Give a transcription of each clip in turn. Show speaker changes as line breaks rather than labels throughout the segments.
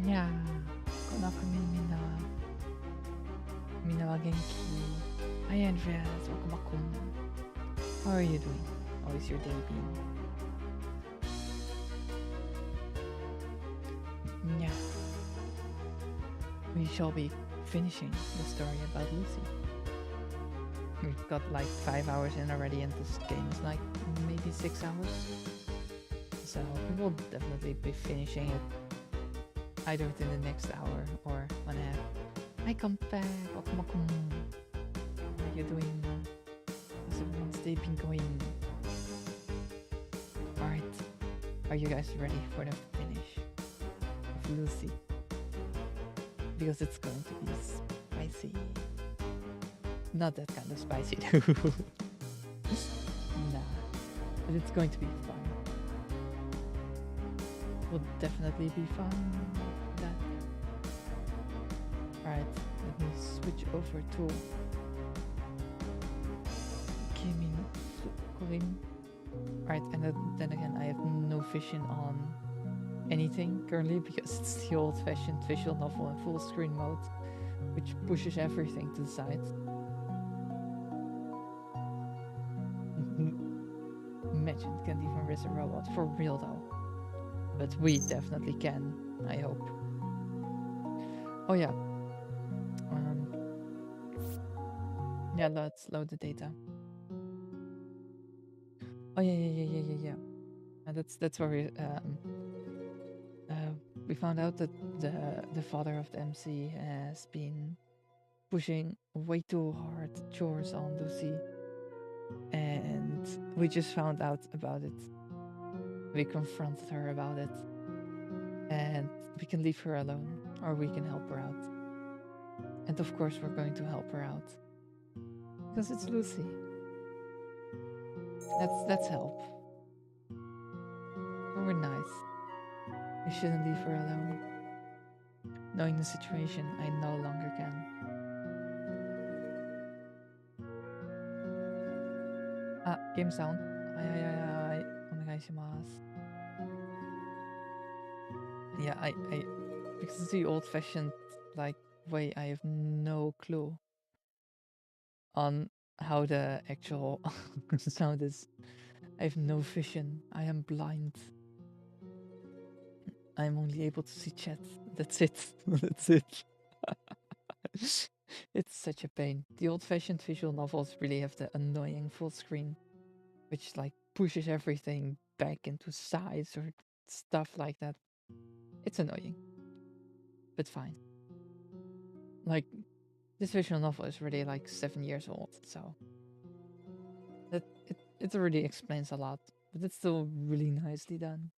いやー、この国みんなは元気。Hi Andreas, welcome back home. How are you doing? How is your day been? Yeah. We shall be finishing the story about Lucy. We've got like 5 hours in already and this game is like maybe 6 hours. So we will definitely be finishing it either within the next hour or one and a half. Hi, come back. Welcome. How are you doing? How's everyone's day been going? Alright. Are you guys ready for the finish of Lucy? Because it's going to be spicy. Not that kind of spicy though. Nah. But it's going to be fun. Will definitely be fun. That. Alright, let me switch over to Gaming. Alright, and then again, I have no vision on anything currently because it's the old-fashioned visual novel in full screen mode, which pushes everything to the side. imagine it can't even raise a robot. For real though. But we definitely can, I hope. Oh yeah. Yeah, let's load the data. Oh yeah. And that's where we found out that the father of the MC has been pushing way too hard chores on Lucy, and we just found out about it. We confronted her about it, and we can leave her alone, or we can help her out. And of course, we're going to help her out because it's Lucy. Let's help. We're nice. We shouldn't leave her alone. Knowing the situation, I no longer can. Game sound. Yeah, I because it's the old-fashioned like way, I have no clue on how the actual sound is. I have no vision. I am blind. I'm only able to see chat. That's it. That's it. It's such a pain. The old-fashioned visual novels really have the annoying full screen, which like pushes everything back into size or stuff like that. It's annoying, but fine. Like, this visual novel is already like 7 years old, so it already explains a lot, but it's still really nicely done.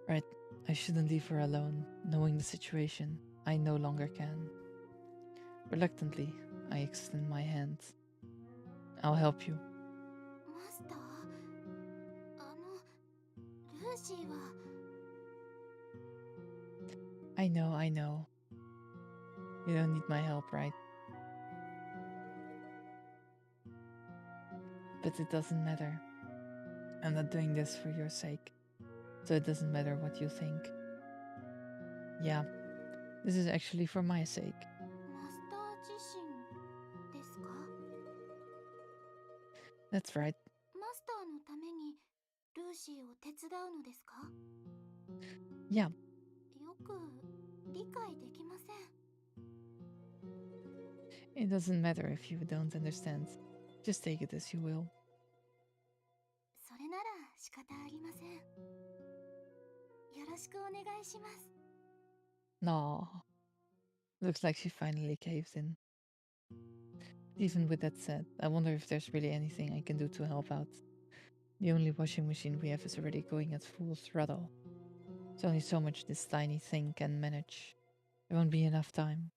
Right, I shouldn't leave her alone. Knowing the situation, I no longer can. Reluctantly, I extend my hand. I'll help you.
Master, ルーシーは
I know. You don't need my help, right? But it doesn't matter. I'm not doing this for your sake, so it doesn't matter what you think. Yeah, this is actually for my sake.
マスター自身ですか?
That's right.
マスターのためにルーシーを手伝うのですか?
Yeah.
よく理解できません。
It doesn't matter if you don't understand. Just take it as you will.
それなら仕方ありません。よろしくお願いします。
Nah. Looks like she finally caves in. Even with that said, I wonder if there's really anything I can do to help out. The only washing machine we have is already going at full throttle. There's only so much this tiny thing can manage. There won't be enough time.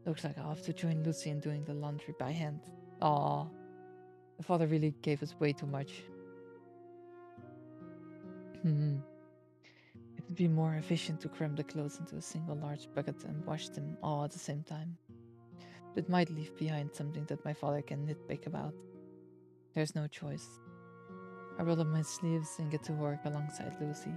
Looks like I'll have to join Lucy in doing the laundry by hand. Aww. The father really gave us way too much. It would be more efficient to cram the clothes into a single large bucket and wash them all at the same time. But it might leave behind something that my father can nitpick about. There's no choice. I roll up my sleeves and get to work alongside Lucy.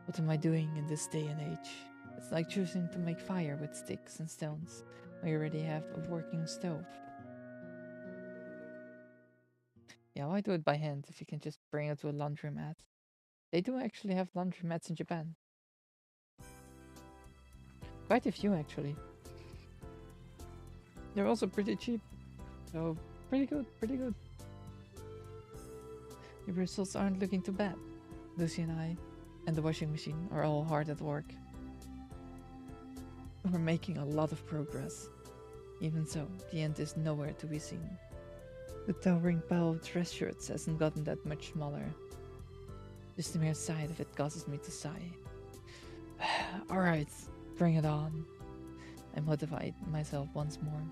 What am I doing in this day and age? It's like choosing to make fire with sticks and stones when you already have a working stove. Yeah, why do it by hand if you can just bring it to a laundromat? They do actually have laundromats in Japan. Quite a few, actually. They're also pretty cheap. So, pretty good. The results aren't looking too bad. Lucy and I, and the washing machine, are all hard at work. We're making a lot of progress. Even so, the end is nowhere to be seen. The towering pile of dress shirts hasn't gotten that much smaller. Just the mere sight of it causes me to sigh. Alright, bring it on. I motivate myself once more.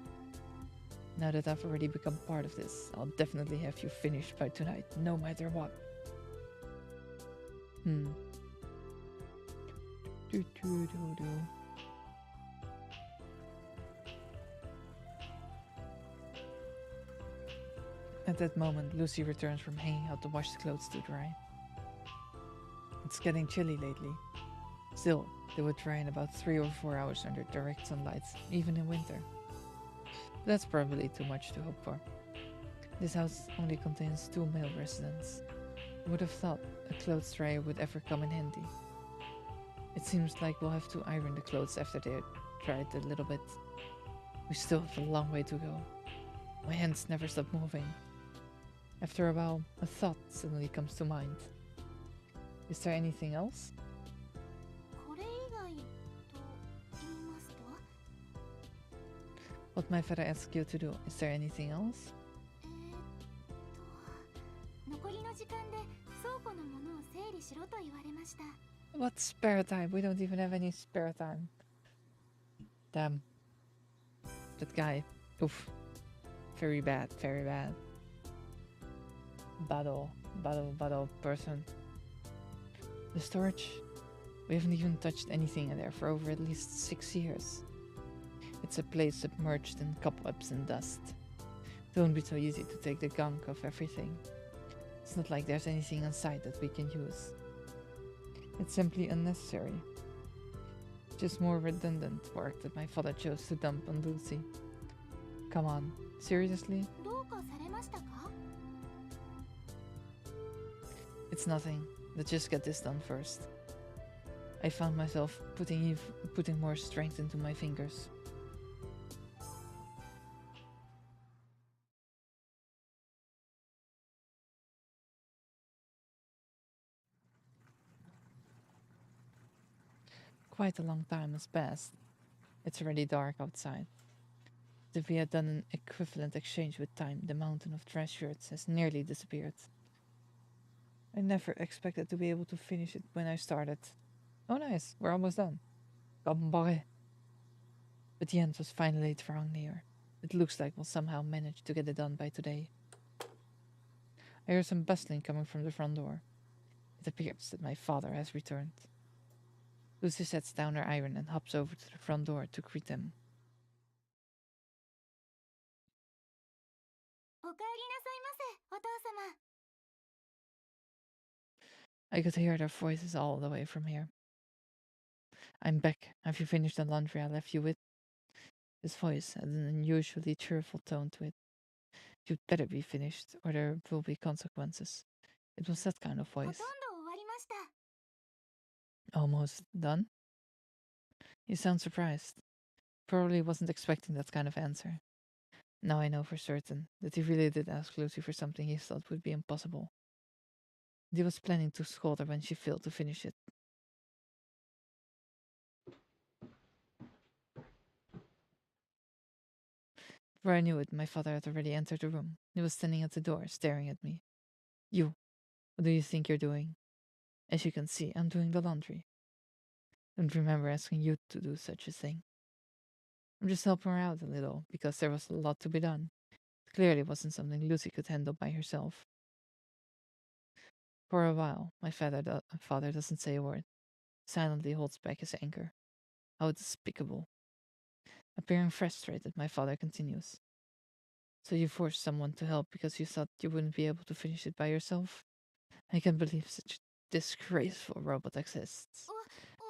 Now that I've already become part of this, I'll definitely have you finished by tonight, no matter what. At that moment, Lucy returns from hanging out the washed clothes to dry. It's getting chilly lately. Still, they would dry in about 3 or 4 hours under direct sunlight, even in winter. But that's probably too much to hope for. This house only contains 2 male residents. I would have thought a clothes dryer would ever come in handy. It seems like we'll have to iron the clothes after they're dried a little bit. We still have a long way to go. My hands never stop moving. After a while, a thought suddenly comes to mind. Is there anything else?
これ以外と言いますと
What my father asked you to do, is there anything else?
残りの時間で倉庫のものを整理しろと言われました。
What spare time? We don't even have any spare time. Damn. That guy. Oof. Very bad, very bad. Battle person. The storage? We haven't even touched anything in there for over at least 6 years. It's a place submerged in cobwebs and dust. It won't be so easy to take the gunk of everything. It's not like there's anything inside that we can use. It's simply unnecessary. Just more redundant work that my father chose to dump on Lucy. Come on, seriously?
どうかされましたか?
It's nothing. Let's just get this done first. I found myself putting more strength into my fingers. Quite a long time has passed. It's already dark outside. If we had done an equivalent exchange with time, the mountain of trash shirts has nearly disappeared. I never expected to be able to finish it when I started. Oh nice, we're almost done. Ganbare. But the end was finally drawing near. It looks like we'll somehow manage to get it done by today. I hear some bustling coming from the front door. It appears that my father has returned. Lucy sets down her iron and hops over to the front door to greet him.
おかえりなさいませ、お父様。
I could hear their voices all the way from here. I'm back. Have you finished the laundry I left you with? His voice had an unusually cheerful tone to it. You'd better be finished, or there will be consequences. It was that kind of
ほとんど
voice.
終わりました。
Almost done? You sound surprised. Probably wasn't expecting that kind of answer. Now I know for certain that he really did ask Lucy for something he thought would be impossible. And he was planning to scold her when she failed to finish it. Before I knew it, my father had already entered the room. He was standing at the door, staring at me. You, what do you think you're doing? As you can see, I'm doing the laundry. Don't remember asking you to do such a thing. I'm just helping her out a little, because there was a lot to be done. It clearly wasn't something Lucy could handle by herself. For a while, my father doesn't say a word. Silently holds back his anger. How despicable. Appearing frustrated, my father continues. So you forced someone to help because you thought you wouldn't be able to finish it by yourself? I can't believe such a disgraceful robot exists.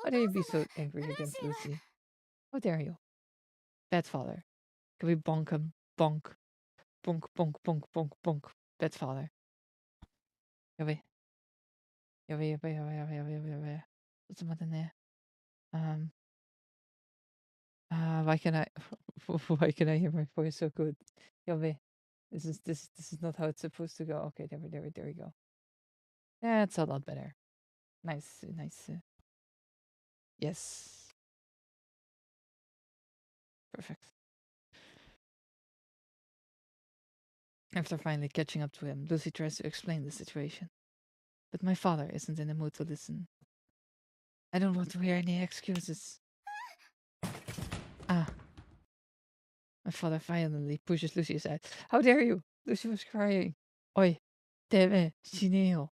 How dare you be so angry against Lucy? How dare you? Bad father. Can we bonk him? Bonk. Bonk, bonk, bonk, bonk, bonk. Bad father. Yabe. Yabe, yabe, yabe, yabe, yabe, yabe. What's the matter there? Why can I hear my voice so good? Yabe. This is not how it's supposed to go. Okay, there we go. That's a lot better. Nice. Yes. Perfect. After finally catching up to him, Lucy tries to explain the situation. But my father isn't in the mood to listen. I don't want to hear any excuses. Ah. My father violently pushes Lucy aside. How dare you? Lucy was crying. Oi, tebe, shineo.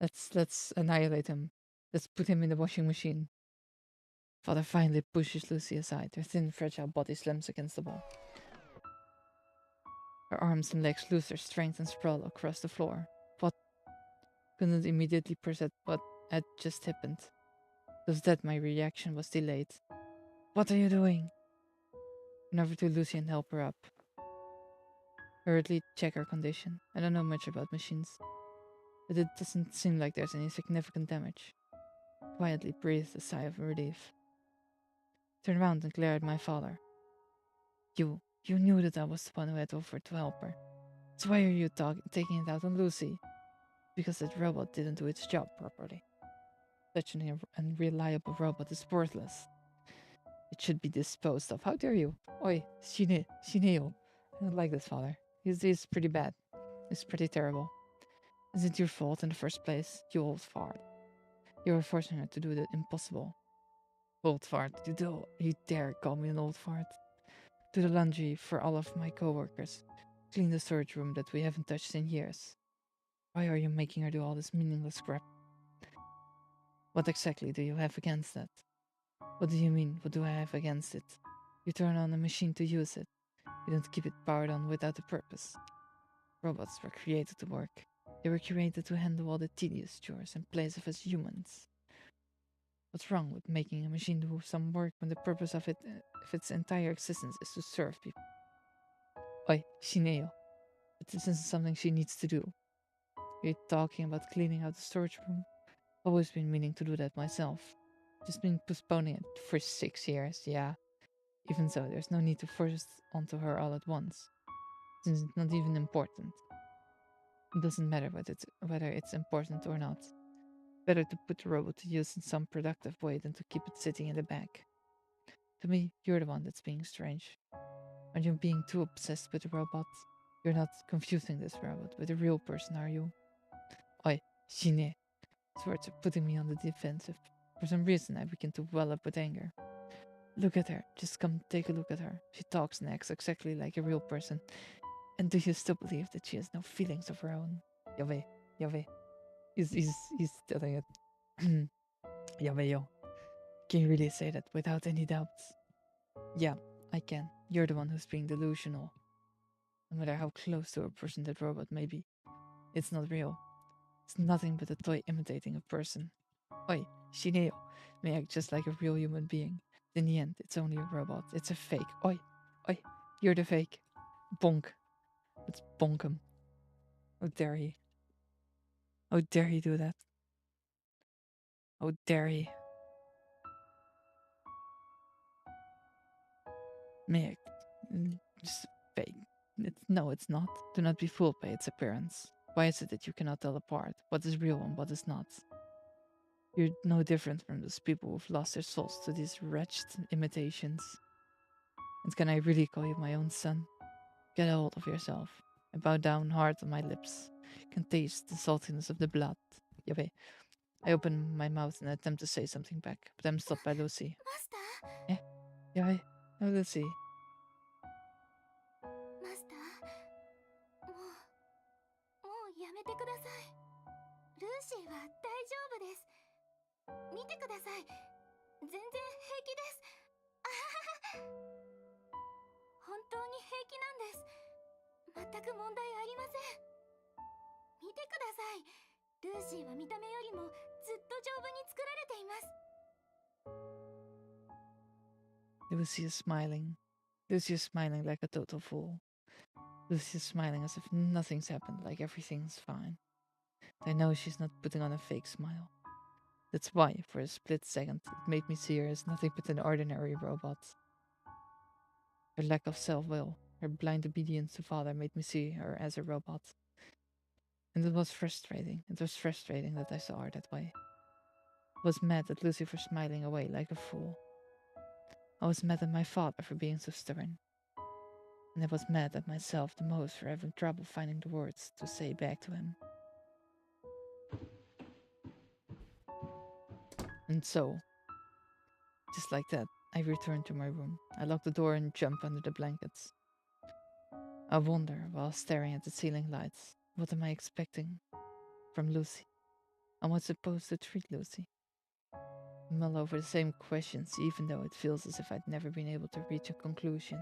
Let's annihilate him. Let's put him in the washing machine. Father finally pushes Lucy aside. Her thin, fragile body slams against the wall. Her arms and legs lose their strength and sprawl across the floor. What? Couldn't immediately perceive what had just happened. Was that my reaction was delayed? What are you doing? Run over to Lucy and help her up. hurriedly check her condition. I don't know much about machines, but it doesn't seem like there's any significant damage. Quietly breathed a sigh of relief. Turned around and glared at my father. You knew that I was the one who had offered to help her. So why are you taking it out on Lucy? Because that robot didn't do its job properly. Such an unreliable robot is worthless. It should be disposed of. How dare you? Oi, Shineo. I don't like this father. He's pretty bad. He's pretty terrible. Isn't your fault in the first place, you old fart? You were forcing her to do the impossible. Old fart, you dare call me an old fart? Do the laundry for all of my co-workers. Clean the storage room that we haven't touched in years. Why are you making her do all this meaningless crap? What exactly do you have against that? What do you mean, what do I have against it? You turn on a machine to use it. You don't keep it powered on without a purpose. Robots were created to work. They were created to handle all the tedious chores in place of us humans. What's wrong with making a machine do some work when the purpose of its entire existence is to serve people? Oi, Shineo. But this isn't something she needs to do. You're talking about cleaning out the storage room? I've always been meaning to do that myself. Just been postponing it for 6 years, yeah. Even so, there's no need to force it onto her all at once, since it's not even important. It doesn't matter whether it's important or not. Better to put the robot to use in some productive way than to keep it sitting in the back. To me, you're the one that's being strange. Are you being too obsessed with the robot? You're not confusing this robot with a real person, are you? Oi, Shine. His words are putting me on the defensive. For some reason, I begin to well up with anger. Look at her. Just come take a look at her. She talks and acts exactly like a real person. And do you still believe that she has no feelings of her own? Yahweh. He's telling it. Yahweh. Can you really say that without any doubts? Yeah, I can. You're the one who's being delusional. No matter how close to a person that robot may be, it's not real. It's nothing but a toy imitating a person. Oi, Shineo may act just like a real human being. In the end, it's only a robot. It's a fake. Oi, you're the fake. Bonk. Let's bonk him. How dare he? How dare he do that? How dare he? May just fake. No, it's not. Do not be fooled by its appearance. Why is it that you cannot tell apart what is real and what is not? You're no different from those people who've lost their souls to these wretched imitations. And can I really call you my own son? Get a hold of yourself. I bow down hard on my lips. Can taste the saltiness of the blood. Yahweh. I open my mouth and attempt to say something back, but I'm stopped by Lucy.
Master?
Yahweh. No, Lucy.
Master? もうやめてください。ルーシーは大丈夫です。見てください。全然平気です。あははは。本当に平気なんです。全く問題ありません。見てください。ルーシーは見た目よりもずっと丈夫に作られています。
Lucy is smiling. Lucy is smiling like a total fool. Lucy is smiling as if nothing's happened, like everything's fine. I know she's not putting on a fake smile. That's why, for a split second, it made me see her as nothing but an ordinary robot. Her lack of self-will, her blind obedience to father made me see her as a robot. And it was frustrating. It was frustrating that I saw her that way. I was mad at Lucy for smiling away like a fool. I was mad at my father for being so stubborn. And I was mad at myself the most for having trouble finding the words to say back to him. And so, just like that, I returned to my room. I locked the door and jumped under the blankets. I wonder, while staring at the ceiling lights, what am I expecting from Lucy? How am I supposed to treat Lucy? I mull over the same questions, even though it feels as if I'd never been able to reach a conclusion.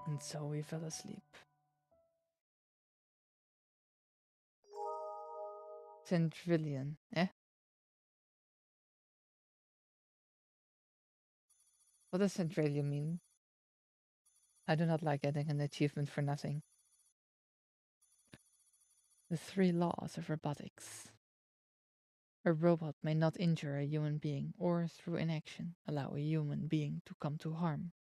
And so we fell asleep. Centrillion, eh? What does centrillion mean? I do not like getting an achievement for nothing. The 3 laws of robotics. A robot may not injure a human being or, through inaction, allow a human being to come to harm.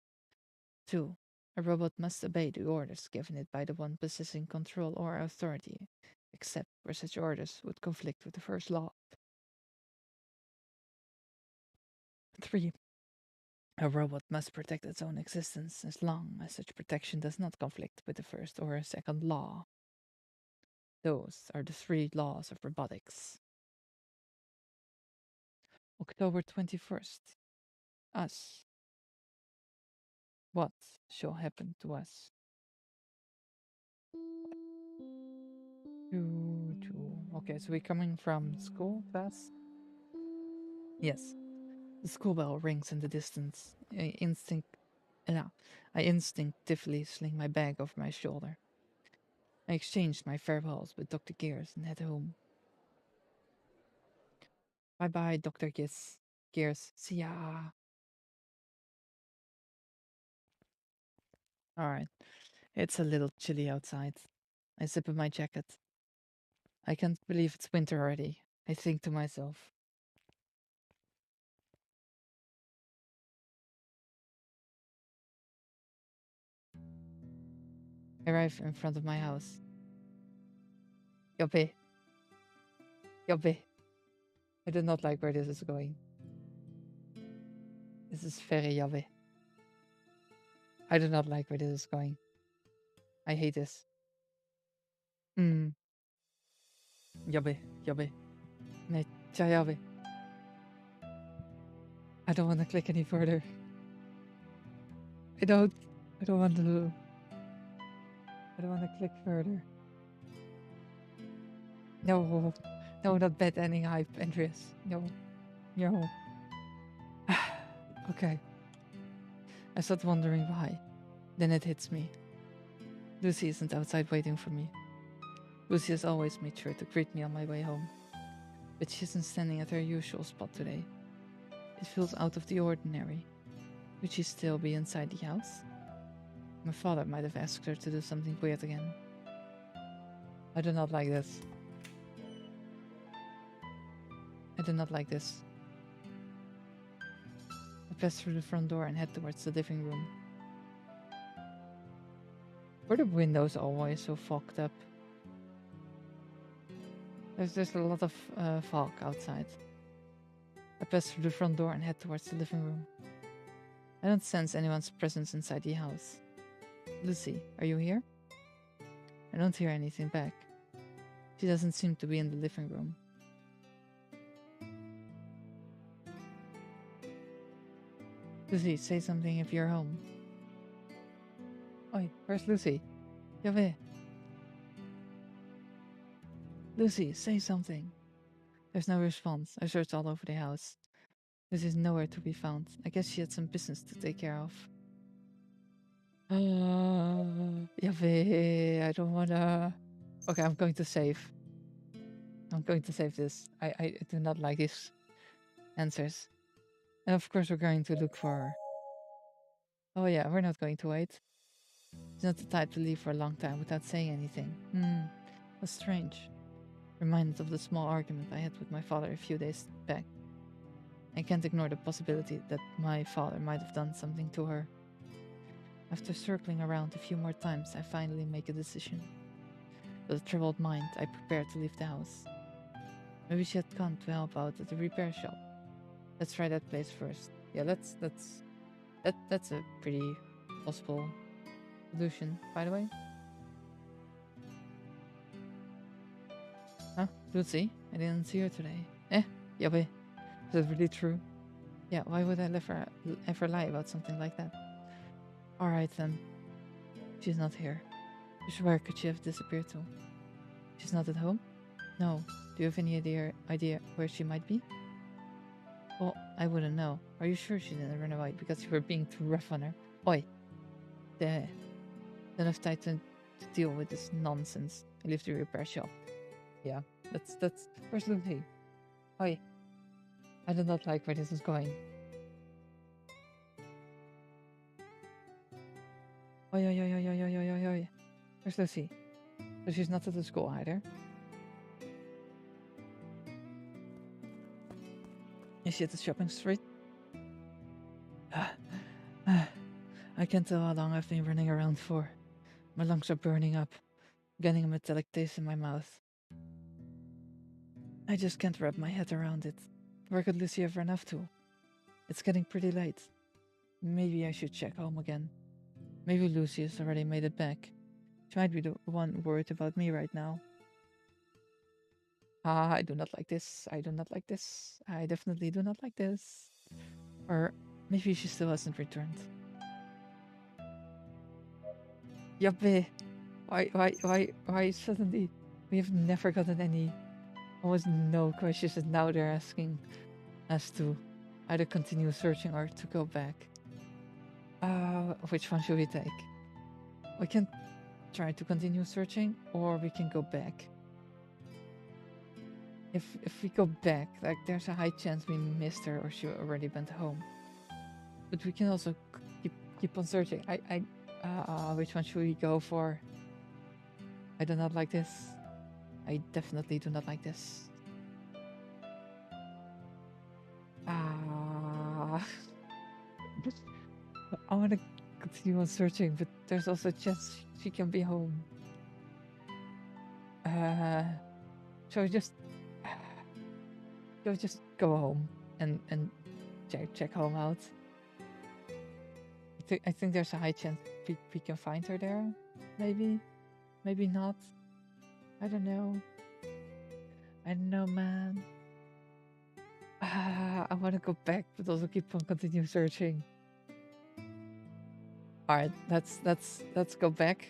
2. A robot must obey the orders given it by the one possessing control or authority, except where such orders would conflict with the first law. 3. A robot must protect its own existence as long as such protection does not conflict with the first or second law. Those are the 3 laws of robotics. October 21st. Us. What shall happen to us? Okay, so we're coming from school class? Yes. The school bell rings in the distance. I instinctively sling my bag over my shoulder. I exchanged my farewells with Dr. Gears and head home. Bye-bye, Dr. Gears. See ya. Alright. It's a little chilly outside. I zip up my jacket. I can't believe it's winter already. I think to myself. I arrive in front of my house. Yoppe. Yoppe. I do not like where this is going. This is very yoppe. I do not like where this is going. I hate this. Yoppe. Mecha yoppe. I don't want to click any further. I don't want to. I don't want to click further. No, not bad ending hype, Andreas. No. Okay. I start wondering why. Then it hits me. Lucy isn't outside waiting for me. Lucy has always made sure to greet me on my way home. But she isn't standing at her usual spot today. It feels out of the ordinary. Would she still be inside the house? My father might have asked her to do something weird again. I do not like this. I pass through the front door and head towards the living room. Were the windows always so fogged up? There's a lot of fog outside. I pass through the front door and head towards the living room. I don't sense anyone's presence inside the house. Lucy, are you here? I don't hear anything back. She doesn't seem to be in the living room. Lucy, say something if you're home. Oi, where's Lucy? Jawel. Lucy, say something. There's no response. I searched all over the house. Lucy's nowhere to be found. I guess she had some business to take care of. Jawel, I don't wanna... Okay, I'm going to save. This. I do not like these answers. And of course we're going to look for her. Oh yeah, we're not going to wait. She's not the type to leave for a long time without saying anything. That's strange. Reminded of the small argument I had with my father a few days back. I can't ignore the possibility that my father might have done something to her. After circling around a few more times, I finally make a decision. With a troubled mind, I prepare to leave the house. Maybe she had gone to help out at the repair shop. Let's try that place first. Yeah, that's a pretty possible solution, by the way. Huh? Lucy? I didn't see her today. Jawel. Is that really true? Yeah, why would I ever lie about something like that? Alright then. She's not here. Just where could she have disappeared to? She's not at home? No. Do you have any idea where she might be? Well, I wouldn't know. Are you sure she didn't run away because you were being too rough on her? Oi. There. Then I've tried to deal with this nonsense. I leave the repair shop. Yeah, that's where's Lucy? Oi. I do not like where this is going. Oi, oi, oi, oi, oi, oi, oi, oi, oi. Where's Lucy? So she's not at the school either. Is she at the shopping street? I can't tell how long I've been running around for. My lungs are burning up, getting a metallic taste in my mouth. I just can't wrap my head around it. Where could Lucy have run off to? It's getting pretty late. Maybe I should check home again. Maybe Lucy has already made it back. She might be the one worried about me right now. I do not like this. I do not like this. I definitely do not like this. Or maybe she still hasn't returned. Yuppie. Why suddenly? We have never gotten any, almost no questions, and now they're asking us to either continue searching or to go back. Which one should we take? We can try to continue searching, or we can go back. If we go back, like there's a high chance we missed her or she already went home. But we can also keep on searching. Which one should we go for? I do not like this. I definitely do not like this. I want to continue on searching, but there's also a chance she can be home. Shall we just go home and check home out? I think there's a high chance we can find her there. Maybe not. I don't know. Man. I want to go back, but also keep on continue searching. All right, let's go back.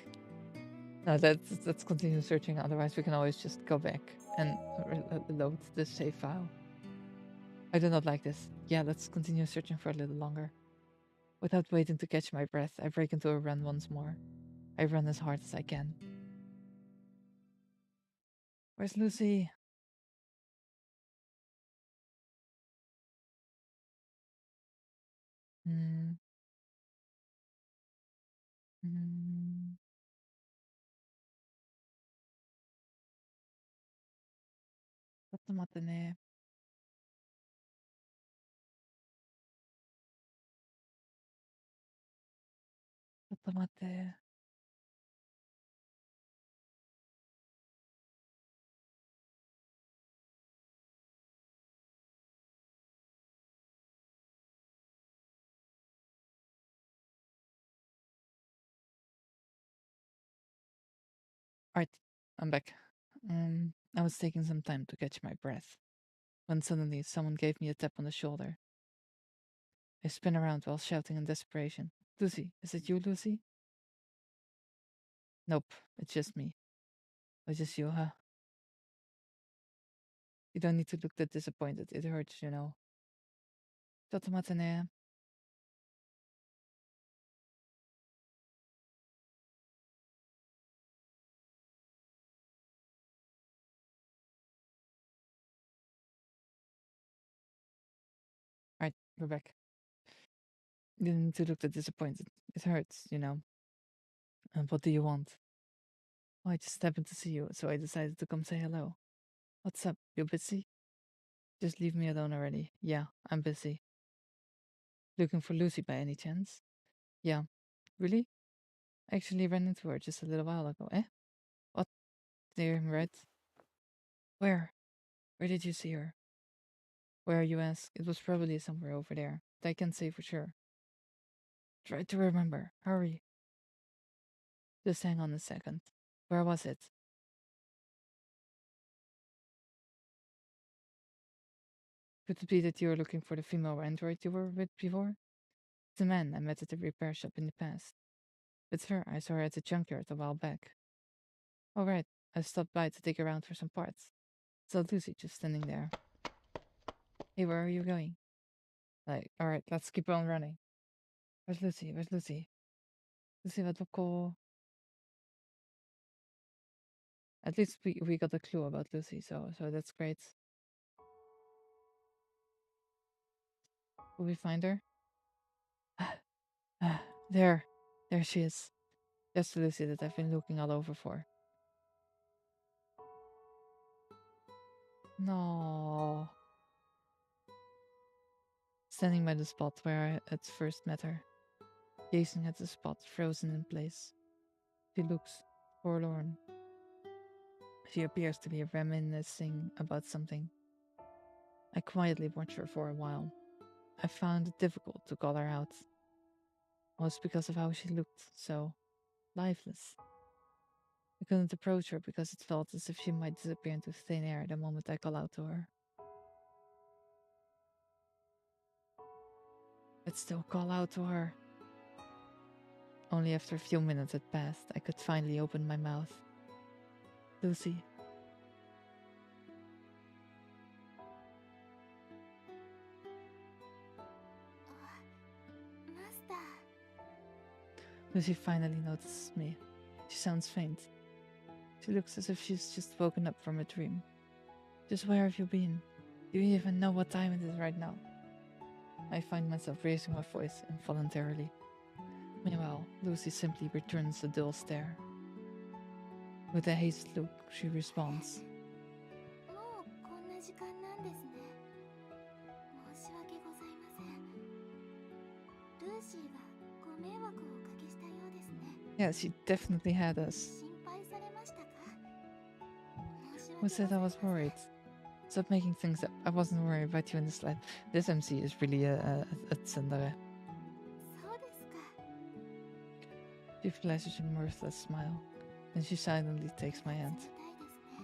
No, let's continue searching. Otherwise, we can always just go back and load the save file. I do not like this. Yeah, let's continue searching for a little longer. Without waiting to catch my breath, I break into a run once more. I run as hard as I can. Where's Lucy? Hmm. ちょっと待ってね。ちょっと待って。Alright, I'm back. I was taking some time to catch my breath, when suddenly someone gave me a tap on the shoulder. I spin around while shouting in desperation. Lucy, is it you, Lucy? Nope, it's just me. It's just you, huh? You don't need to look that disappointed. It hurts, you know. ちょっと待ってね。Alright, we're back. You don't need to look that disappointed. It hurts, you know. And what do you want? Oh, I just happened to see you, so I decided to come say hello. What's up? You busy? Just leave me alone already. Yeah, I'm busy. Looking for Lucy by any chance? Yeah. Really? I actually ran into her just a little while ago. Eh? What? Near him, right? Where? Where did you see her? Where, you ask? It was probably somewhere over there. But I can't say for sure. Try to remember. Hurry. Just hang on a second. Where was it? Could it be that you were looking for the female android you were with before? It's a man I met at the repair shop in the past. It's her. I saw her at the junkyard a while back. All right. I stopped by to dig around for some parts. Saw Lucy just standing there. Hey, where are you going? Like, alright, let's keep on running. Where's Lucy? Where's Lucy? Lucy, wat op. At least we got a clue about Lucy, so that's great. Will we find her? There she is. Just Lucy that I've been looking all over for. No. Standing by the spot where I had first met her, gazing at the spot frozen in place. She looks forlorn. She appears to be reminiscing about something. I quietly watched her for a while. I found it difficult to call her out. Most because of how she looked, so lifeless. I couldn't approach her because it felt as if she might disappear into thin air the moment I call out to her. I'd still call out to her. Only after a few minutes had passed, I could finally open my mouth. Lucy.
Master.
Lucy finally notices me. She sounds faint. She looks as if she's just woken up from a dream. Just where have you been? Do you even know what time it is right now? I find myself raising my voice involuntarily. Meanwhile, Lucy simply returns a dull stare. With a hazed look, she responds.
もうこんな時間なんですね。申し訳ございません。ルーシーがご迷惑をおかけしたようですね。
Yeah, she definitely had us.
心配されましたか？申し訳
Who said I was worried? Stop making things up. I wasn't worried about you in the slide. This MC is really a tsundere.
そうですか。
She flashes a mirthless smile. Then she silently takes my hand.
冷たいですね。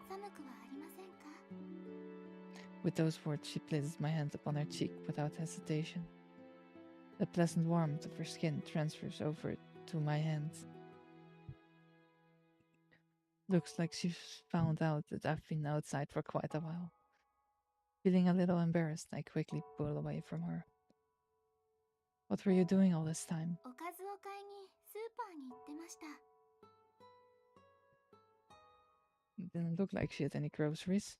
寒くはありませんか？
With those words, she places my hand upon her cheek without hesitation. The pleasant warmth of her skin transfers over to my hand. Looks like she's found out that I've been outside for quite a while. Feeling a little embarrassed, I quickly pull away from her. What were you doing all this time?
おかずを買いにスーパーに行ってました。
It didn't look like she had any groceries.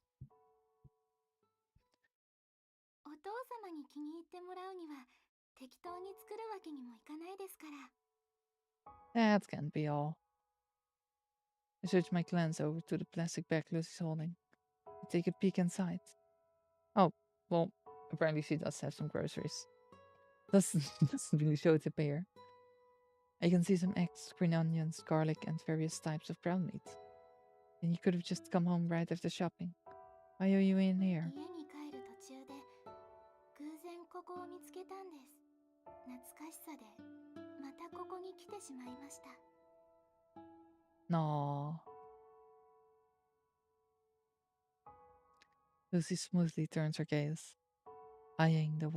お父様に気に入ってもらうには適当に作るわけにもいかないですから。
That can't be all. I search my glance over to the plastic bag Lucy's holding. I take a peek inside. Oh, well, apparently she does have some groceries. Doesn't really show it up here. I can see some eggs, green onions, garlic, and various types of ground meat. And you could have just come home right after shopping. Why are you in here?
家に帰る途中で偶然ここを見つけたんです。懐かしさでまたここに来てしまいました。
No. Lucy smoothly turns her gaze. Eyeing the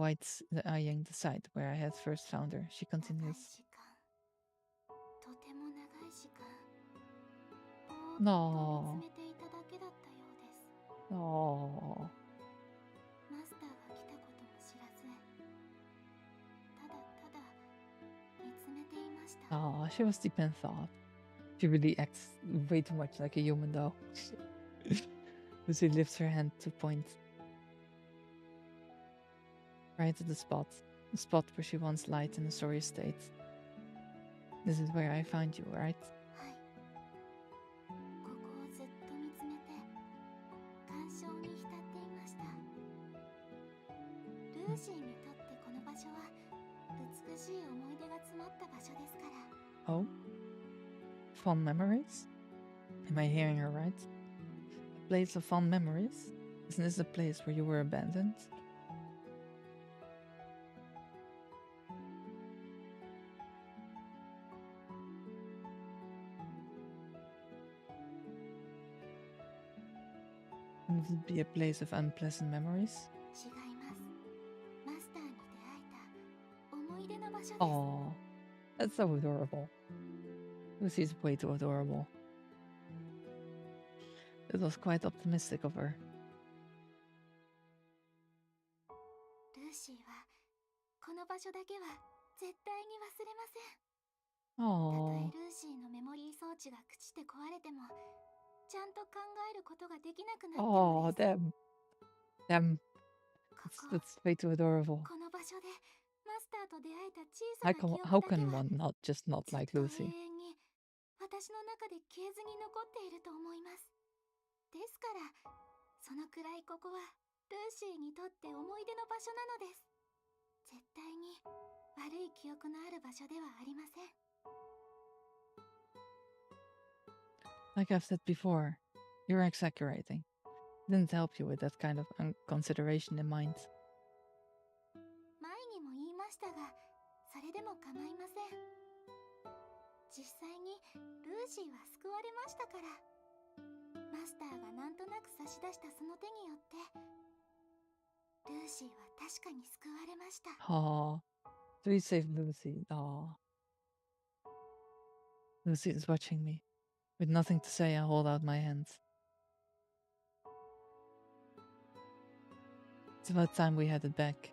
site where I had first found her, she
長い
continues.
時間。とても長い時間。ぼーっと
No.
見つめていただけだったようです。
No.
マスターが来たことも知らず、ただただ見つめていました。
Oh, she was deep in thought. She really acts way too much like a human, though. Lucy lifts her hand to point. Right at the spot where she once lied in a sorry state. This is where I found you, right?
はい。ここをずっと見つめて、感傷に浸っていました。ルーシーにとってこの場所は美しい思い出が詰まった場所ですから。
Oh? Fond memories? Am I hearing her right? A place of fond memories? Isn't this a place where you were abandoned? Would it be a place of unpleasant memories?
違います。マスターに出会えた思い出の場所です。
Aw, that's so adorable. Lucy's way too adorable. It was quite optimistic of her.
ルーシーはこの場所だけは絶対に忘れません。たと
Aww.
えルーシーのメモリー装置が朽ちて壊れても、ちゃんと考えることができなくなっても
Aw,
です。
damn. Damn.
ここ
That's way too adorable.
この場所でマススターと出会えた小さな記憶
How
だけ
can
は
one not just not
ずっ
like
と永
Lucy?
遠に私の中で消えずに残っていると思います。ですからそのくらいここはルーシーにとって思い出の場所なのです。絶対に悪い記憶のある場所ではありません。
Like I've said before, you're exaggerating. Didn't help you with that kind of consideration in mind.
前にも言いましたが、それでも構いません。実際にルーシーは救われましたから。マスターがなんとなく差し出したその手によってルーシーは確かに救われました。
Aw. So you saved Lucy. Aw. Lucy is watching me. With nothing to say, I hold out my hands. It's about time we headed back.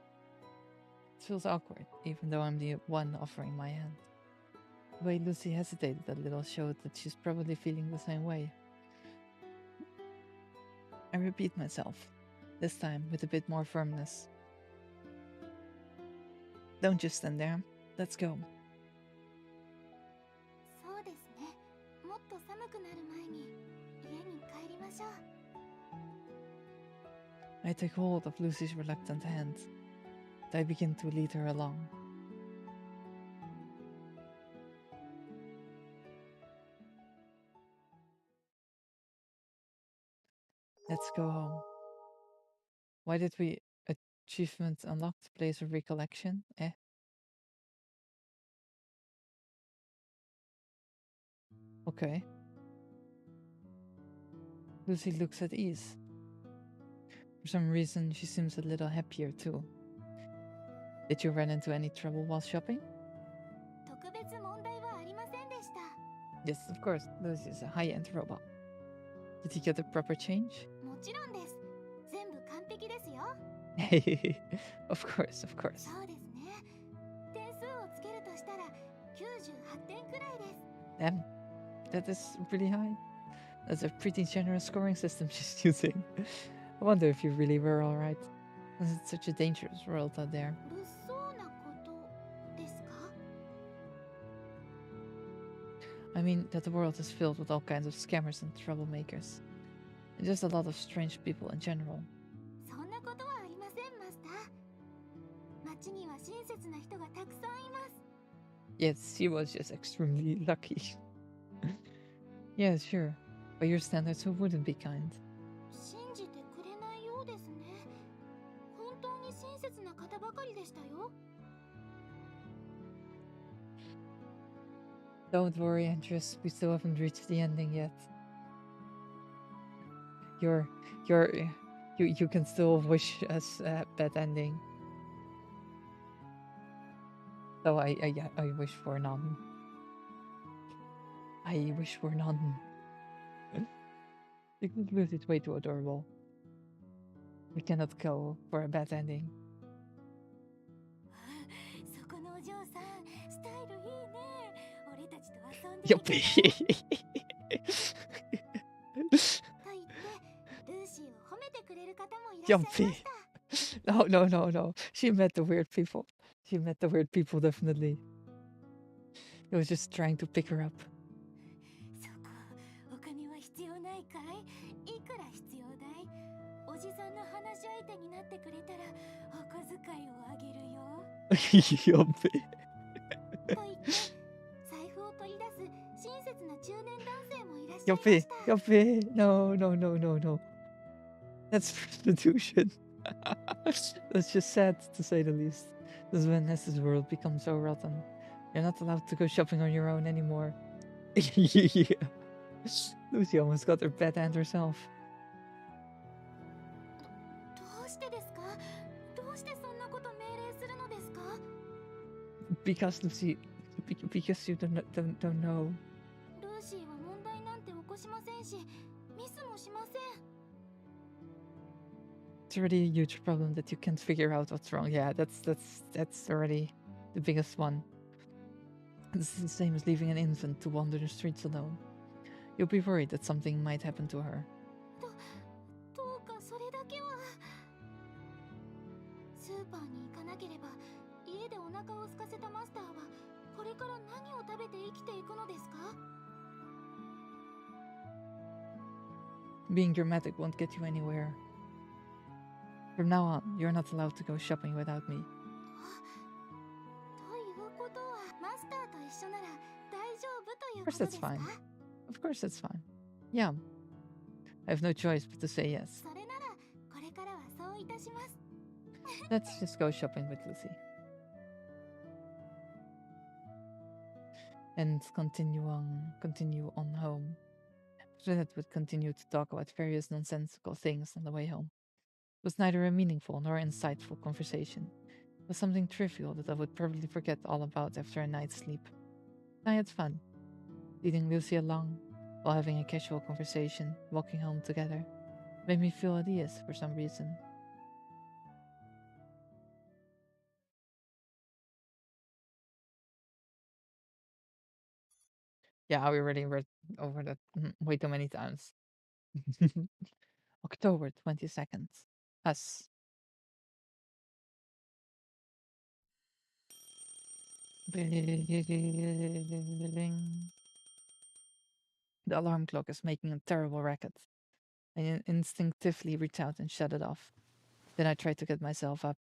It feels awkward, even though I'm the one offering my hand. The way Lucy hesitated a little showed that she's probably feeling the same way. I repeat myself, this time with a bit more firmness. Don't just stand there. Let's go.
そうですね。もっと寒くなる前に家に帰りましょう。
I take hold of Lucy's reluctant hand. And I begin to lead her along. Let's go home. Why did we achievement unlocked place of recollection? Okay. Lucy looks at ease. For some reason, she seems a little happier too. Did you run into any trouble while shopping?
特別問題はありませんでした。
Yes, of course. Lucy is a high-end robot. Did you get the proper change?
もちろんです。全部完璧ですよ。
Of course, of course.
そうですね。点数をつけるとしたら98点くらいです。
Damn, that is pretty high. That's a pretty generous scoring system she's using. I wonder if you really were alright. It's such a dangerous world out there.
物騒なことですか?
I mean, that the world is filled with all kinds of scammers and troublemakers. And just a lot of strange people in general.
そんなことはありません、マスター。街には親切な人がたくさんいます。
Yes, she was just extremely lucky. Yeah, sure. By your standards, who wouldn't be kind?
信じてくれないようですね。本当に親切な方ばかりでしたよ。
Don't worry, Andres. We still haven't reached the ending yet. You can still wish us a bad ending. Though I wish for none. I wish for none. Because Lucy is way too adorable. We cannot go for a bad ending.
そこのお嬢さん、スタイルいいね。俺たちと遊んで
Yup.
と言ってルーシーを褒めてくれる方もいらっしゃいました。
No. She met the weird people. She met the weird people, definitely. He was just trying to pick her up.
そこ、お金は必要ないかい？いくら必要だい？おじさんの話し相手になってくれたらお小遣いをあげるよ。
Yup.
と言って財布を取り出す親切な中年男性もいらっしゃいました。
Yuppie. No. That's prostitution. That's just sad, to say the least. This is when Ness's world becomes so rotten. You're not allowed to go shopping on your own anymore. Yeah. Lucy almost got her bad hand herself.
どうしてですか？どうしてそんなこと命令するのですか？
Because Lucy, because you don't know.
ルーシーは問題なんて起こしませんし、ミスもしません。
It's already a huge problem that you can't figure out what's wrong. Yeah, that's already the biggest one. This is the same as leaving an infant to wander the streets alone. You'll be worried that something might happen to her.
どうかそれだけは。スーパーに行かなければ家でお腹させたマスターはこれから何を食べて生きていくのですか？
Being dramatic won't get you anywhere. From now on, you're not allowed to go shopping without me.
ということはマスターと一緒なら大丈夫という
Of
こ
course
と
that's
ですか？
fine. Of course that's fine. Yeah. I have no choice but to say yes.
それならこれからはそういたします。
Let's just go shopping with Lucy. And continue on home. After that, would continue to talk about various nonsensical things on the way home. It was neither a meaningful nor insightful conversation. It was something trivial that I would probably forget all about after a night's sleep. I had fun, leading Lucy along while having a casual conversation, walking home together. It made me feel at ease for some reason. Yeah, we already read over that way too many times. October 22nd. Us. The alarm clock is making a terrible racket. I instinctively reach out and shut it off. Then I try to get myself up.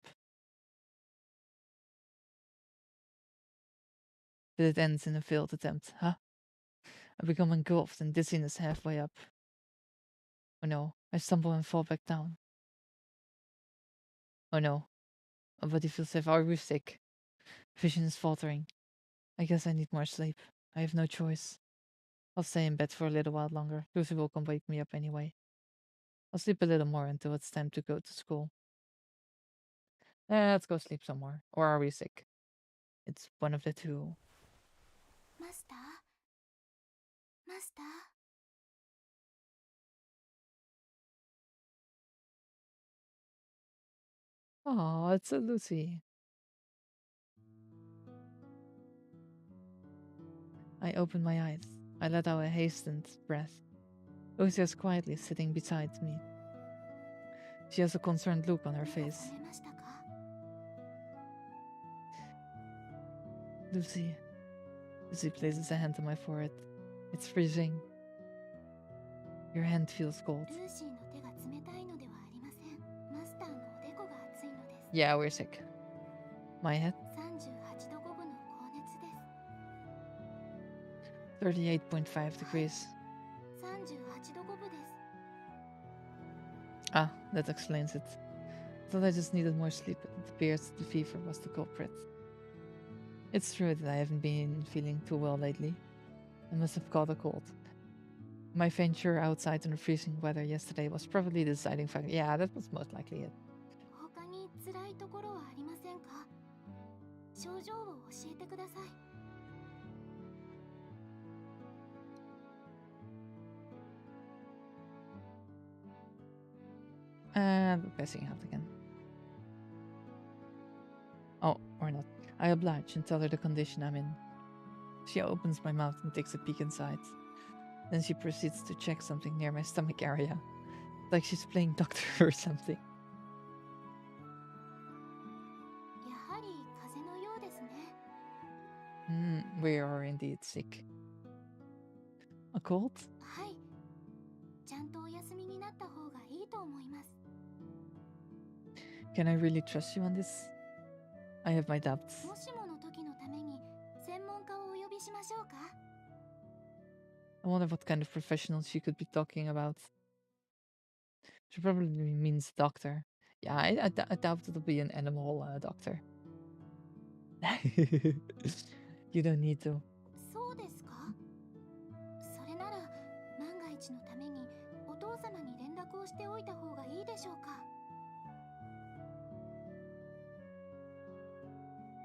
But it ends in a failed attempt, huh? I become engulfed in dizziness halfway up. Oh no, I stumble and fall back down. Oh no, my body feels safe. Are we sick? Vision is faltering. I guess I need more sleep. I have no choice. I'll stay in bed for a little while longer. Lucy will come wake me up anyway. I'll sleep a little more until it's time to go to school. Let's go sleep some more. Or are we sick? It's one of the two.
マスターマスター
Oh, it's a Lucy. I open my eyes. I let out a hastened breath. Lucy is quietly sitting beside me. She has a concerned look on her
目が
face.
覚めましたか？
Lucy. Lucy places a hand on my forehead. It's freezing. Your hand feels cold.
ルーシーの手が冷たいのではありません。マスターのおでこが熱いのです。
Yeah, we're sick. My head?
38度5分の高熱です。
38.5 degrees.
38度5分です。
Ah, that explains it. Thought I just needed more sleep. It appears the fever was the culprit. It's true that I haven't been feeling too well lately. I must have caught a cold. My venture outside in the freezing weather yesterday was probably the deciding factor. Yeah, that was most likely it.
他に辛いところはありませんか？症状を教えてください。
And passing out again. Oh, or not. I oblige and tell her the condition I'm in. She opens my mouth and takes a peek inside. Then she proceeds to check something near my stomach area. Like she's playing doctor or something.
やはり風邪のようですね。
We are indeed sick. A cold?
はい。ちゃんとお休みになった方がいいと思います。
Can I really trust you on this? I have my doubts.
もしもの時のために専門家をお呼びしましょうか？
I wonder what kind of professional she could be talking about. She probably means doctor. Yeah, I doubt it'll be an animal doctor. You don't need to.
そうですか？それなら万が一のためにお父様に連絡をしておいた方がいいでしょうか？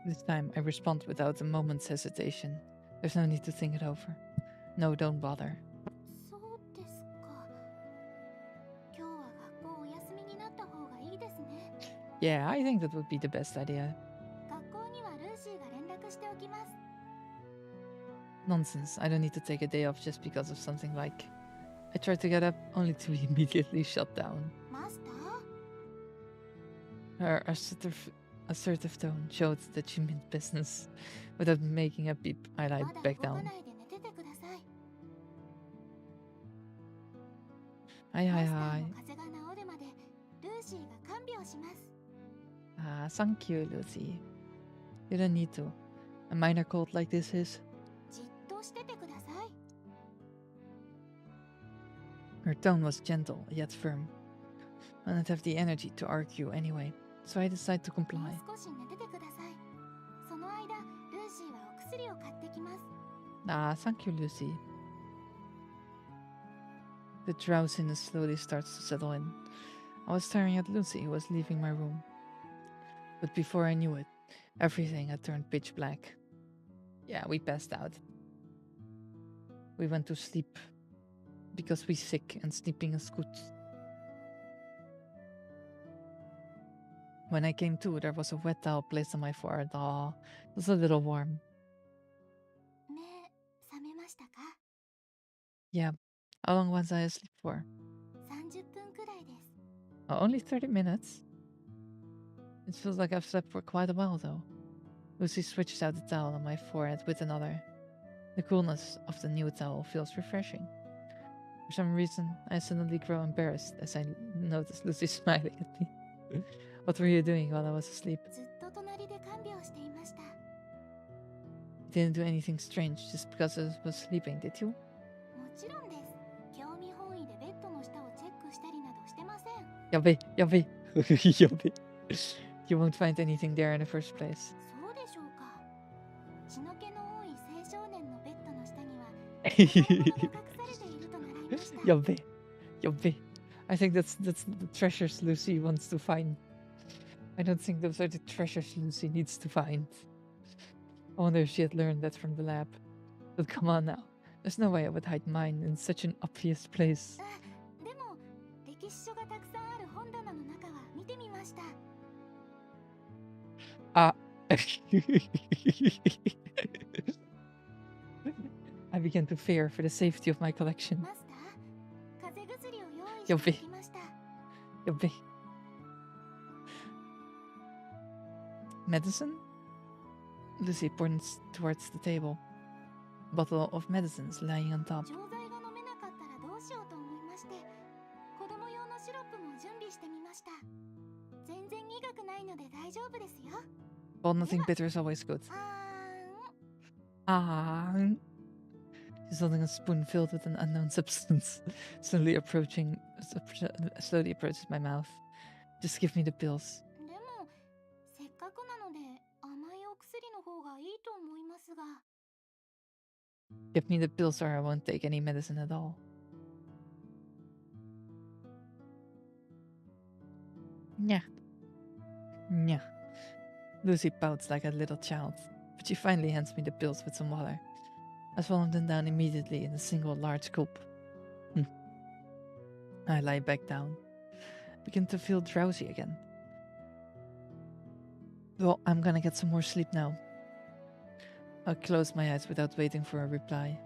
This time I respond without a moment's hesitation. There's no need to think it over. No, don't bother.
そうですか。今日は学校お休みになった方がいいですね。
Yeah, I think that would be the best idea.
学校にはルーシーが連絡しておきます。
Nonsense. I don't need to take a day off just because of something like... I tried to get up only to be immediately shut down.
マスター？
assertive tone showed that she meant business. Without making a peep, I lied back down. Hi. Ah, thank you, Lucy. You don't need to. A minor cold like this is. Her tone was gentle, yet firm. I didn't have the energy to argue anyway, so I decided to comply. Ah, thank you, Lucy. The drowsiness slowly starts to settle in. I was staring at Lucy, who was leaving my room. But before I knew it, everything had turned pitch black. Yeah, we passed out. We went to sleep because we sick and sleeping is good. When I came to, there was a wet towel placed on my forehead. Aw, it was a little warm. Yeah. How long was I asleep for? Oh, only 30 minutes? It feels like I've slept for quite a while, though. Lucy switches out the towel on my forehead with another. The coolness of the new towel feels refreshing. For some reason, I suddenly grow embarrassed as I notice Lucy smiling at me. What were you doing while I was asleep? You didn't do anything strange just because I was sleeping, did you? Yabe. Yabe. You won't find anything there in the first place. Yabe. I think that's the treasures Lucy wants to find. I don't think those are the treasures Lucy needs to find. I wonder if she had learned that from the lab. But come on now. There's no way I would hide mine in such an obvious place. Ah. I began to fear for the safety of my collection. Yabe. Medicine? Lucy points towards the table. A bottle of medicines lying on top. Well, nothing bitter is always good. She's holding a spoon filled with an unknown substance. Slowly approaches my mouth. Just give me the pills. Give me the pills or I won't take any medicine at all. Nya. Lucy pouts like a little child, but she finally hands me the pills with some water. I swallow them down immediately in a single large gulp. I lie back down. Begin to feel drowsy again. Well, I'm gonna get some more sleep now. I close my eyes without waiting for a reply.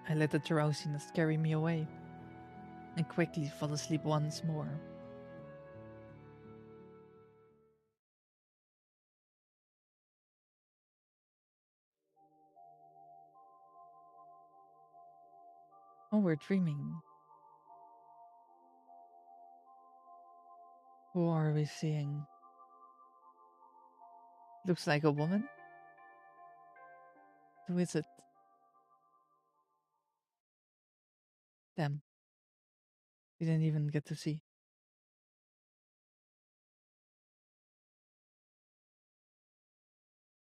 I let the drowsiness carry me away and quickly fall asleep once more. Oh, we're dreaming. Who are we seeing? Looks like a woman? Who is it? Damn. We didn't even get to see.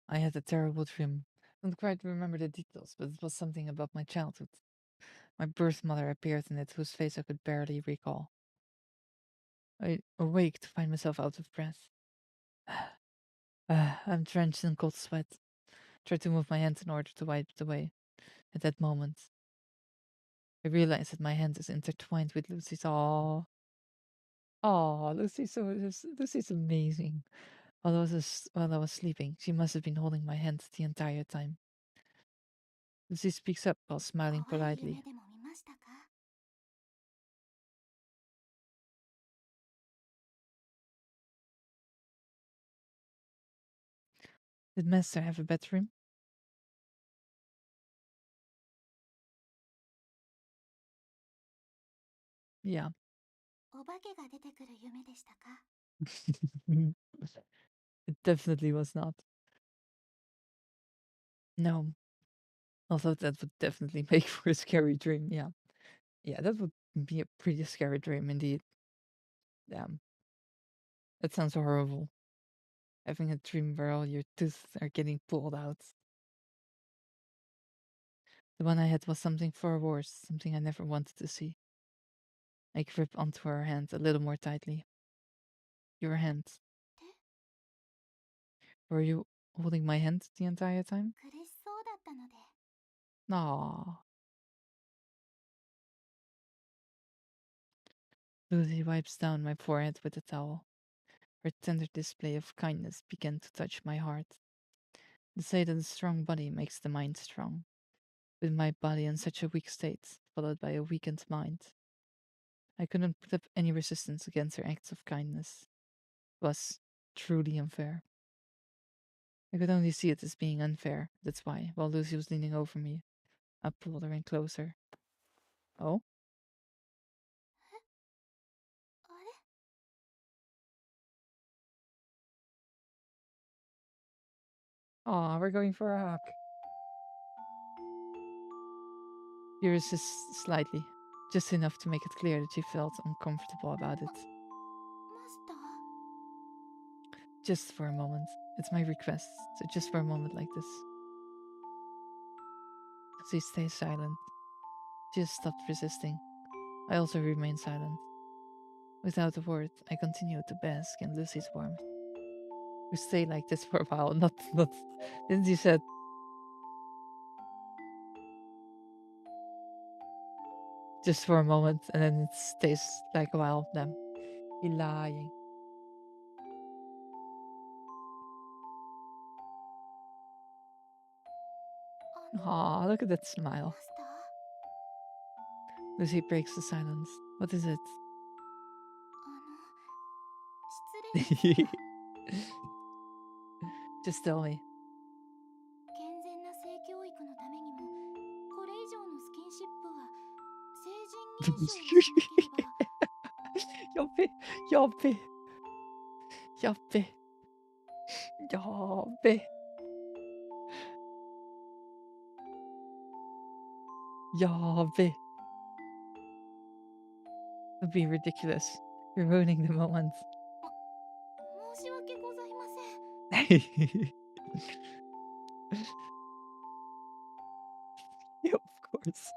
I had a terrible dream. Don't quite remember the details, but it was something about my childhood. My birth mother appeared in it, whose face I could barely recall. I awake to find myself out of breath. I'm drenched in cold sweat. Try to move my hand in order to wipe it away. At that moment, I realize that my hand is intertwined with Lucy's. Aww. Lucy's amazing. While I was sleeping, she must have been holding my hand the entire time. Lucy speaks up while smiling politely. Did Master have a bedroom? Yeah.
お化けが出てくる夢でしたか？
It definitely was not. No. Although that would definitely make for a scary dream, yeah. Yeah, that would be a pretty scary dream indeed. Damn. That sounds horrible. Having a dream where all your teeth are getting pulled out. The one I had was something far worse, something I never wanted to see. I gripped onto her hand a little more tightly. Your hand. Were you holding my hand the entire time?
苦しそうだったので。
Aww. Lucy wipes down my forehead with a towel. Her tender display of kindness began to touch my heart. They say that a strong body makes the mind strong. With my body in such a weak state, followed by a weakened mind, I couldn't put up any resistance against her acts of kindness. It was truly unfair. I could only see it as being unfair. That's why, while Lucy was leaning over me, I pulled her in closer. Oh?
あれ？
Aw, we're going for a hug. She resists slightly, just enough to make it clear that she felt uncomfortable about it.
マスター？
Just for a moment. It's my request, so just for a moment like this. She stays silent. She has stopped resisting. I also remain silent. Without a word, I continue to bask in Lucy's warmth. We stay like this for a while, not. Didn't you said just for a moment, and then it stays like a while. Then you're lying. Aw, look at that smile.
マスター？
Lucy breaks the silence. What is it?
失礼ですが
Just tell me.
健全な性教育のためにもこれ以上のスキンシップは成人認証をしなければ
Yappe, yappe, yappe, yappe, yappe. It'd be ridiculous. You're ruining the moment.
申し訳ございません
Yeah, of course.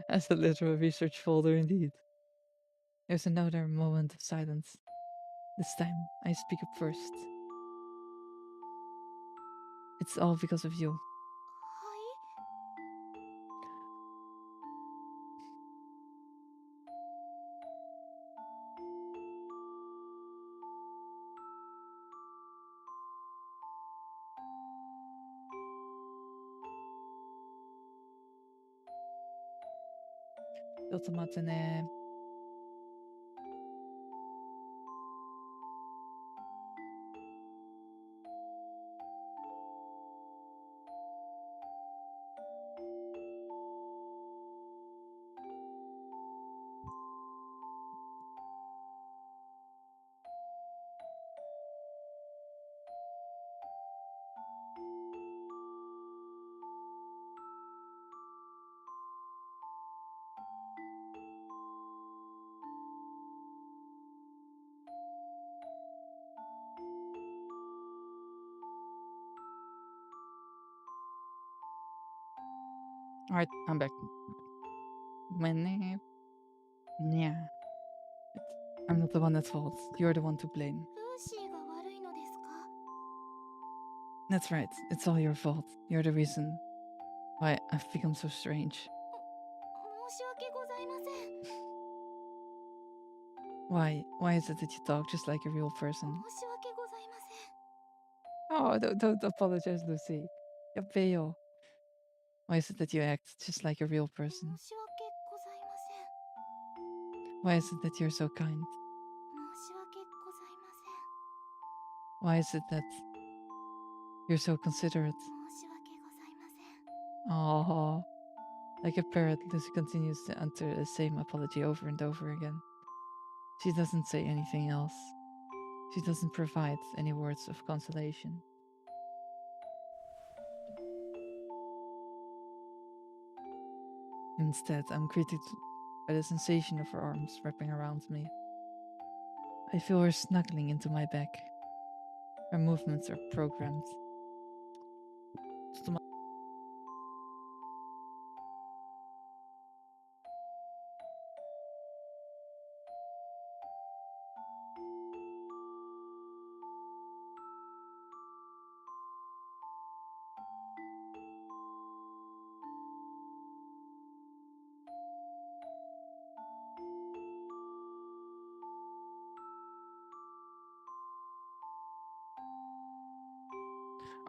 As a literal research folder, indeed. There's another moment of silence. This time, I speak up first. It's all because of you.
はい
ちょっと待ってね。Alright, I'm back. My name. Yeah. I'm not the one at fault. You're the one to blame.
ルーシーが悪いのですか
That's right. It's all your fault. You're the reason why I've become so strange.
申し訳ございません
Why is it that you talk just like a real person?
申し訳ございません
Oh, don't apologize, Lucy. Yappeo. Why is it that you act just like a real person?
申し訳ございません
Why is it that you're so kind?
申し訳ございません
Why is it that You're so considerate.
申し訳ございません。
Oh, like a parrot, Lucy continues to enter the same apology over and over again. She doesn't say anything else. She doesn't provide any words of consolation. Instead, I'm greeted by the sensation of her arms wrapping around me. I feel her snuggling into my back. Her movements are programmed.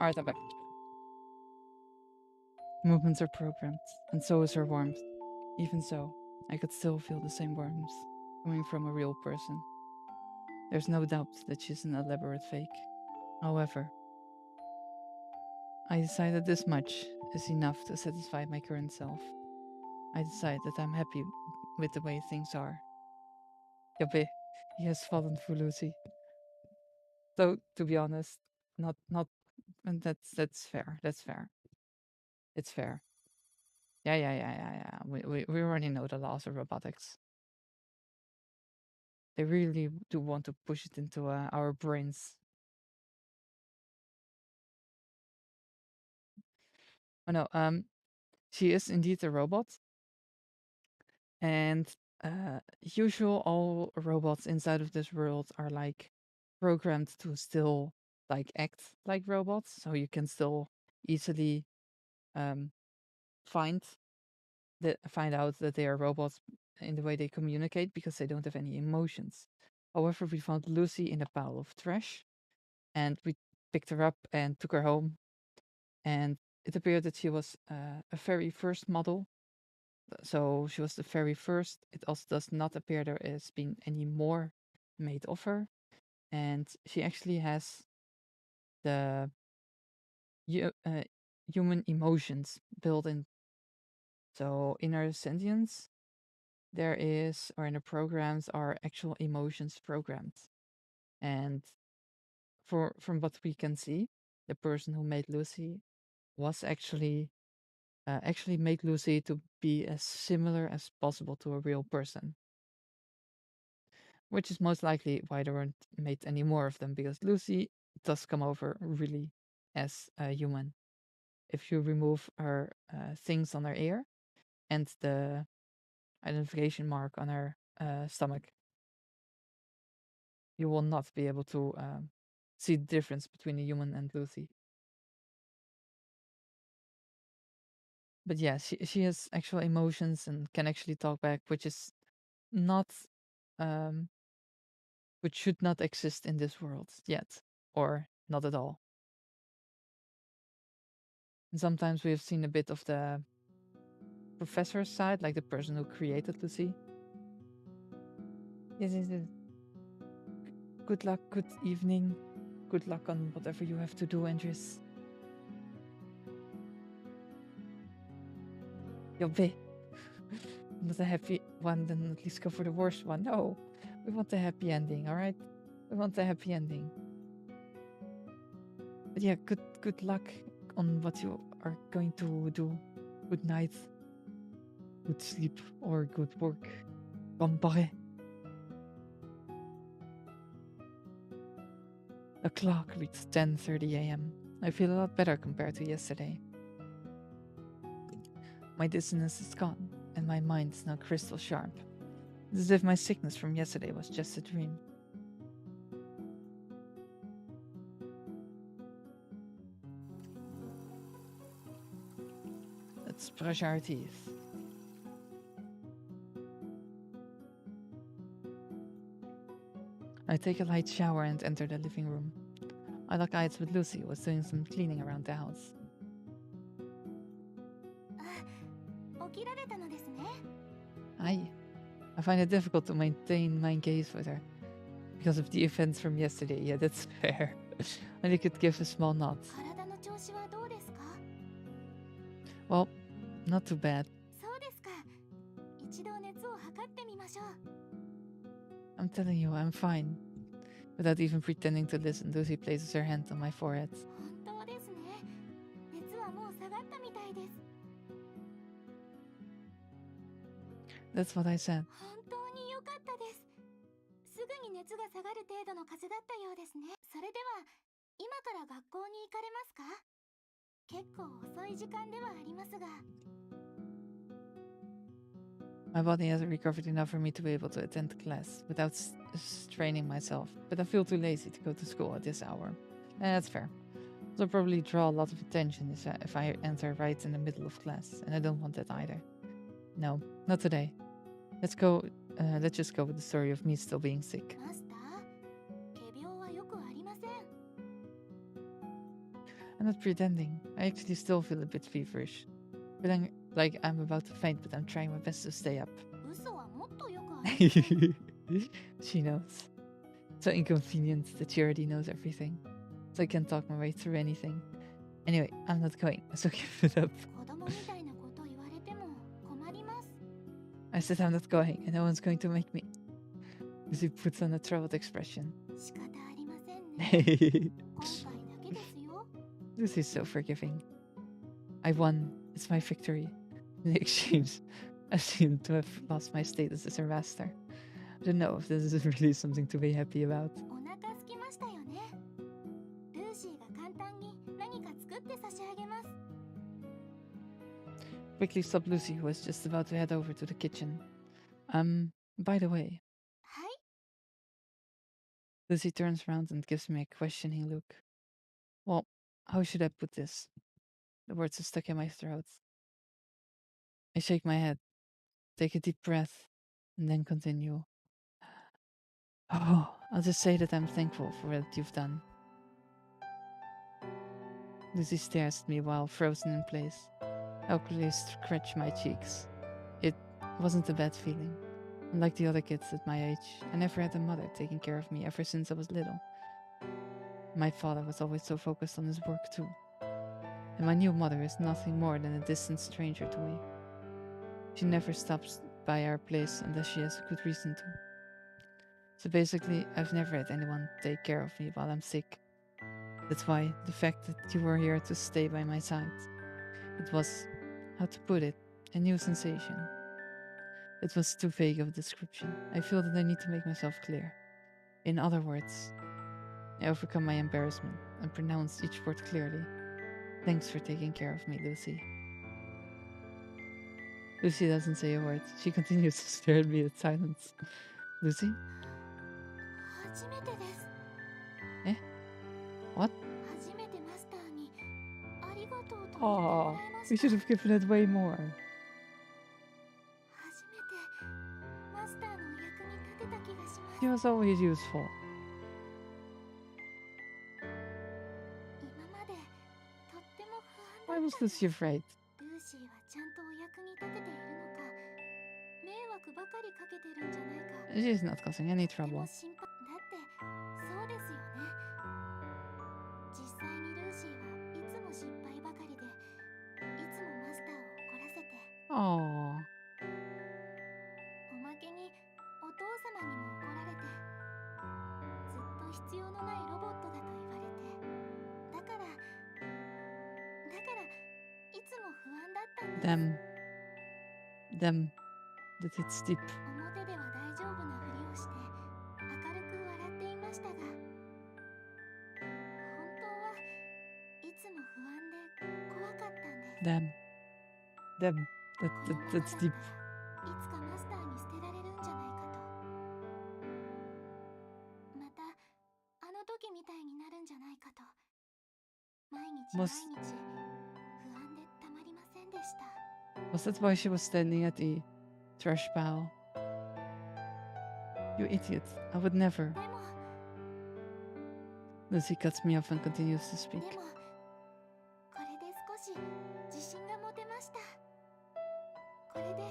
Alright, I'm back. Movements are programmed, and so is her warmth. Even so, I could still feel the same warmth coming from a real person. There's no doubt that she's an elaborate fake. However, I decided this much is enough to satisfy my current self. I decide that I'm happy with the way things are. Yabe, he has fallen for Lucy. So, to be honest, and that's fair. That's fair. It's fair. Yeah. We already know the laws of robotics. They really do want to push it into our brains. Oh no, she is indeed a robot, and usual all robots inside of this world are like programmed to still like act like robots, so you can still easily find out that they are robots in the way they communicate because they don't have any emotions. However, we found Lucy in a pile of trash, and we picked her up and took her home, and it appeared that she was a very first model. So she was the very first. It also does not appear there has been any more made of her. And she actually has the human emotions built in. So in her sentience, there is, or in the programs, are actual emotions programmed. And from what we can see, the person who made Lucy was actually made Lucy to be as similar as possible to a real person. Which is most likely why there weren't made any more of them, because Lucy does come over really as a human. If you remove her things on her ear and the identification mark on her stomach, you will not be able to see the difference between a human and Lucy. But yeah, she has actual emotions and can actually talk back, which is not, which should not exist in this world yet, or not at all. And sometimes we've seen a bit of the professor's side, like the person who created Lucy. Yes. Good luck, good evening. Good luck on whatever you have to do, Andres. Yobe. Not a happy one, then at least go for the worst one. No, we want a happy ending, alright? We want a happy ending. But yeah, good luck on what you are going to do. Good night. Good sleep or good work. Ganbare. The clock reads 10:30 a.m. I feel a lot better compared to yesterday. My dizziness is gone, and my mind is now crystal sharp. It's as if my sickness from yesterday was just a dream. Let's brush our teeth. I take a light shower and enter the living room. I lock eyes with Lucy, who was doing some cleaning around the house. Hi. I find it difficult to maintain my gaze with her because of the events from yesterday. Yeah, that's fair. And he could give a small nod.
調子はどうですか？
Well, not too bad.
そうですか。一度熱を測ってみましょう。
I'm telling you, I'm fine. Without even pretending to listen, Lucy places her hand on my forehead.
本当ですね。熱はもう下がったみたいです。
That's what I said.
本当に良かったです。すぐに熱が下がる程度の風邪だったようですね。それでは今から学校に行かれますか？結構遅い時間ではありますが。
My body hasn't recovered enough for me to be able to attend class without straining myself, but I feel too lazy to go to school at this hour. That's fair. I'll probably draw a lot of attention if I enter right in the middle of class, and I don't want that either. No, not today. Let's just go with the story of me still being sick.
マスター、仮病はよくありません。
I'm not pretending. I actually still feel a bit feverish. Feeling like I'm about to faint, but I'm trying my best to stay up.
嘘はもっとよくありません。
She knows. So inconvenient that she already knows everything. So I can't talk my way through anything. Anyway, I'm not going, so give it up.
子供みたいなこと言われても困ります。
I said I'm not going, and no one's going to make me. Lucy puts on a troubled expression.
仕方ありませんね。今回だけですよ。
Lucy's so forgiving. I won. It's my victory. In exchange, I seem to have lost my status as a master. I don't know if this is really something to be happy about.
お腹空きましたよね。ルーシーが簡単に何か作って差し上げます。
Quickly stopped Lucy, who was just about to head over to the kitchen. By the way.
はい。
Lucy turns around and gives me a questioning look. Well, how should I put this? The words are stuck in my throat. I shake my head, take a deep breath, and then continue. Oh, I'll just say that I'm thankful for what you've done. Lucy stares at me while frozen in place. I awkwardly scratch my cheeks. It wasn't a bad feeling. Unlike the other kids at my age, I never had a mother taking care of me ever since I was little. My father was always so focused on his work too. And my new mother is nothing more than a distant stranger to me. She never stops by our place unless she has a good reason to. So basically, I've never had anyone take care of me while I'm sick. That's why the fact that you were here to stay by my side, it was, how to put it, a new sensation. It was too vague of a description. I feel that I need to make myself clear. In other words, I overcome my embarrassment and pronounce each word clearly. Thanks for taking care of me, Lucy. Lucy doesn't say a word. She continues to stare at me in silence. Lucy?
初めてです。
What?
初めてマスターにありがとうと言っても
Oh,
らいま
we
した。
should have given it way more.
初めてマスターのお役に立てた気がします。
She was always useful.
今までとっても不
Why
安だ
was
ったんです。
Lucy afraid?
ルーシーはちゃんとお役に立てているのか、迷惑ばかりかけてるんじゃないか。
She's not causing any
でも
trouble.
心配だって、そうですよね。実際にルーシーはいつも心配ばかりで、いつもマスターを怒らせて、
Oh,
おまけにお父様にも怒られて、ずっと必要のないロボットだと言われて、だからいつも不安だったんです。
them, that it's deep.
表では大丈夫なふりをして明るく笑っていましたが、本当はいつも不安で怖かったんです。
Them,
このままだ
that's
った
deep.
らいつかマスターに捨てられるんじゃないかと、またあの時みたいになるんじゃないかと、毎日
Was
不安でたまりませんでした。
was that why she was standing at the trash pile? You idiot! I would never.
でも
Lucy cuts me off and continues to speak.
でもこれで少し自信が持てました。これでや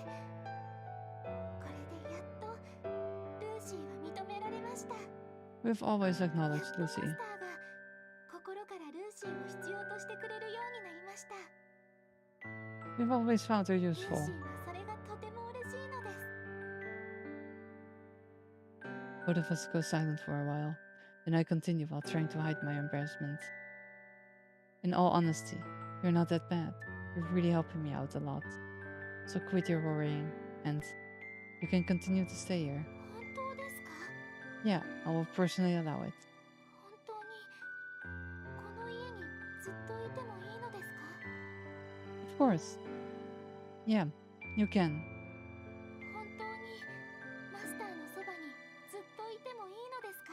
っとルーシーは認められました。
We've always
やっと
acknowledged
マスタ
Lucy.
ーが心からルーシーを必要としてく
We've always found her
ルー
useful.
シーはそれがとても嬉しいのです。
Both of us go silent for a while, then I continue while trying to hide my embarrassment. In all honesty, you're not that bad. You're really helping me out a lot. So quit your worrying, and you can continue to stay here.
本当ですか？
Yeah, I will personally allow it.
本当にこの家にずっといてもいいのですか？
Of course. Yeah, you can.
本当にマスターのそばにずっといてもいいのですか？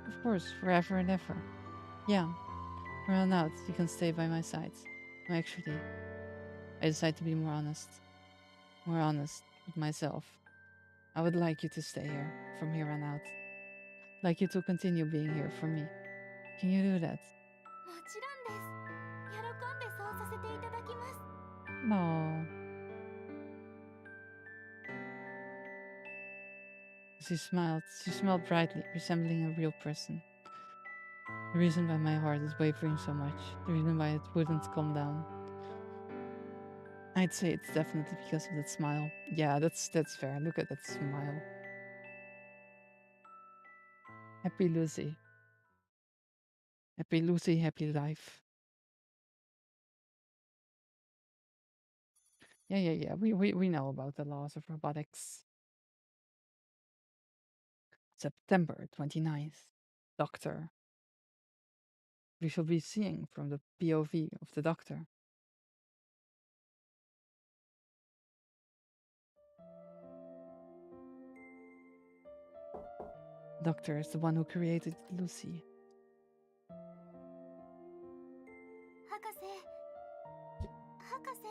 Of course, forever and ever. Yeah, from on out, you can stay by my side. No, actually, I decide to be more honest with myself. I would like you to stay here from here on out. Like you to continue being here for me. Can you do that?
もちろんです。喜んでそうさせていただきます。
No. She smiled. She smiled brightly, resembling a real person. The reason why my heart is wavering so much, the reason why it wouldn't calm down. I'd say it's definitely because of that smile. Yeah, that's fair. Look at that smile. Happy Lucy. Happy Lucy, happy life. Yeah. We know about the laws of robotics. September 29th. Doctor. We shall be seeing from the POV of the doctor. Doctor is the one who created Lucy.
博士。博士。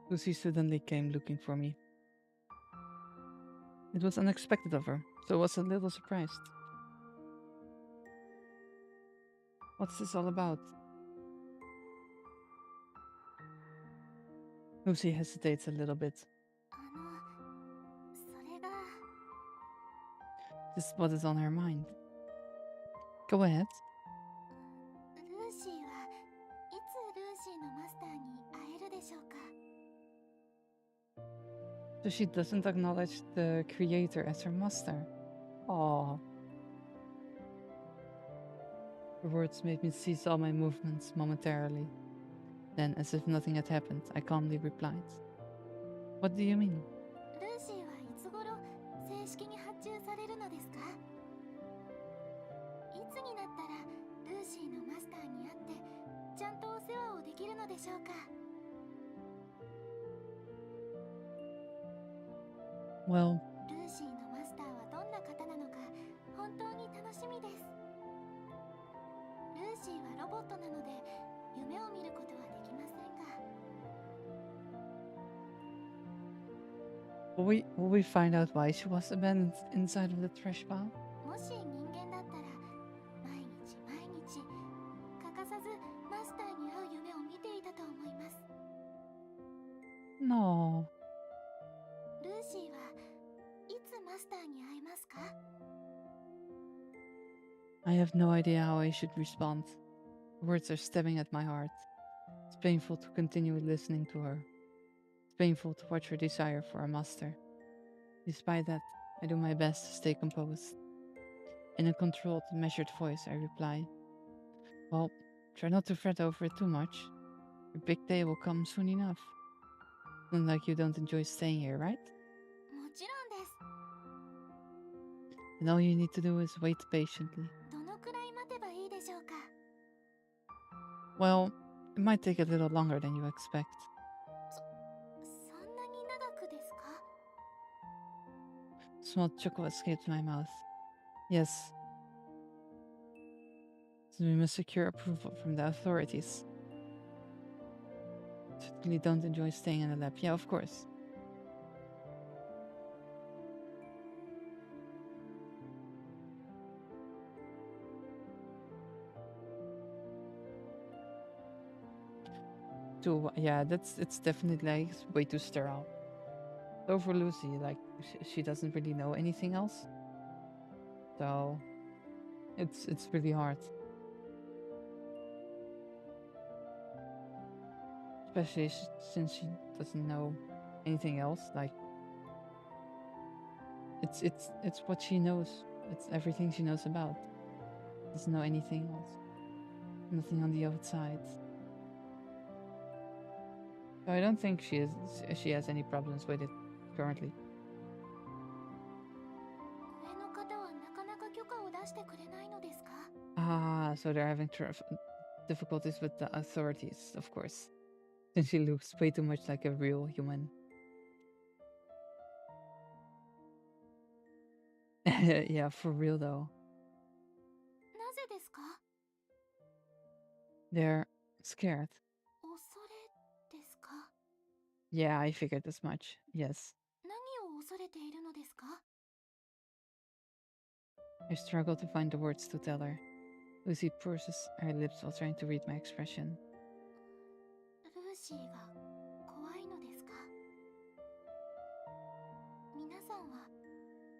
Lucy suddenly came looking for me. It was unexpected of her, so I was a little surprised. What's this all about? Lucy hesitates a little bit.
それが
This is what is on her mind. Go ahead.
ルーシーはいつルーシーのマスターに会えるでしょうか？
So she doesn't acknowledge the creator as her master. Aww. Her words made me cease all my movements momentarily. Then, as if nothing had happened, I calmly replied, What do you mean?
ルーシーはいつ頃正式に発注されるのですか？いつになったらルーシーのマスターに会ってちゃんとお世話をできるのでしょうか？
Well,
ルーシーのマスターはどんな方なのか本当に楽しみです。ルーシーはロボットなので夢を見ることはできませんが。
will we find out why she was abandoned inside of the trash pile?
もし人間だったら毎日欠かさずマスターに会う夢を見ていたと思います。
No.
ルーシーはいつマスターに会えますか？
I have no idea how I should respond. Words are stabbing at my heart. It's painful to continue listening to her. It's painful to watch her desire for a master. Despite that, I do my best to stay composed. In a controlled, measured voice, I reply, Well, try not to fret over it too much. Your big day will come soon enough. Not like you don't enjoy staying here, right?
もちろんです。
And all you need to do is wait patiently.
どのくらい待てばいいでしょうか？
Well, it might take a little longer than you expect.
そんなに長くですか？
Small chuckle escaped my mouth. Yes. So we must secure approval from the authorities. Certainly don't enjoy staying in the lab. Yeah, of course. Yeah, it's definitely like way too sterile. So for Lucy, like, she doesn't really know anything else. So it's really hard. Especially since she doesn't know anything else. Like, it's what she knows. It's everything she knows about. Doesn't know anything else. Nothing on the outside. So I don't think she has any problems with it currently.
上の方はなかなか許可を出してくれないのですか?
Ah, so they're having difficulties with the authorities, of course. Since she looks way too much like a real human. Yeah, for real though.
なぜですか?
They're scared.
恐れですか?
Yeah, I figured as much. Yes.
何を恐れているのですか?
I struggle to find the words to tell her. Lucy purses her lips while trying to read my expression.
ルーシーが怖いのですか? 皆さんは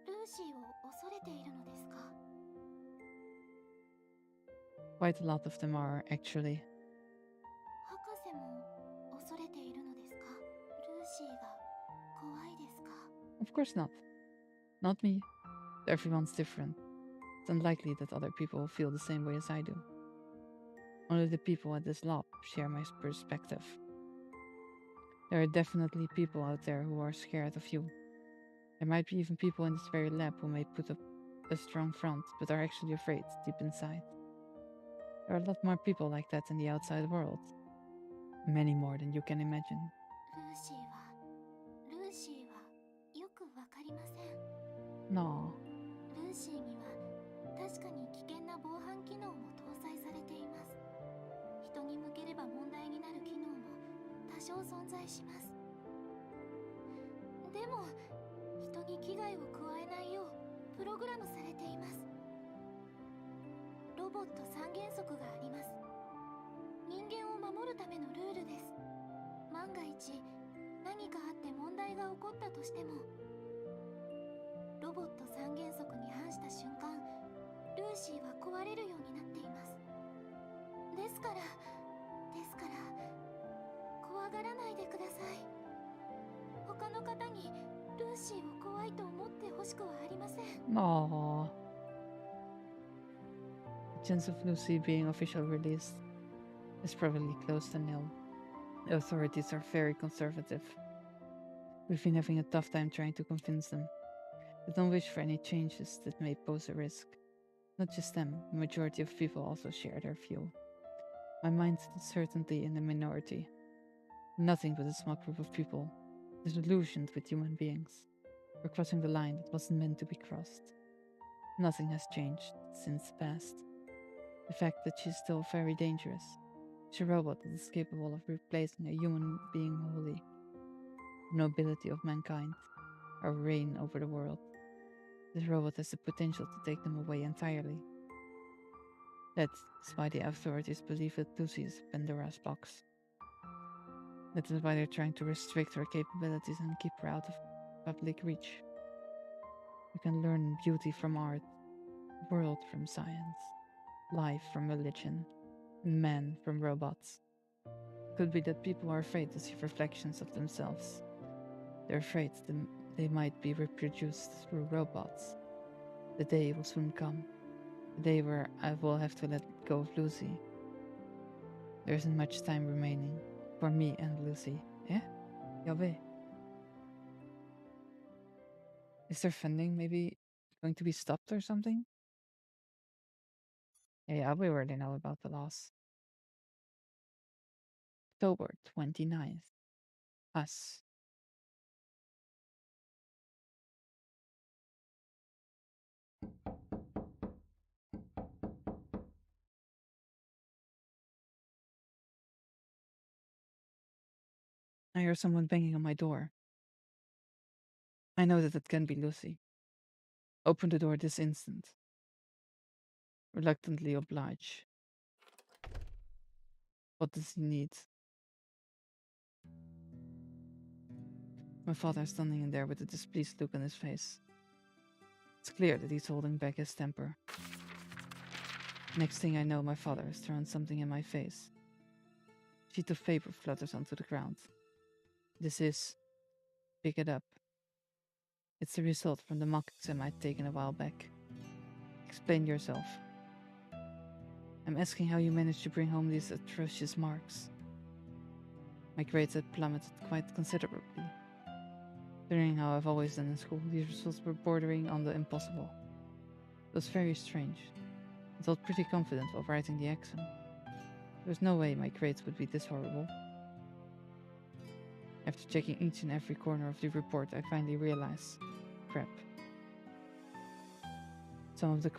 ルーシーを恐れているのですか?
Quite a lot of them are, actually.
博士も恐れているのですか? ルーシーが怖いですか?
Of course not. Not me. Everyone's different. It's unlikely that other people feel the same way as I do. Only the people at this lab share my perspective. There are definitely people out there who are scared of you. There might be even people in this very lab who may put up a strong front, but are actually afraid deep inside. There are a lot more people like that in the outside world. Many more than you can imagine.
ルーシーはよくわかりません。
No.
ルーシーには確かに危険な防犯機能も搭載されています。人に向ければ問題になる機能も多少存在します。でも人に危害を加えないようプログラムされています。ロボット三原則があります。人間を守るためのルールです。万が一何かあって問題が起こったとしても、ロボット三原則に反した瞬間、ルーシーは壊れるようになっています。ですから怖がらないでください。他の方にルーシーを怖いと思ってほしくはありません。
Aww. The chance of Lucy being officially released is probably close to nil. The authorities are very conservative. We've been having a tough time trying to convince them. They don't wish for any changes that may pose a risk. Not just them, the majority of people also share their view. My mind is certainly in the minority. Nothing but a small group of people, disillusioned with human beings. We're crossing the line that wasn't meant to be crossed. Nothing has changed since the past. The fact that she's still very dangerous. She's a robot that is capable of replacing a human being wholly. The nobility of mankind, our reign over the world. This robot has the potential to take them away entirely. That's why the authorities believe that Lucy is Pandora's box. That is why they're trying to restrict her capabilities and keep her out of public reach. We can learn beauty from art, world from science, life from religion, and man from robots. It could be that people are afraid to see reflections of themselves. They're afraid they might be reproduced through robots. The day will soon come. The day where I will have to let go of Lucy. There isn't much time remaining for me and Lucy. Eh? Yabe. Is their funding maybe going to be stopped or something? Yeah, we already know about the loss. October 29th. Us. I hear someone banging on my door. I know that it can be Lucy. Open the door this instant. Reluctantly oblige. What does he need? My father is standing in there with a displeased look on his face. It's clear that he's holding back his temper. Next thing I know, my father has thrown something in my face. A sheet of paper flutters onto the ground. This is... Pick it up. It's the result from the mock exam I'd taken a while back. Explain yourself. I'm asking how you managed to bring home these atrocious marks. My grades had plummeted quite considerably. Considering how I've always done in school, these results were bordering on the impossible. It was very strange. I felt pretty confident while writing the exam. There was no way my grades would be this horrible. After checking each and every corner of the report, I finally realized, crap. Some of the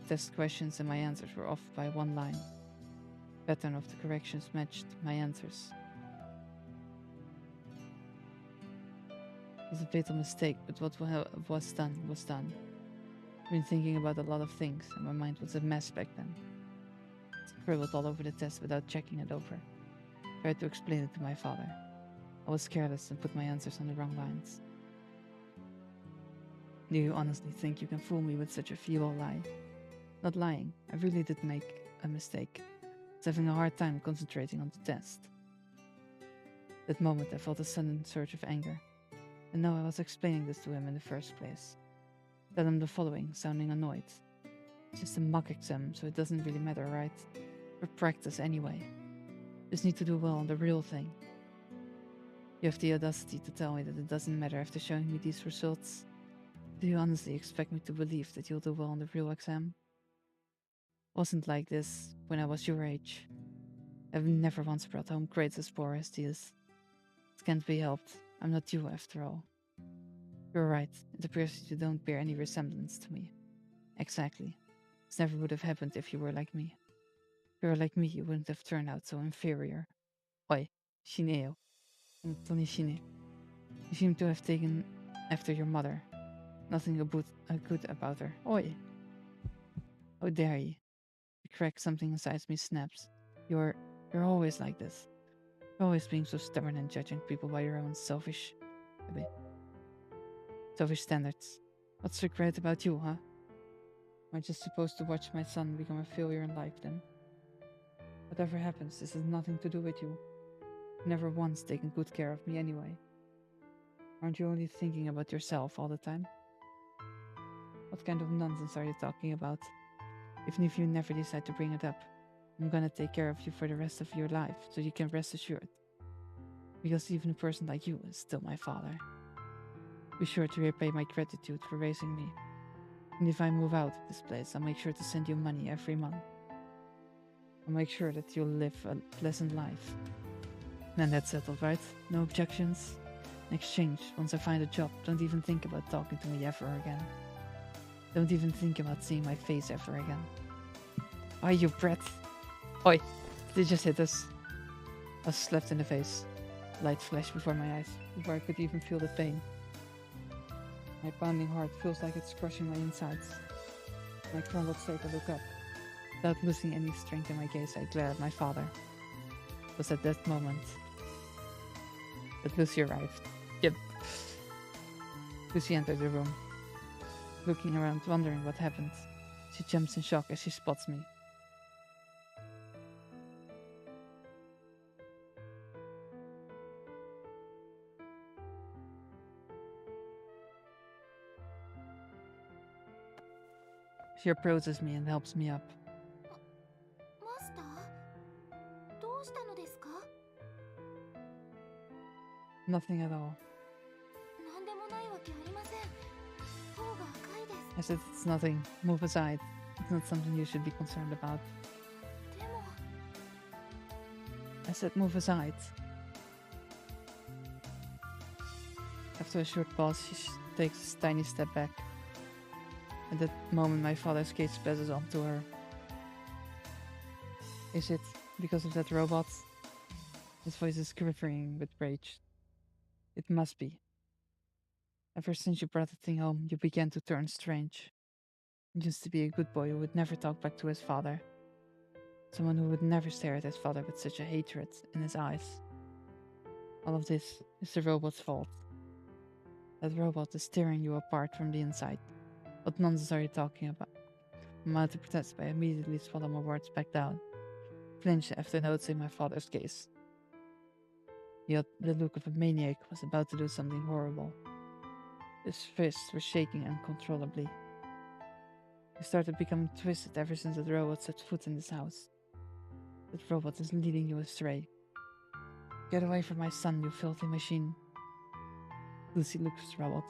test questions and my answers were off by one line. The pattern of the corrections matched my answers. It was a fatal mistake, but what was done was done. I've been thinking about a lot of things, and my mind was a mess back then. I scribbled all over the test without checking it over. I tried to explain it to my father. I was careless and put my answers on the wrong lines. Do you honestly think you can fool me with such a feeble lie? Not lying, I really did make a mistake. I was having a hard time concentrating on the test. That moment I felt a sudden surge of anger. And now I was explaining this to him in the first place. Tell him the following, sounding annoyed. It's just a mock exam, so it doesn't really matter, right? For practice anyway. Just need to do well on the real thing. You have the audacity to tell me that it doesn't matter after showing me these results. Do you honestly expect me to believe that you'll do well on the real exam? It wasn't like this when I was your age. I've never once brought home grades as poor as these. It can't be helped. I'm not you after all. You're right. It appears that you don't bear any resemblance to me. Exactly. This never would have happened if you were like me. If you were like me, you wouldn't have turned out so inferior. Oi, Shineo. Konnichinya. You seem to have taken after your mother. Nothing good about her. Oi! How dare you? The crack something inside me snaps. You're always like this. You're always being so stubborn and judging people by your own selfish standards. What's so great about you, huh? Am I just supposed to watch my son become a failure in life then? Whatever happens, this has nothing to do with you. You've never once taken good care of me anyway. Aren't you only thinking about yourself all the time? What kind of nonsense are you talking about? Even if you never decide to bring it up, I'm gonna take care of you for the rest of your life, so you can rest assured. Because even a person like you is still my father. Be sure to repay my gratitude for raising me. And if I move out of this place, I'll make sure to send you money every month. I'll make sure that you'll live a pleasant life. Then that's settled, right? No objections? In exchange, once I find a job, don't even think about talking to me ever again. Don't even think about seeing my face ever again. Why, you brat? Oi, they just hit us. I was slapped in the face. Light flashed before my eyes, before I could even feel the pain. My pounding heart feels like it's crushing my insides. I cannot stay to look up. Without losing any strength in my gaze, I glare at my father. It was at that moment that Lucy arrived. Yep. Lucy entered the room. Looking around, wondering what happened. She jumps in shock as she spots me. She approaches me and helps me up.
Master? どうしたのですか?
Nothing at all.
何でもないわけありません。頬が赤いです。
I said it's nothing. Move aside. It's not something you should be concerned about.
でも
I said move aside. After a short pause, she takes a tiny step back. At that moment, my father's gaze passes on to her. Is it because of that robot? His voice is quivering with rage. It must be. Ever since you brought the thing home, you began to turn strange. You used to be a good boy who would never talk back to his father. Someone who would never stare at his father with such a hatred in his eyes. All of this is the robot's fault. That robot is tearing you apart from the inside. What nonsense are you talking about? I'm about to protest, but I immediately swallow my words back down. Flinched after noticing my father's gaze. He had the look of a maniac who was about to do something horrible. His fists were shaking uncontrollably. He started becoming twisted ever since that robot set foot in this house. That robot is leading you astray. Get away from my son, you filthy machine. Lucy looks troubled.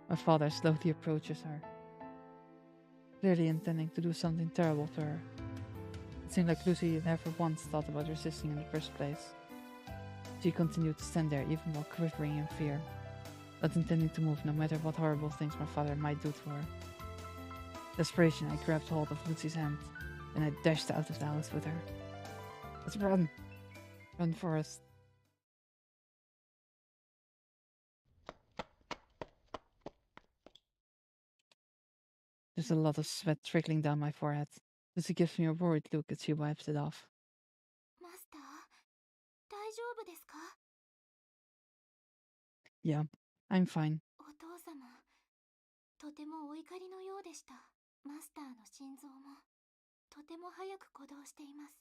My father slowly approaches her, clearly intending to do something terrible to her. It seemed like Lucy never once thought about resisting in the first place. She continued to stand there even while quivering in fear, not intending to move no matter what horrible things my father might do to her. Desperation, I grabbed hold of Lucy's hand, and I dashed out of the house with her. Let's run! Run, Forrest. There's a lot of sweat trickling down my forehead. Lucy gives me a worried look as she wipes it off.
Master, 大丈夫ですか?
Yeah, I'm fine.
お父様、とてもお怒りのようでした。マスターの心臓もとても早く鼓動しています。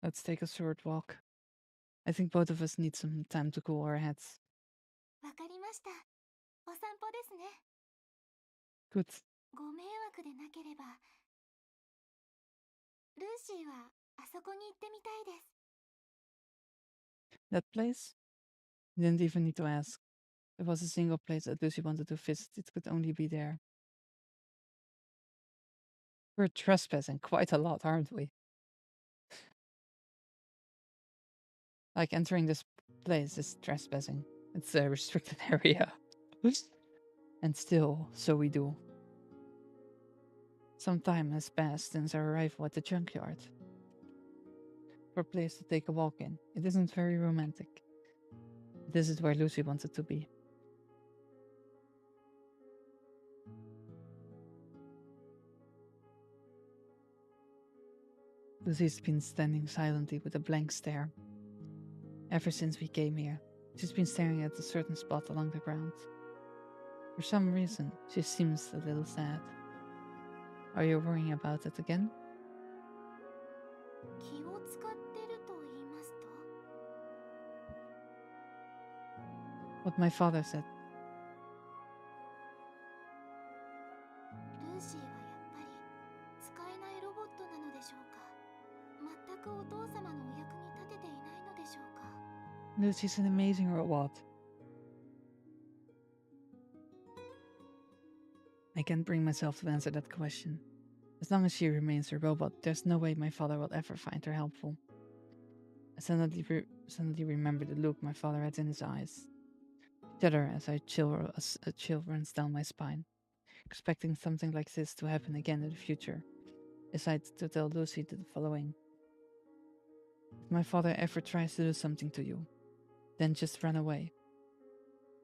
Let's take a short walk. I think both of us need some time to cool our heads.
わかりました。お散歩ですね。
Good.
ご迷惑でなければ、ルーシーはあそこに行ってみたいです。
That place? You didn't even need to ask. There was a single place that Lucy wanted to visit. It could only be there. We're trespassing quite a lot, aren't we? Like, entering this place is trespassing. It's a restricted area. And still, so we do. Some time has passed since our arrival at the junkyard. For a place to take a walk in, it isn't very romantic. This is where Lucy wanted to be. Lucy's been standing silently with a blank stare. Ever since we came here, she's been staring at a certain spot along the ground. For some reason, she seems a little sad. Are you worrying about it again?
気を使ってると言いますと?
What my father said.
ルーシーはやっぱり使えないロボットなのでしょうか? 全くお父様のお役に立てていないのでしょうか?
Lucy's an amazing robot. I can't bring myself to answer that question. As long as she remains a robot, there's no way my father will ever find her helpful. I suddenly remember the look my father had in his eyes. I shudder as a chill runs down my spine, expecting something like this to happen again in the future. I decide to tell Lucy the following. If my father ever tries to do something to you, then just run away.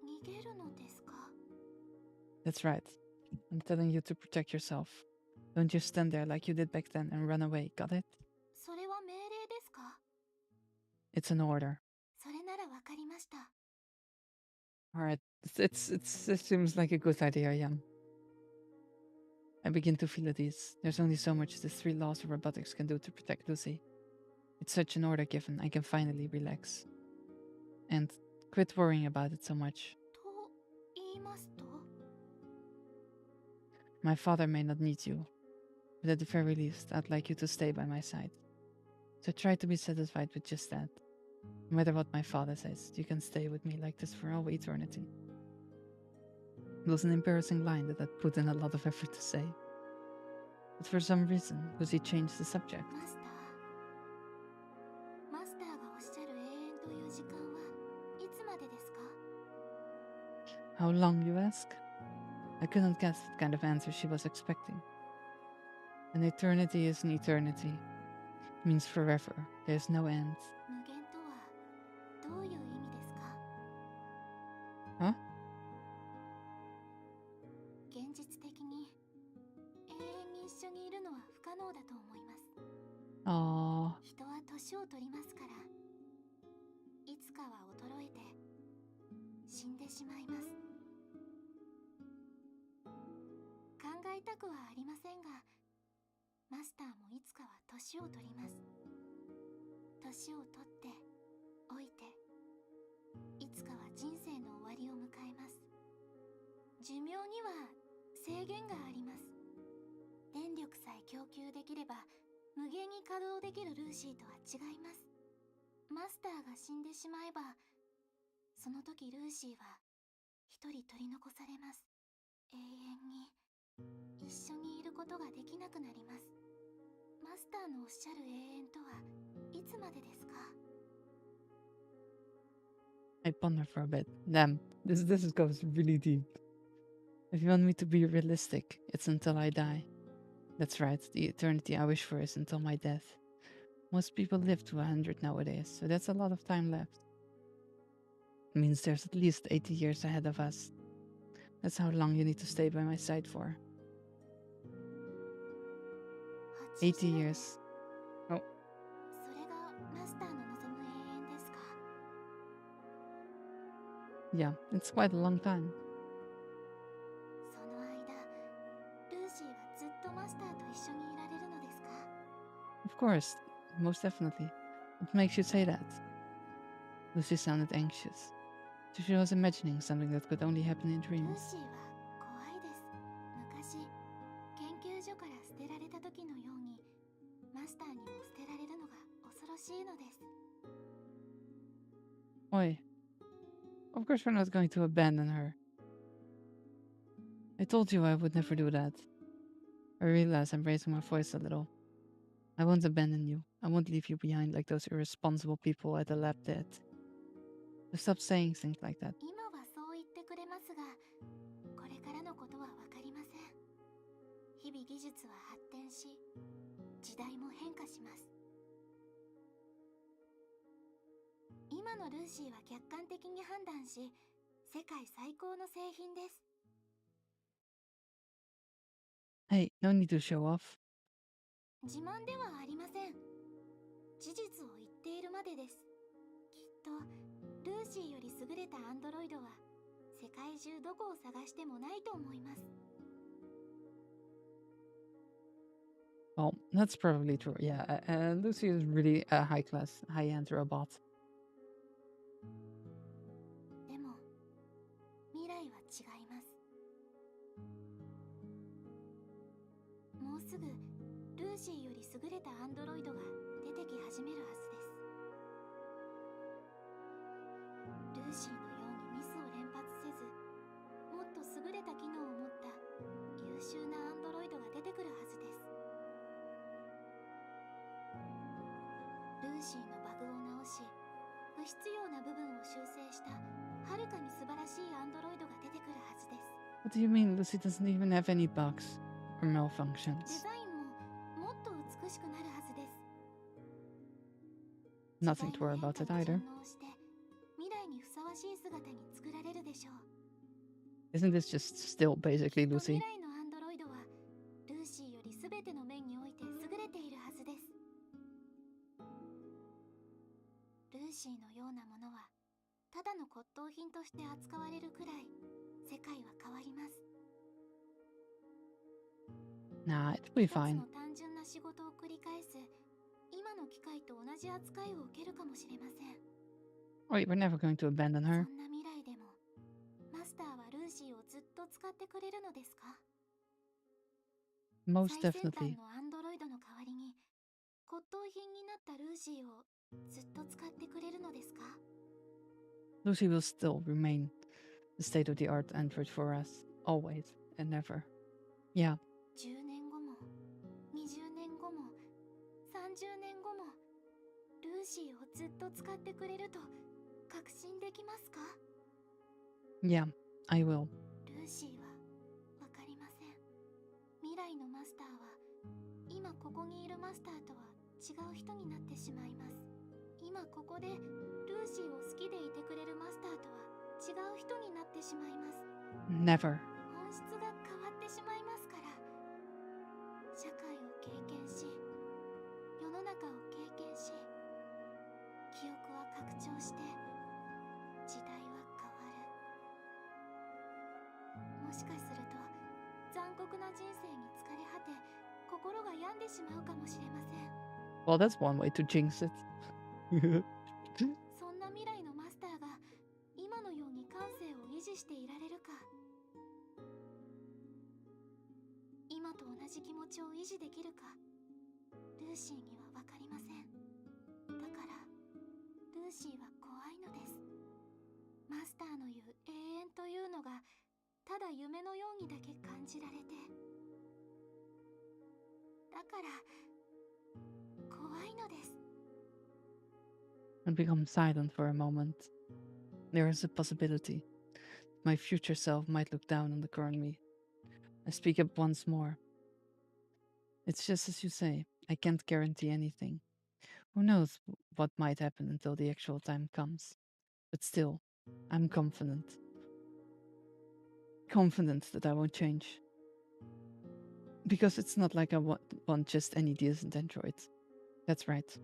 逃げるのですか?
That's right. I'm telling you to protect yourself. Don't just stand there like you did back then and run away, got it?
それは命令ですか?
It's an order.
それならわかりました。
Alright, it seems like a good idea, Jan. I begin to feel at ease. There's only so much the 3 laws of robotics can do to protect Lucy. With such an order given, I can finally relax. And quit worrying about it so much.
と言いますと?
My father may not need you, but at the very least, I'd like you to stay by my side. So try to be satisfied with just that. No matter what my father says, you can stay with me like this for all eternity. It was an embarrassing line that I'd put in a lot of effort to say. But for some reason, Lucy changed the subject.
マスターがおっしゃる永遠という時間はいつまでですか?
How long, you ask? I couldn't guess what kind of answer she was expecting. An eternity is an eternity. It means forever. There's no end.
無限とはどういう意味ですか?
Huh?
現実的に永遠に一緒にいるのは不可能だと思います。
Aww.
人は年を取りますから、いつかは衰えて死んでしまいます。いたくはありませんが、マスターもいつかは年を取ります。年を取って老いて、いつかは人生の終わりを迎えます。寿命には制限があります。電力さえ供給できれば無限に稼働できるルーシーとは違います。マスターが死んでしまえば、その時ルーシーは一人取り残されます。永遠に一緒にいることができなくなります。マスターのおっしゃる永遠とはいつまでですか？
I ponder for a bit. Damn, this goes really deep. If you want me to be realistic, it's until I die. That's right, the eternity I wish for is until my death. Most people live to 100 nowadays, so that's a lot of time left. It means there's at least 80 years ahead of us. That's how long you need to stay by my side for. 80 years. Oh.
それがマスターの望む永遠ですか？
Yeah, it's quite a long time.
その間、ルーシーはずっとマスターと一緒にいられるのですか？
Of course, most definitely. What makes you say that? Lucy sounded anxious. She was imagining something that could only happen in
ルー
dreams.
シーは怖いです。昔、研究所から捨てられた時のように、マスターにも捨てられるのが恐ろしいのです。
Oi. Of course we're not going to abandon her. I told you I would never do that. I realize I'm raising my voice a little. I won't abandon you. I won't leave you behind like those irresponsible people at the lab did. So stop saying things like that.
今はそう言ってくれますが、これからのことはわかりません。日々技術は発展し、時代も変化します。今のルーシーは客観的に判断し、世界最高の製品です。
Hey, no need to show off.
自慢ではありません。事実を言っているまでです。きっとルーシーより優れたアンドロイドは世界中どこを探してもないと思います。
Well, that's probably true. Yeah, Lucy is really a high-class, high-end robot.
でも未来は違います。もうすぐルーシーより優れたアンドロイドが出てき始めるはずです。ルーシーのようにミスを連発せず、もっと優れた機能を持った優秀なアンドロイドが出てくるはずです。ルーシーのバグを直し、不必要な部分を修正したはるかに素晴らしいアンドロイドが出てくるはずです。
What do you mean Lucy doesn't even have any bugs or
デ
malfunctions?
ザインももっと美しくなるはずです。
Nothing to worry about it either.
順応して未来にふさわしい姿に作られるでしょう。
Isn't this just still basically
きっと
Lucy?
未来のアンドロイドはルーシーより全ての面において優れているはずです。ルーシーのようなものはただの骨董品として扱われるくらい世界は変わります。
Nah, it'll be
一つ
fine.
の単純な仕事を繰り返す今の機械と同じ扱いを受けるかもしれません。
Wait, we're never going to abandon
そ
her.
んな未来でもマスターはルーシーをずっと使ってくれるのですか？
Most
最先端
definitely.
のアンドロイドの代わりに骨董品になったルーシーをずっと使ってくれるのですか？
Lucy will still remain the state-of-the-art android for us, always and never. Yeah,
10年後も20年後も30年後もルーシーをずっと使ってくれると確信できますか？
yeah, I will.
ルーシーはわかりません。未来のマスターは今ここにいるマスターとは違う人になってしまいます。今ここでルーシーを好きでいてくれるマスターとは違う人になってしまいます。
Never.
本質が変わってしまいますから。社会を経験し、世の中を経験し、記憶は拡張して時代は変わる。もしかすると残酷な人生に疲れ果て心が病んでしまうかもしれません。
Well, that's one way to jinx it.
そんな未来のマスターが今のように感性を維持していられるか、今と同じ気持ちを維持できるか、ルーシーには分かりません。だからルーシーは怖いのです。マスターの言う永遠というのがただ夢のようにだけ感じられて、だから怖いのです。
And become silent for a moment. There is a possibility. My future self might look down on the current me. I speak up once more. It's just as you say. I can't guarantee anything. Who knows what might happen until the actual time comes. But still, I'm confident. Confident that I won't change. Because it's not like I want just any decent android. That's right.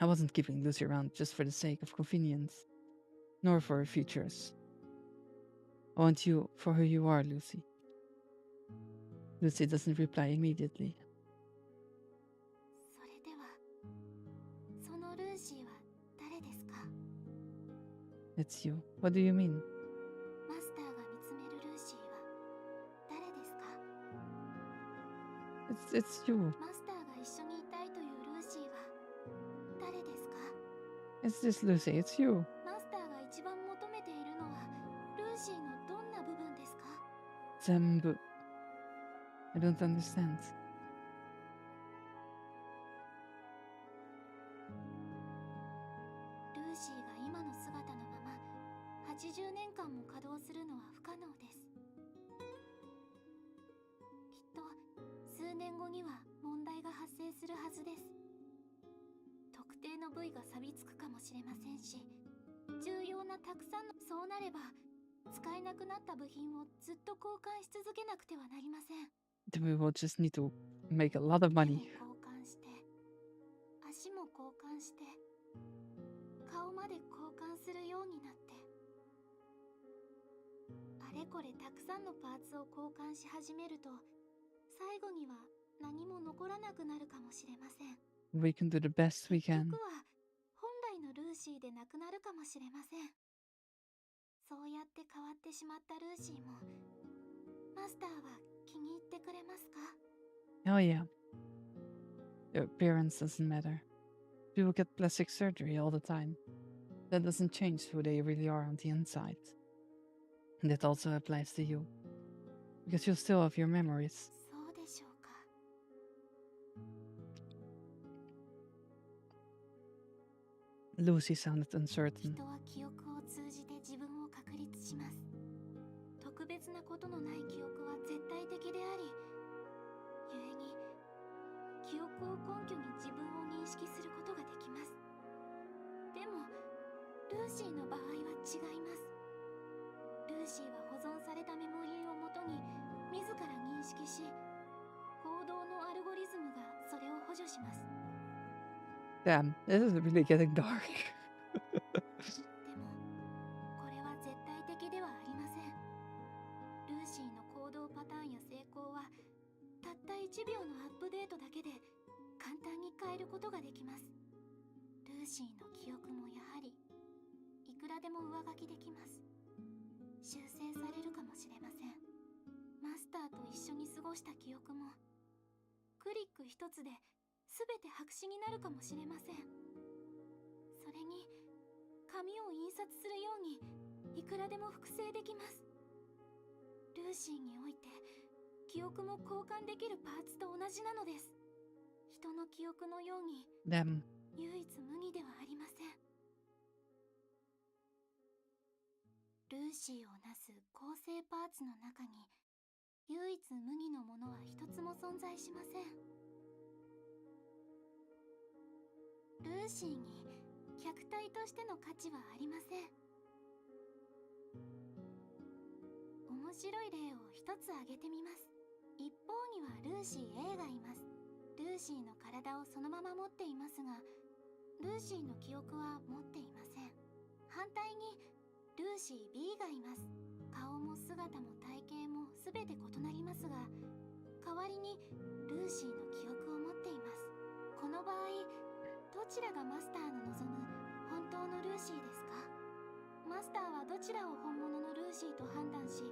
I wasn't keeping Lucy around just for the sake of convenience. Nor for her features. I want you for who you are, Lucy. Lucy doesn't reply immediately.
それではそのルーシーは誰ですか？
It's you. What do you mean?
マスターが見つめるルーシーは誰ですか？
It's you.
マスターが一緒にいたいというルーシーは誰ですか？
It's this Lucy. It's you.
マスターが一番求めているのはルーシーのどんな部分ですか？
全部. I don't understand.
ルーシーが今の姿のまま80年間も稼働するのは不可能です。きっと数年後には問題が発生するはずです。特定の部位が錆びつくかもしれませんし、重要なたくさんの、そうなれば使えなくなった部品をずっと交換し続けなくてはなりません。
Then we will just need to make a lot of
手も
money.
交換して、足も交換して、顔まで交換するようになって、あれこれたくさんのパーツを交換し始めると、最後には何も残らなくなるかもしれません。
We can do the best we
結
can.
局は本来のルーシーでなくなるかもしれません。そうやって変わってしまったルーシーもマスターは気に入ってくれますか？
Oh yeah. The appearance doesn't matter. People get plastic surgery all the time. That doesn't change who they really are on the inside. And that also applies to you. Because you still have your memories.
そうでしょうか。
Lucy sounded uncertain.
人は記憶を通じて自分を確立します。特別なことのない記憶は絶対的であり、故に記憶を根拠に自分を認識することができます。でもルーシーの場合は違います。ルーシーは保存されたメモリーをもとに自ら認識し、行動のアルゴリズムがそれを補助します。
Damn, this is really getting dark.
でもこれは絶対的ではありません。ルーシーの行動パターンや成功はたった1秒のアップデートだけで簡単に変えることができます。ルーシーの記憶もやはりいくらでも上書きできます。修正されるかもしれません。マスターと一緒に過ごした記憶もクリック一つで全て白紙になるかもしれません。それに紙を印刷するようにいくらでも複製できます。ルーシーにおいて記憶も交換できるパーツと同じなのです。人の記憶のように
Damn.
唯一無二ではありません。ルーシーをなす構成パーツの中に唯一無二のものは一つも存在しません。ルーシーに客体としての価値はありません。面白い例を一つ挙げてみます。一方にはルーシー A がいます。ルーシーの体をそのまま持っていますが、ルーシーの記憶は持っていません。反対にルーシー B がいます。顔も姿も体型も全て異なりますが、代わりにルーシーの記憶を持っています。この場合、どちらがマスターの望む本当のルーシーですか？マスターはどちらを本物のルーシーと判断し、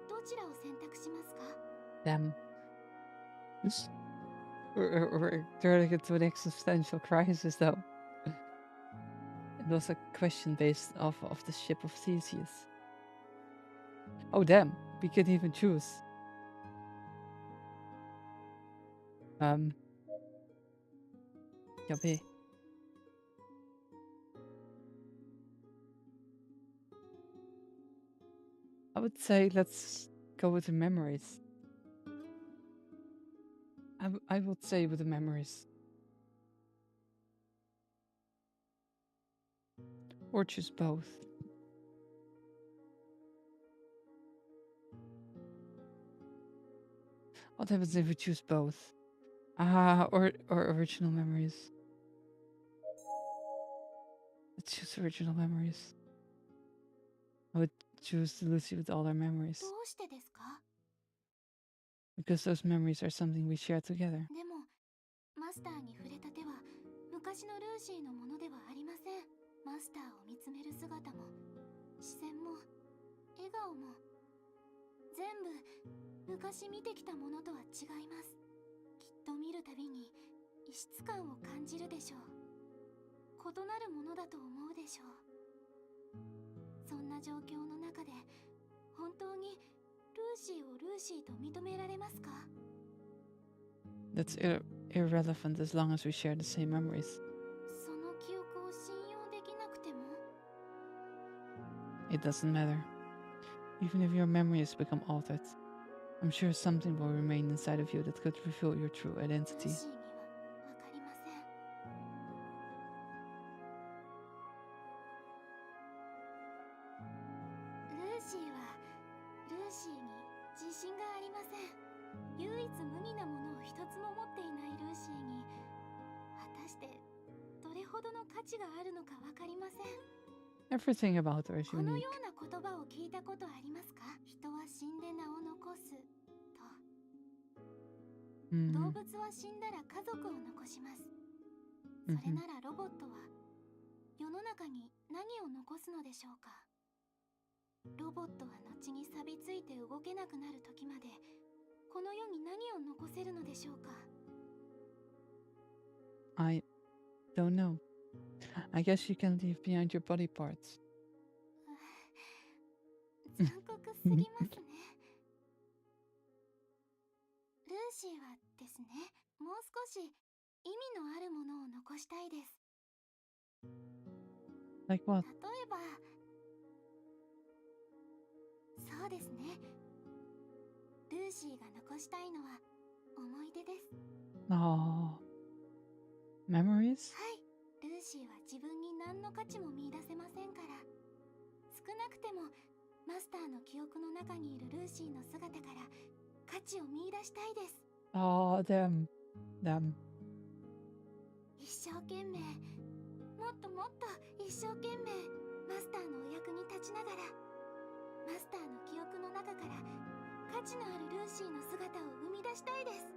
どちらを選択しますか？
Damn. We're turning into an existential crisis, though. It was a question based off of the ship of Theseus. Oh, damn. We can even choose. Yabe. I would say let's go with the memories. I would say with the memories. Or choose both. What happens if we choose both? Or original memories. Let's choose original memories. I would choose Lucy with all our memories.
どうしてですか？
Because those memories are something we share together.
でも、マスターに触れた手は昔のルーシーのものではありません。マスターを見つめる姿も、視線も、笑顔も、全部昔見てきたものとは違います。きっと見るたびに異質感を感じるでしょう。異なるものだと思うでしょう。そんな状況の中で本当にルーシーをルーシーと認められますか？
That's irrelevant as long as we share the same memories.
その記憶を信用できなくても
It doesn't matter. Even if your memories become altered, I'm sure something will remain inside of you that could reveal your true
ルー
identity.
シーにはわかりません。ルーシーはルーシーに自信がありません。唯一無二なものを一つも持っていないルーシーに果たしてどれほどの価値があるのかわかりません。
Everything about her is
この
unique.
ような言葉を聞いたことありますか？人は死んで名を残すと。動
Mm.
物は死んだら家族を残します。それならロボットは世の中に何を残すのでしょうか？ロボットは後に錆びついて動けなくなる時までこの世に何を残せるのでしょうか？
I don't know. I guess you can leave behind your body parts.
残酷すぎますね。ルーシーはですね、もう少し意味のあるものを残したいです。
Like what?
例えば、そうですね。ルーシーが残したいのは思い出です。
Oh. Memories?
はい、ルーシーは自分に何の価値も見出せませんから、少なくてもマスターの記憶の中にいるルーシーの姿から価値を見出したいです。
Oh, damn. Damn.
一生懸命、もっともっと一生懸命マスターのお役に立ちながら、マスターの記憶の中から価値のあるルーシーの姿を生み出したいです。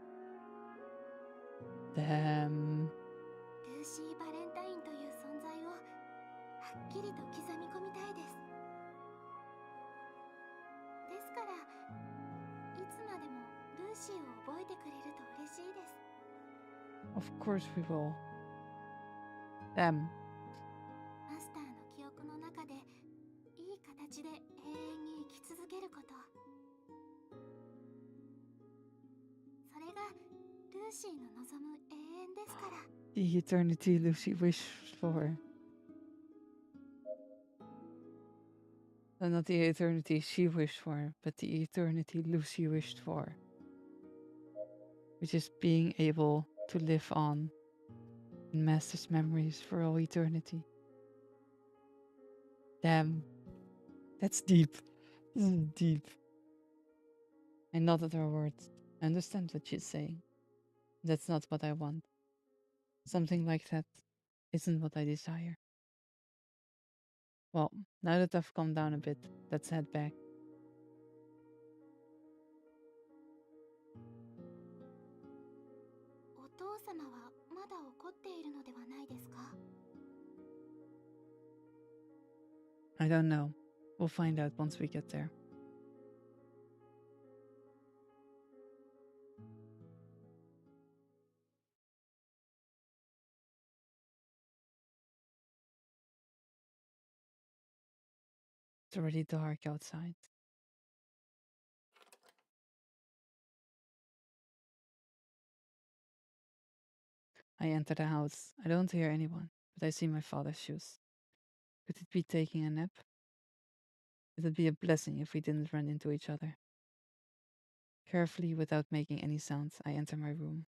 Damn.
ルーシー・バレンタインという存在をはっきりと刻み込みたいです。ですから、いつまでもルーシーを覚えてくれると嬉しいです。
Of course we will. Damn.
マスターの記憶の中でいい形で永遠に生き続けること、それがルーシーの望む永遠ですから。
The eternity Lucy wished for. Not the eternity she wished for, but the eternity Lucy wished for. Which is being able to live on in Master's memories for all eternity. Damn. That's deep. This is deep. I nodded her words. I understand what she's saying. That's not what I want. Something like that isn't what I desire. Well, now that I've calmed down a bit, let's head back.
様はまだ怒っているのではないですか？
I don't know. We'll find out once we get there. It's already dark outside. I enter the house. I don't hear anyone, but I see my father's shoes. Could it be taking a nap? It would be a blessing if we didn't run into each other. Carefully, without making any sound, I enter my room.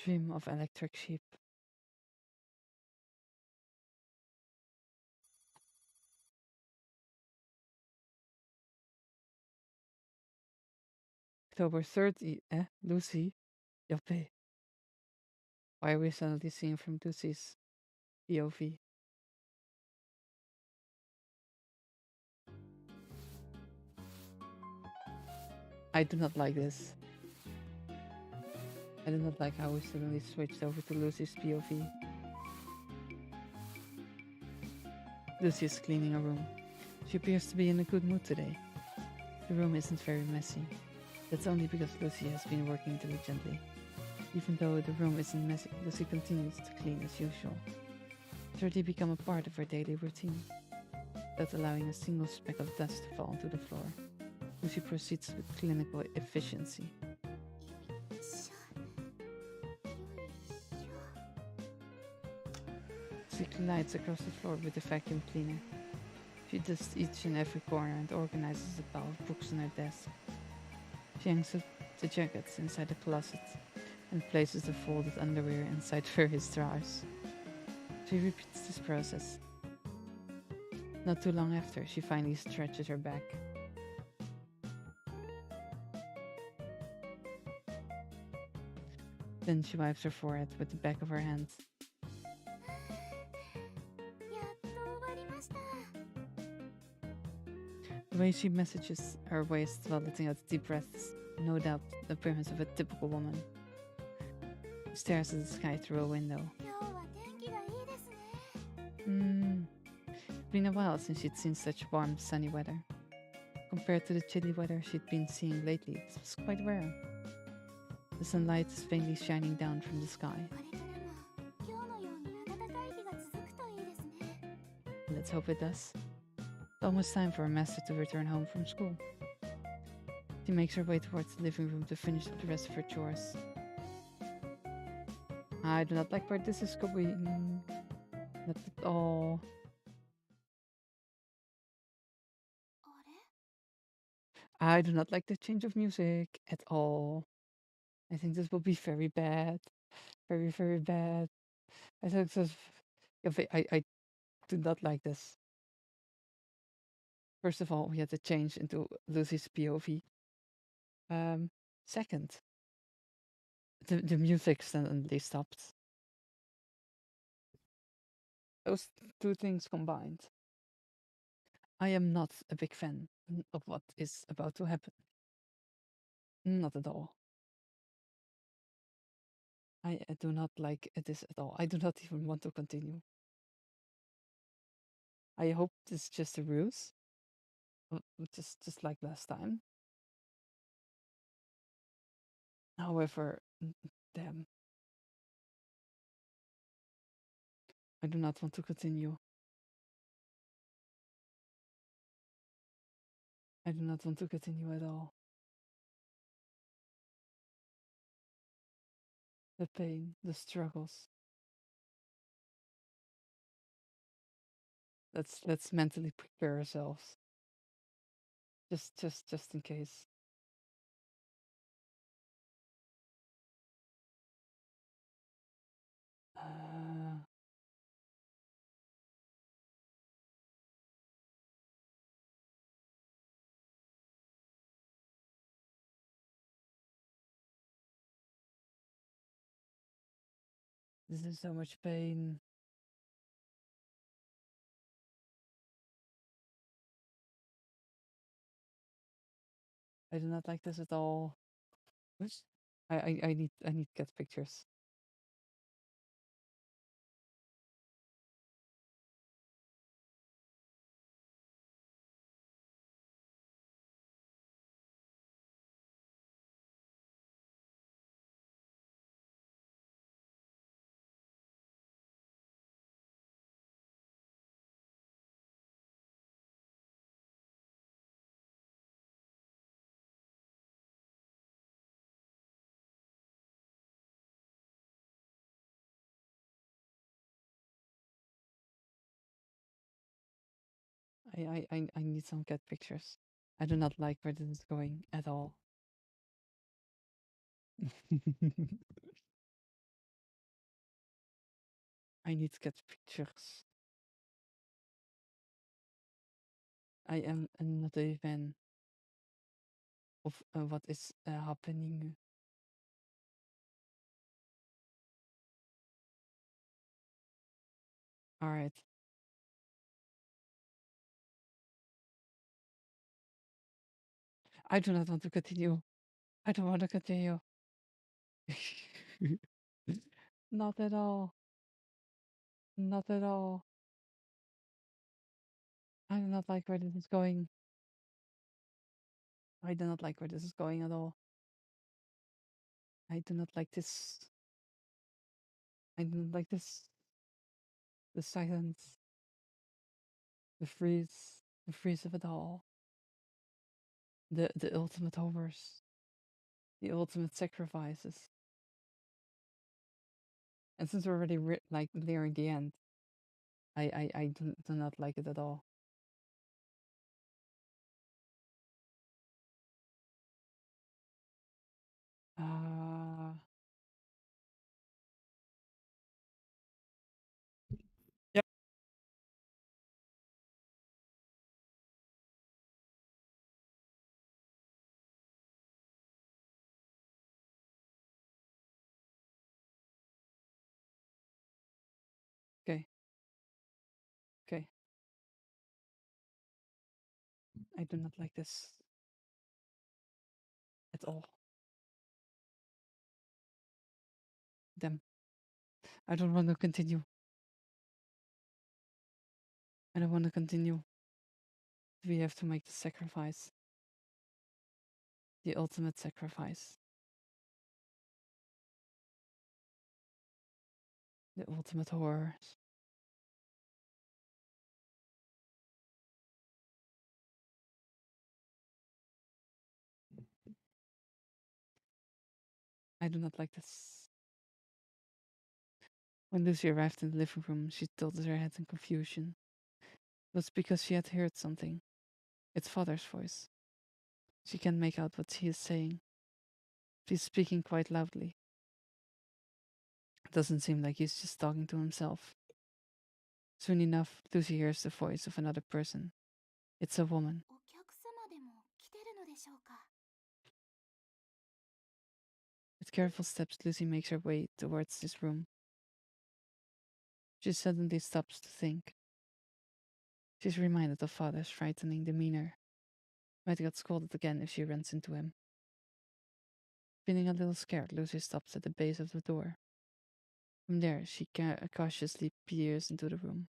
Dream of electric sheep. October 30, Lucy? Yappe. Why are we suddenly seeing from Lucy's POV? I do not like this. I do not like how we suddenly switched over to Lucy's POV. Lucy is cleaning a room. She appears to be in a good mood today. The room isn't very messy. That's only because Lucy has been working diligently. Even though the room isn't messy, Lucy continues to clean as usual. It's already become a part of her daily routine. Without allowing a single speck of dust to fall onto the floor, Lucy proceeds with clinical efficiency. She glides across the floor with a vacuum cleaner. She dusts each and every corner and organizes a pile of books on her desk. She hangs up the jackets inside the closet and places the folded underwear inside various drawers. She repeats this process. Not too long after, she finally stretches her back. Then she wipes her forehead with the back of her hand. The way she messages her waist while letting out deep breaths, no doubt the appearance of a typical woman. She stares at the sky through a window. It's been a while since she'd seen such warm, sunny weather. Compared to the chilly weather she'd been seeing lately, this was quite rare. The sunlight is faintly shining down from the sky. Let's hope it does. It's almost time for her master to return home from school. She makes her way towards the living room to finish up the rest of her chores. I do not like where this is going. Not at all. I do not like the change of music at all. I think this will be very bad. Very, very bad. I think this. I do not like this. First of all, we had to change into Lucy's POV. Second, the music suddenly stopped. Those two things combined. I am not a big fan of what is about to happen. Not at all. I do not like this at all. I do not even want to continue. I hope this is just a ruse. Just like last time. However, damn. I do not want to continue. I do not want to continue at all. The pain, the struggles. Let's mentally prepare ourselves. Just in case. Uh, this is so much pain. I do not like this at all. Which I need to get pictures. I need some cat pictures. I do not like where this is going at all. I need to get pictures. I am not a fan of what is happening. All right. I do not want to continue. I don't want to continue. Not at all. Not at all. I do not like where this is going. I do not like where this is going at all. I do not like this. I do not like this. The silence. The freeze of it all. The ultimate hovers. The ultimate sacrifices. And since we're already like nearing the end, I do not like it at all. Yep. Okay. Okay. I do not like this at all. Them. I don't want to continue. I don't want to continue. We have to make the sacrifice. The ultimate sacrifice. The ultimate horror. I do not like this. When Lucy arrived in the living room, she tilted her head in confusion. It was because she had heard something. It's father's voice. She can't make out what he is saying. He's speaking quite loudly. It doesn't seem like he's just talking to himself. Soon enough, Lucy hears the voice of another person. It's a woman. With careful steps, Lucy makes her way towards this room. She suddenly stops to think. She's reminded of father's frightening demeanor. Might get scolded again if she runs into him. Feeling a little scared, Lucy stops at the base of the door. From there, she cautiously peers into the room.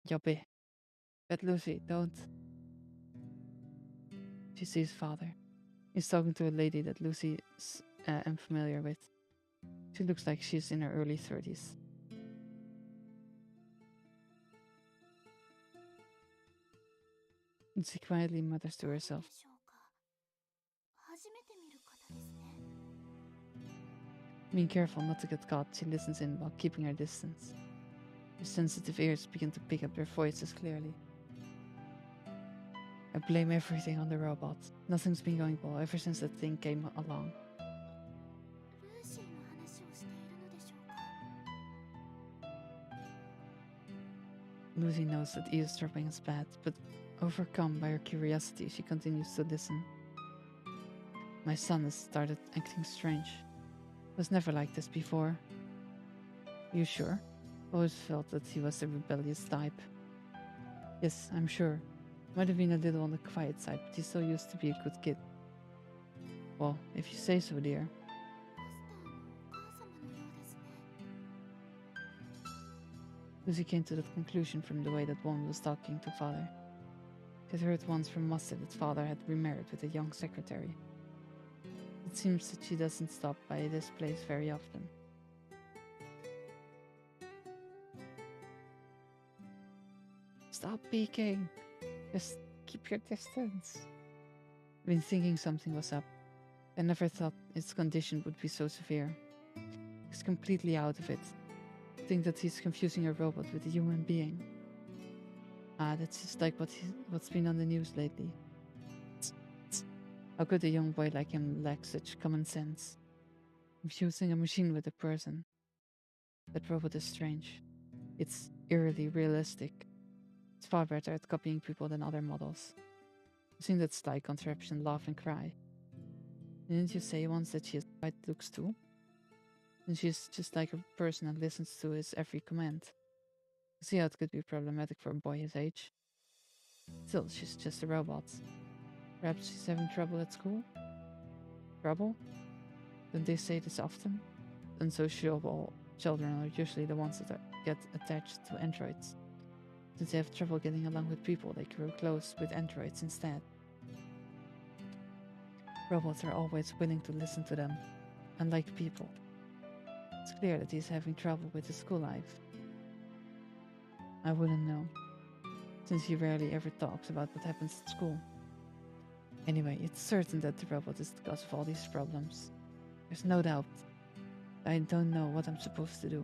Yoppe. But Lucy, don't. She sees father. He's talking to a lady that Lucy is unfamiliar with. She looks like she's in her early 30s. And she quietly mutters to herself. Being careful not to get caught, she listens in while keeping her distance. Her sensitive ears begin to pick up their voices clearly. I blame everything on the robot. Nothing's been going well ever since that thing came along. Lucy knows that eavesdropping is bad, but overcome by her curiosity, she continues to listen. My son has started acting strange. Was never like this before. You sure? Always felt that he was the rebellious type. Yes, I'm sure. Might have been a little on the quiet side, but he still used to be a good kid. Well, if you say so, dear. Lucy came to that conclusion from the way that woman was talking to father. She had heard once from Master that father had remarried with a young secretary. It seems that she doesn't stop by this place very often. Stop peeking! Just keep your distance. I've been thinking something was up. I never thought its condition would be so severe. He's completely out of it. I think that he's confusing a robot with a human being. Ah, that's just like what's been on the news lately. How could a young boy like him lack such common sense? Confusing a machine with a person. That robot is strange. It's eerily realistic. It's far better at copying people than other models. I've seen that sly contraption laugh and cry. Didn't you say once that she has white looks too? And she's just like a person and listens to his every command. See how it could be problematic for a boy his age. Still, she's just a robot. Perhaps she's having trouble at school? Trouble? Don't they say this often? Unsociable children are usually the ones that get attached to androids. Since they have trouble getting along with people, they grow close with androids instead. Robots are always willing to listen to them, unlike people. It's clear that he's having trouble with his school life. I wouldn't know, since he rarely ever talks about what happens at school. Anyway, it's certain that the robot is the cause of all these problems. There's no doubt. I don't know what I'm supposed to do.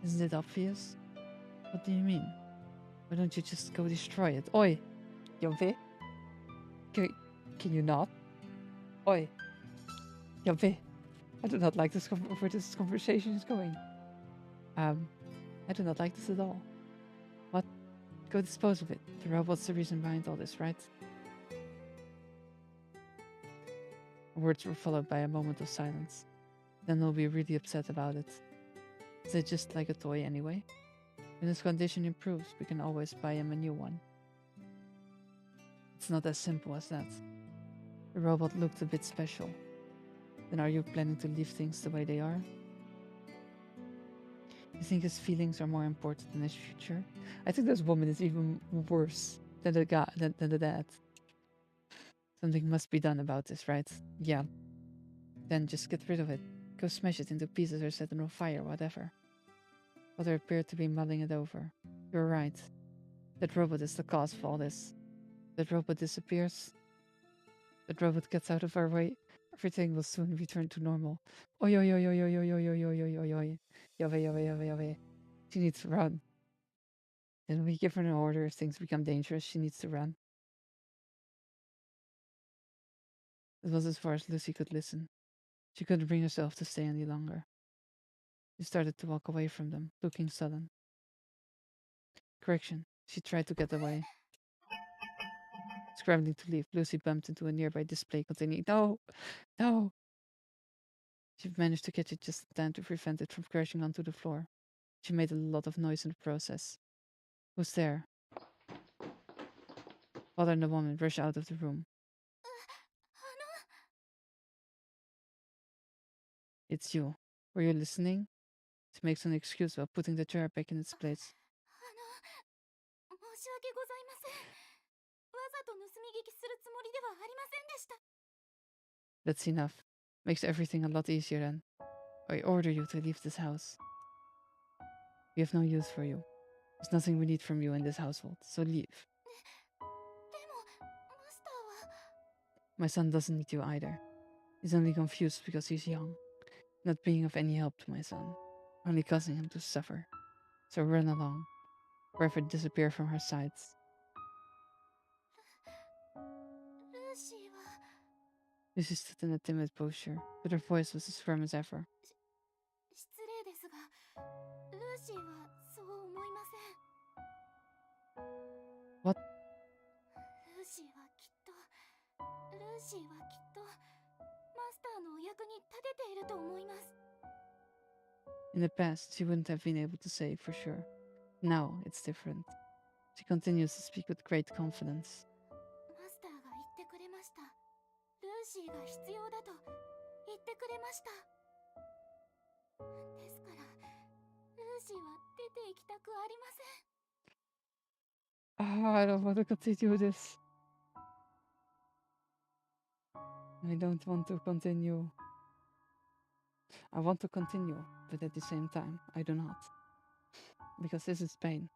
Isn't it obvious? What do you mean? Why don't you just go destroy it? Oi! Jove? Can you not? Oi! Jove! I do not like this where this conversation is going. I do not like this at all. What? Go dispose of it. The robot's the reason behind all this, right? Words were followed by a moment of silence. Then they'll be really upset about it. Is it just like a toy anyway? When his condition improves, we can always buy him a new one. It's not as simple as that. The robot looked a bit special. Then are you planning to leave things the way they are? You think his feelings are more important than his future? I think this woman is even worse than the guy, than the dad. Something must be done about this, right? Yeah. Then just get rid of it. Go smash it into pieces or set it on fire, whatever. Father appeared to be mulling it over. You're right. That robot is the cause of all this. That robot disappears. That robot gets out of our way. Everything will soon return to normal. Oi oi oi oi oi oi oi oi oi oi oi oi. Yove yove yove yove. She needs to run. Then we give her an order if things become dangerous. She needs to run. It was as far as Lucy could listen. She couldn't bring herself to stay any longer. She started to walk away from them, looking sullen. Correction, she tried to get away. Scrambling to leave, Lucy bumped into a nearby display containing No! No! She managed to catch it just in time to prevent it from crashing onto the floor. She made a lot of noise in the process. Who's there? Father and the woman rushed out of the room. It's you. Were you listening? She makes an excuse while putting the chair back in its place. That's enough. Makes everything a lot easier then. I order you to leave this house. We have no use for you. There's nothing we need from you in this household, so leave. My son doesn't need you either. He's only confused because he's young. Not being of any help to my son. Only causing him to suffer. So run along. Forever disappear from her sights. Lucy stood in a timid posture, but her voice was as firm as ever. What? In the past, she wouldn't have been able to say for sure. Now, it's different. She continues to speak with great confidence.
マスターが言ってくれました。ルーシーが必要だと言ってくれました。ですから、ルーシーは出て行きたくありません。
I don't want to continue this. I don't want to continue. I want to continue, but at the same time, I do not. Because this is pain.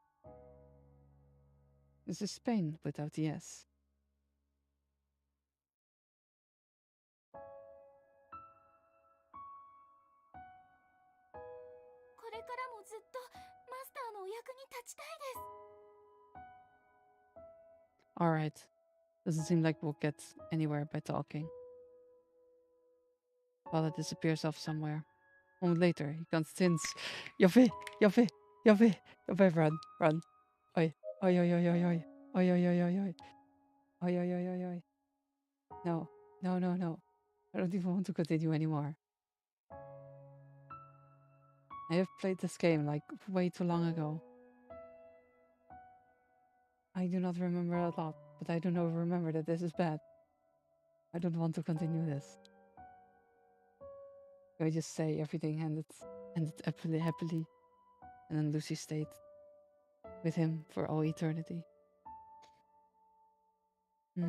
This is pain without the S.
これからもずっとマスターのお役に立ちたいです。
Alright. Doesn't seem like we'll get anywhere by talking. Father disappears off somewhere. A moment later, he continues. Yafe! Yafe! Yafe! Yafe! Run! Run! Oi! Oi! Oi! Oi! Oi! Oi! Oi! Oi! Oi! Oi! Oi! Oi! Oi! Oi! Oi! Oi! No! No! No! No! I don't even want to continue anymore. I have played this game like way too long ago. I do not remember a lot, but I do not remember that this is bad. I don't want to continue this. I just say everything ended happily, and then Lucy stayed with him for all eternity. I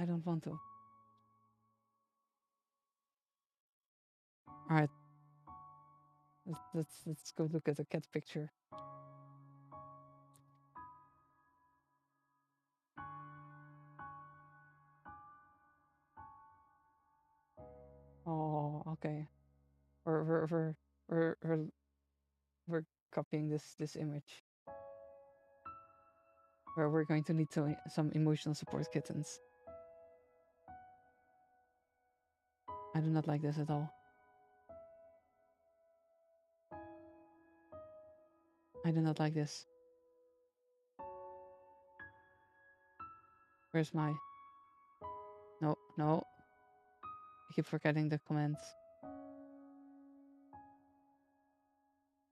don't want to. Alright. Let's go look at the cat picture. Oh, okay. We're copying this image. Where we're going to need some emotional support kittens. I do not like this at all. I do not like this. Where's my... No, no. I keep forgetting the comments.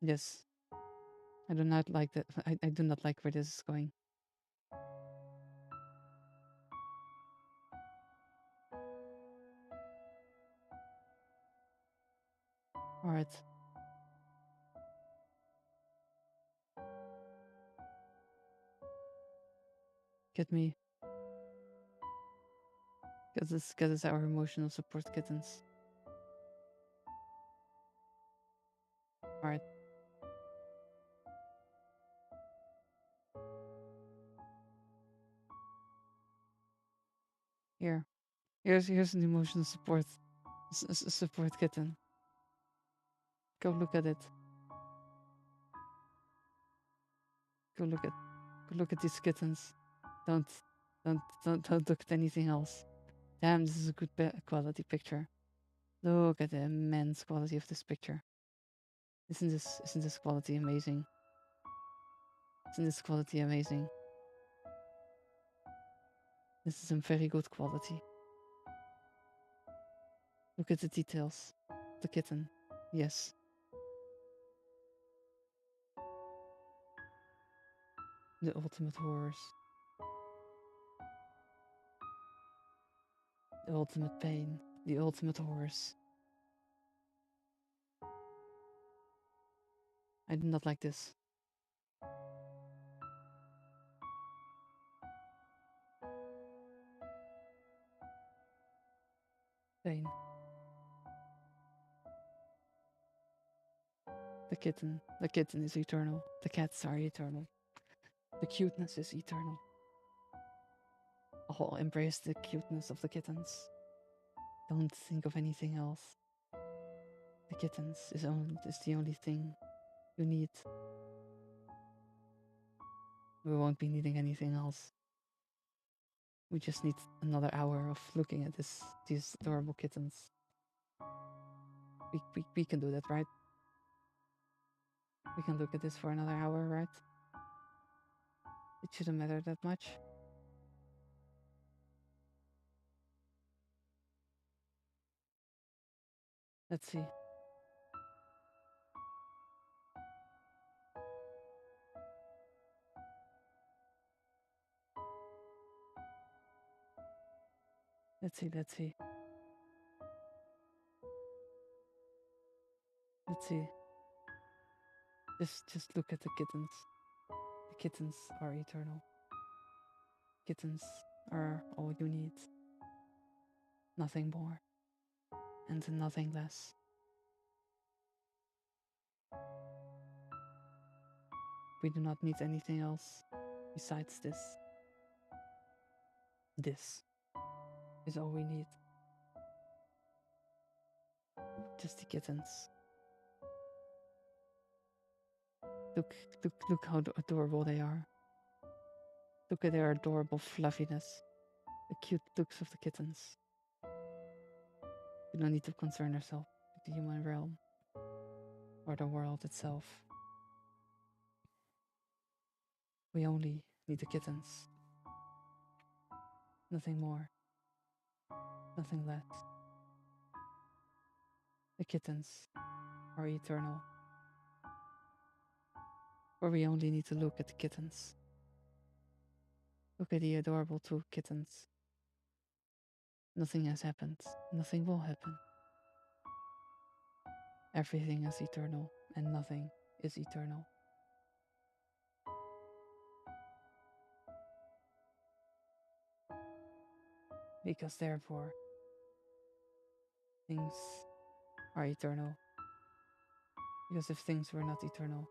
Yes. I do not like that. I do not like where this is going. Alright. Get me. Get us our emotional support kittens. Alright. Here's an emotional support support kitten. Go look at it. Go look at these kittens. Don't look at anything else. Damn, this is a good quality picture. Look at the immense quality of this picture. Isn't this quality amazing? Isn't this quality amazing? This is some very good quality. Look at the details. The kitten. Yes. The ultimate horrors. The ultimate pain. The ultimate horrors. I do not like this. Pain. The kitten is eternal. The cats are eternal. The cuteness is eternal. Oh, embrace the cuteness of the kittens. Don't think of anything else. The kittens is the only thing you need. We won't be needing anything else. We just need another hour of looking at these adorable kittens. We can do that, right? We can look at this for another hour, right? It shouldn't matter that much. Let's see. Let's see. Let's see. Let's see. Just look at the kittens. The kittens are eternal. Kittens are all you need. Nothing more. And nothing less. We do not need anything else besides this. This is all we need. Just the kittens. Look how adorable they are. Look at their adorable fluffiness. The cute looks of the kittens. We don't need to concern ourselves with the human realm or the world itself. We only need the kittens. Nothing more. Nothing less. The kittens are eternal. Or we only need to look at the kittens. Look at the adorable two kittens. Nothing has happened. Nothing will happen. Everything is eternal, and nothing is eternal. Because therefore, things are eternal. Because if things were not eternal,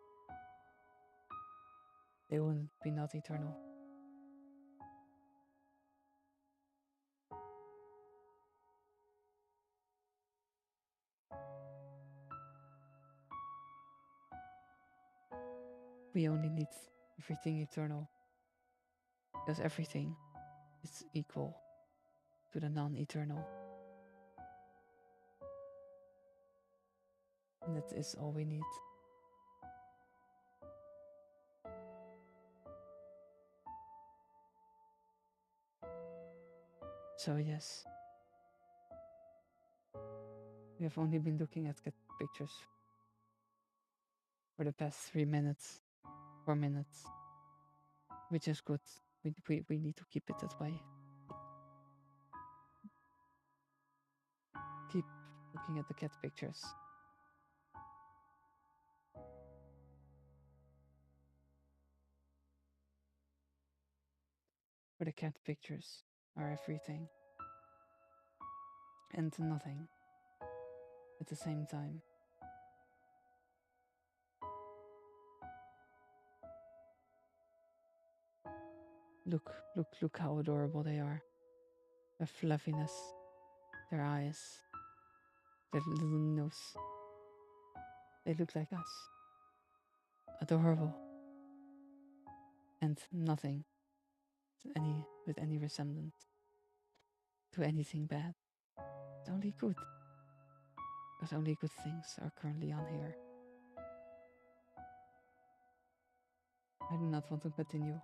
they wouldn't be not eternal. We only need everything eternal, because everything is equal to the non-eternal. And that is all we need. So yes, we have only been looking at cat pictures for the past 3 minutes, 4 minutes, which is good. We need to keep it that way. Keep looking at the cat pictures. For the cat pictures are everything and nothing at the same time. Look how adorable they are. Their fluffiness, their eyes, their little nose. They look like us. Adorable. And nothing with any resemblance to anything bad. It's only good. Because only good things are currently on here. I do not want to continue.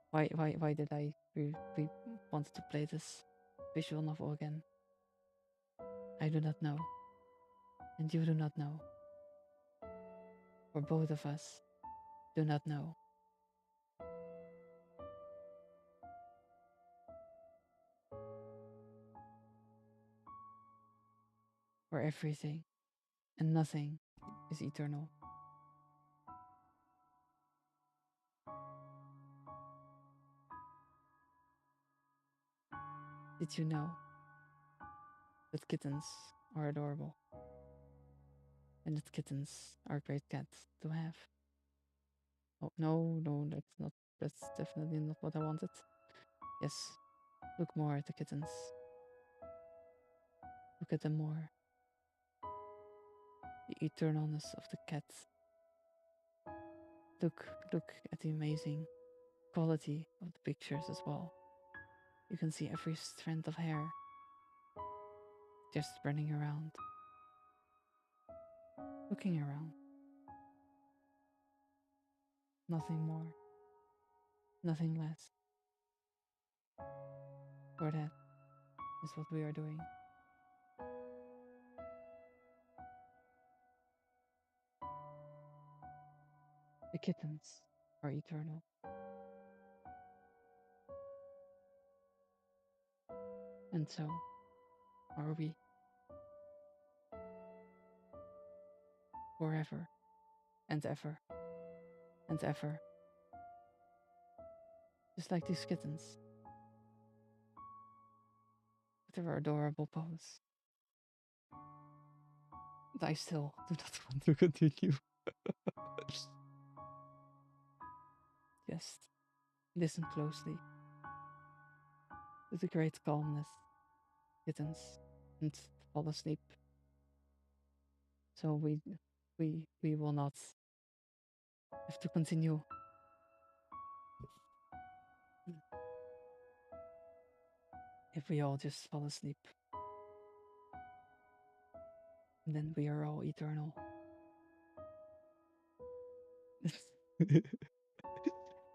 Why did we wanted to play this visual novel again? I do not know. And you do not know. Or both of us do not know. Where everything and nothing is eternal. Did you know that kittens are adorable? And that kittens are great cats to have? Oh, no, that's definitely not what I wanted. Yes, look more at the kittens. Look at them more. The eternalness of the cat. Look at the amazing quality of the pictures as well. You can see every strand of hair just running around, looking around. Nothing more, nothing less. For that is what we are doing. kittens are eternal. And so are we. Forever and ever and ever. Just like these kittens. With their adorable pose. But I still do not want to continue. Just listen closely to the great calmness, kittens, and fall asleep. So we will not have to continue. If we all just fall asleep. And then we are all eternal.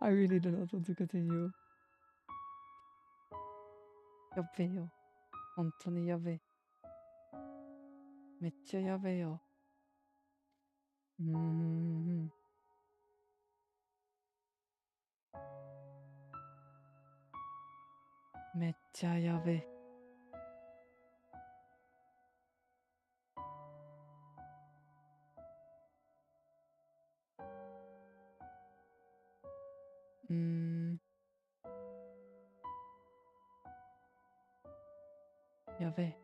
I really do not want to continue. やっべえよ。本当にやべえ。めっちゃやべえよ。めっちゃやべえ。やべえ。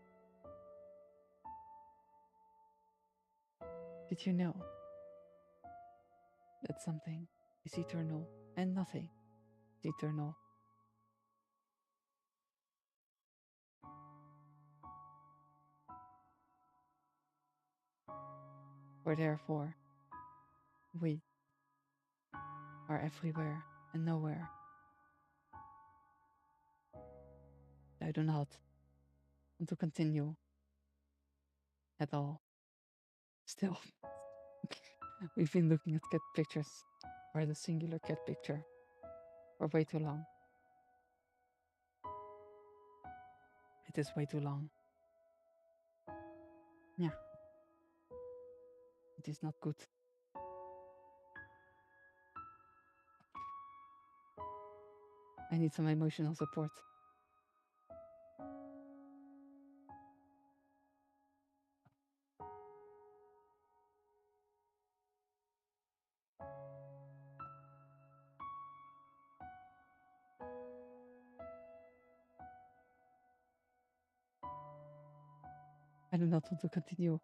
Did you know that something is eternal and nothing is eternal? For therefore, we are everywhere and nowhere. I do not want to continue at all. Still, we've been looking at cat pictures, or the singular cat picture, for way too long. It is way too long. Yeah. It is not good. I need some emotional support. I do not want to continue.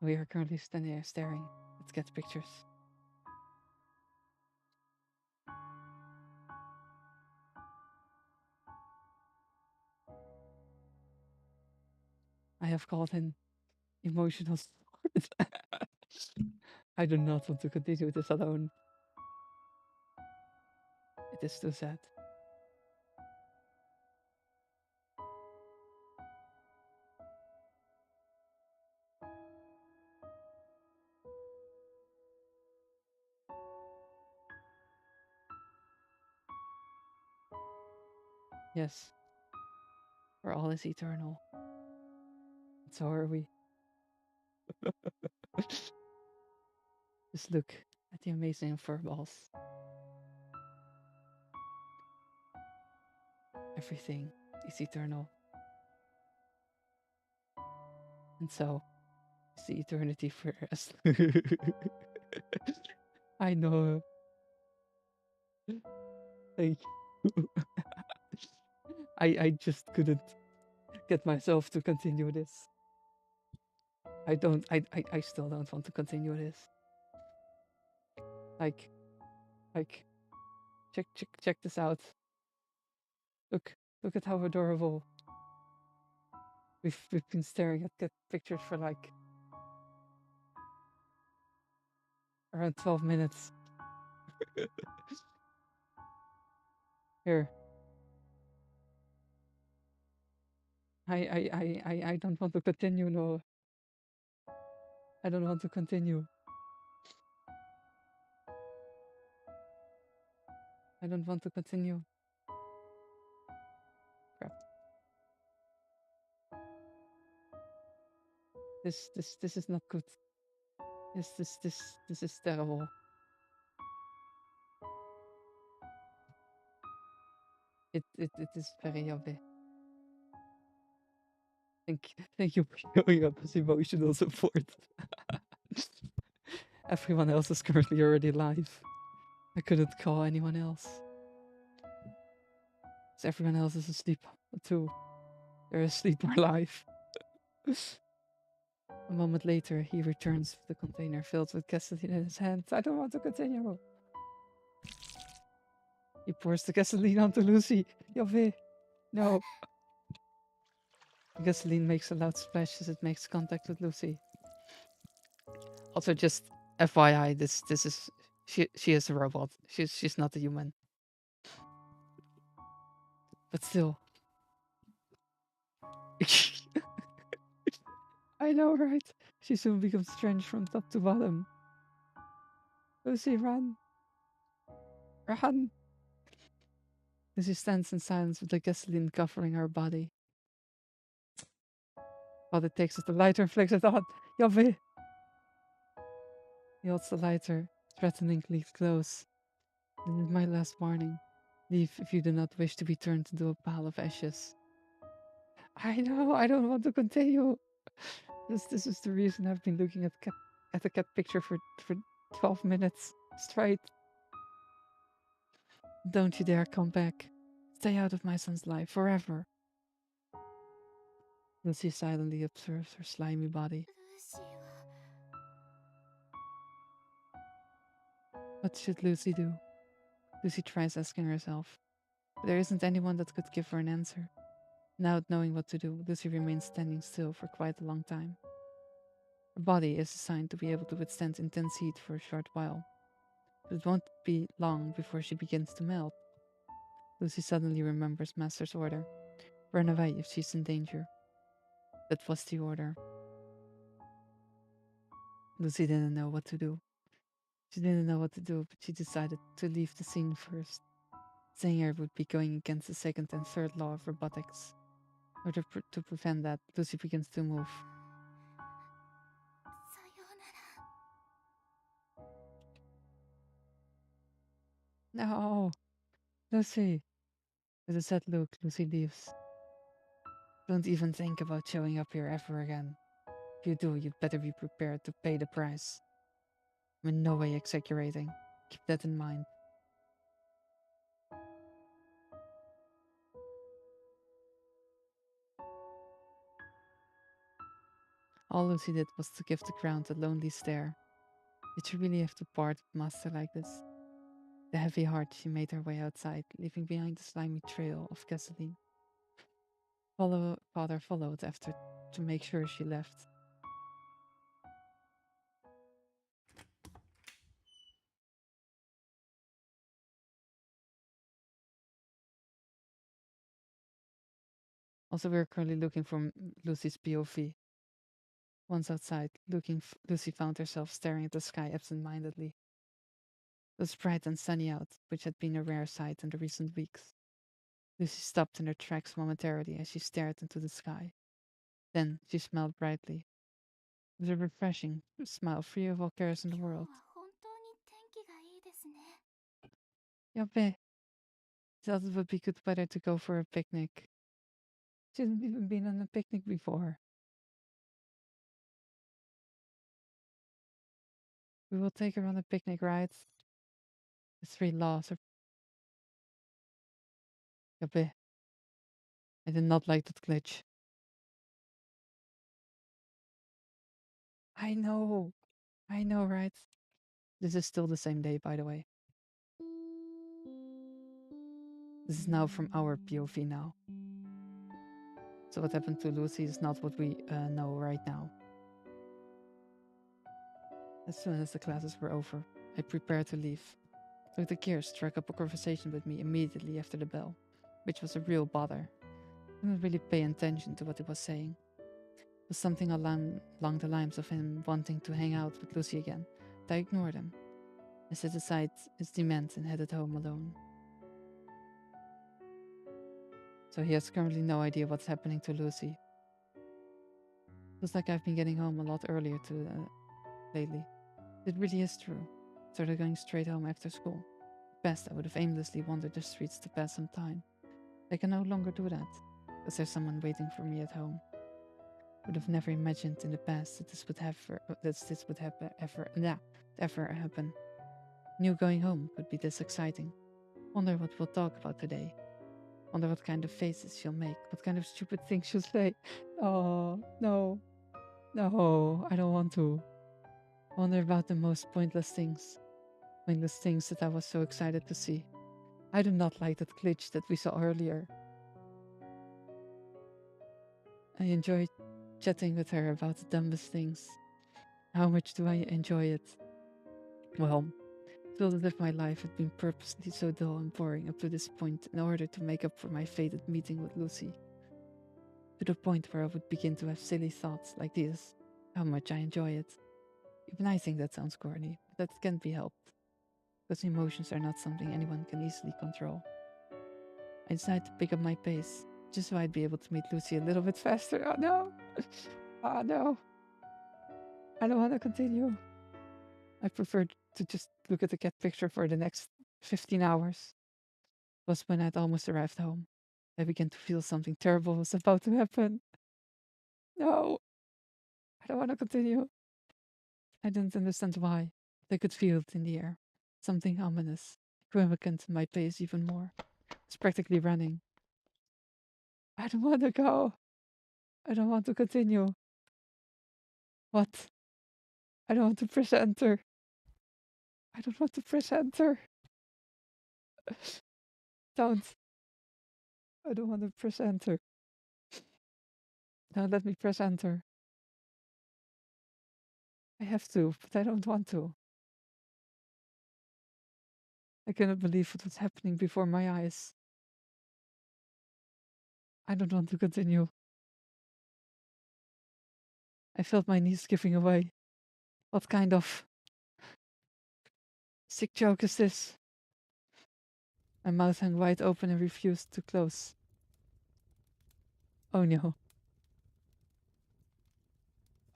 We are currently standing there staring at cat pictures. I have called in emotional support. I do not want to continue this alone. It is too sad. Yes, for all is eternal. And so are we. Just look at the amazing fur balls. Everything is eternal. And so is the eternity for us. I know. Thank you. I just couldn't get myself to continue this. I still don't want to continue this. Like, check this out. Look at how adorable. We've been staring at cat pictures for like around 12 minutes. Here, I don't want to continue, no. I don't want to continue. I don't want to continue. Crap. This is not good. This is terrible. It is very yummy. Thank you for showing up as emotional support. Everyone else is currently already live. I couldn't call anyone else. So everyone else is asleep too. They're asleep or alive. A moment later, he returns with the container filled with gasoline in his hand. I don't want to continue. He pours the gasoline onto Lucy. Yove. No. The gasoline makes a loud splash as it makes contact with Lucy. Also, just FYI, this is she is a robot. She's not a human. But still. I know, right? She soon becomes drenched from top to bottom. Lucy, run! Run! Lucy stands in silence with the gasoline covering her body. Father takes the lighter and flicks it on. Yove! He holds the lighter, threateningly close. This is my last warning. Leave if you do not wish to be turned into a pile of ashes. I know, I don't want to continue. This is the reason I've been looking at the cat picture for 12 minutes straight. Don't you dare come back. Stay out of my son's life forever. Lucy silently observes her slimy body. What should Lucy do? Lucy tries asking herself. But there isn't anyone that could give her an answer. Without knowing what to do, Lucy remains standing still for quite a long time. Her body is designed to be able to withstand intense heat for a short while, but it won't be long before she begins to melt. Lucy suddenly remembers Master's order. Run away if she's in danger. That was the order. Lucy didn't know what to do. She didn't know what to do, but she decided to leave the scene first. Staying here would be going against the second and third law of robotics. In order to prevent that, Lucy begins to move. No! Lucy! With a sad look, Lucy leaves. Don't even think about showing up here ever again. If you do, you'd better be prepared to pay the price. I'm in no way exaggerating. Keep that in mind. All Lucy did was to give the ground a lonely stare. Did she really have to part with Master like this? With a heavy heart, she made her way outside, leaving behind a slimy trail of gasoline. Father followed after to make sure she left. Also, we're currently looking for Lucy's POV. Once outside, Lucy found herself staring at the sky absent-mindedly. It was bright and sunny out, which had been a rare sight in the recent weeks. Lucy stopped in her tracks momentarily as she stared into the sky. Then she smiled brightly. It was a refreshing smile, free of all cares in the world. Yabe, thought it would be good weather to go for a picnic. She hasn't even been on a picnic before. We will take her on a picnic, right? The three laws are... Yabe. I did not like that glitch. I know, right? This is still the same day, by the way. This is now from our POV now. So what happened to Lucy is not what we know right now. As soon as the classes were over, I prepared to leave. Dr. Keir struck up a conversation with me immediately after the bell, which was a real bother. I didn't really pay attention to what he was saying. It was something along the lines of him wanting to hang out with Lucy again, but I ignored him. I set aside his demands and headed home alone. So he has currently no idea what's happening to Lucy. Feels like I've been getting home a lot earlier lately. It really is true. Started going straight home after school. Best I would have aimlessly wandered the streets to pass some time. I can no longer do that, because there's someone waiting for me at home. I would have never imagined in the past that this would ever happen. Knew going home would be this exciting. Wonder what we'll talk about today. Wonder what kind of faces she'll make, what kind of stupid things she'll say. Oh, no. No, I don't want to. Wonder about the most pointless things. Pointless things that I was so excited to see. I do not like that glitch that we saw earlier. I enjoy chatting with her about the dumbest things. How much do I enjoy it? Well, I feel as if my life had been purposely so dull and boring up to this point in order to make up for my fated meeting with Lucy. To the point where I would begin to have silly thoughts like this. How much I enjoy it. Even I think that sounds corny, but that can't be helped. Because emotions are not something anyone can easily control. I decided to pick up my pace, just so I'd be able to meet Lucy a little bit faster. Oh no! Oh no! I don't want to continue. I preferred to just look at the cat picture for the next 15 hours. It was when I'd almost arrived home. I began to feel something terrible was about to happen. No! I don't want to continue. I didn't understand why, but I could feel it in the air. Something ominous, quickened my pace even more. I was practically running. I don't want to go. I don't want to continue. What? I don't want to press enter. I don't want to press enter. Don't. I don't want to press enter. Don't let me press enter. I have to, but I don't want to. I cannot believe what was happening before my eyes. I don't want to continue. I felt my knees giving away. What kind of sick joke is this? My mouth hung wide open and refused to close. Oh no.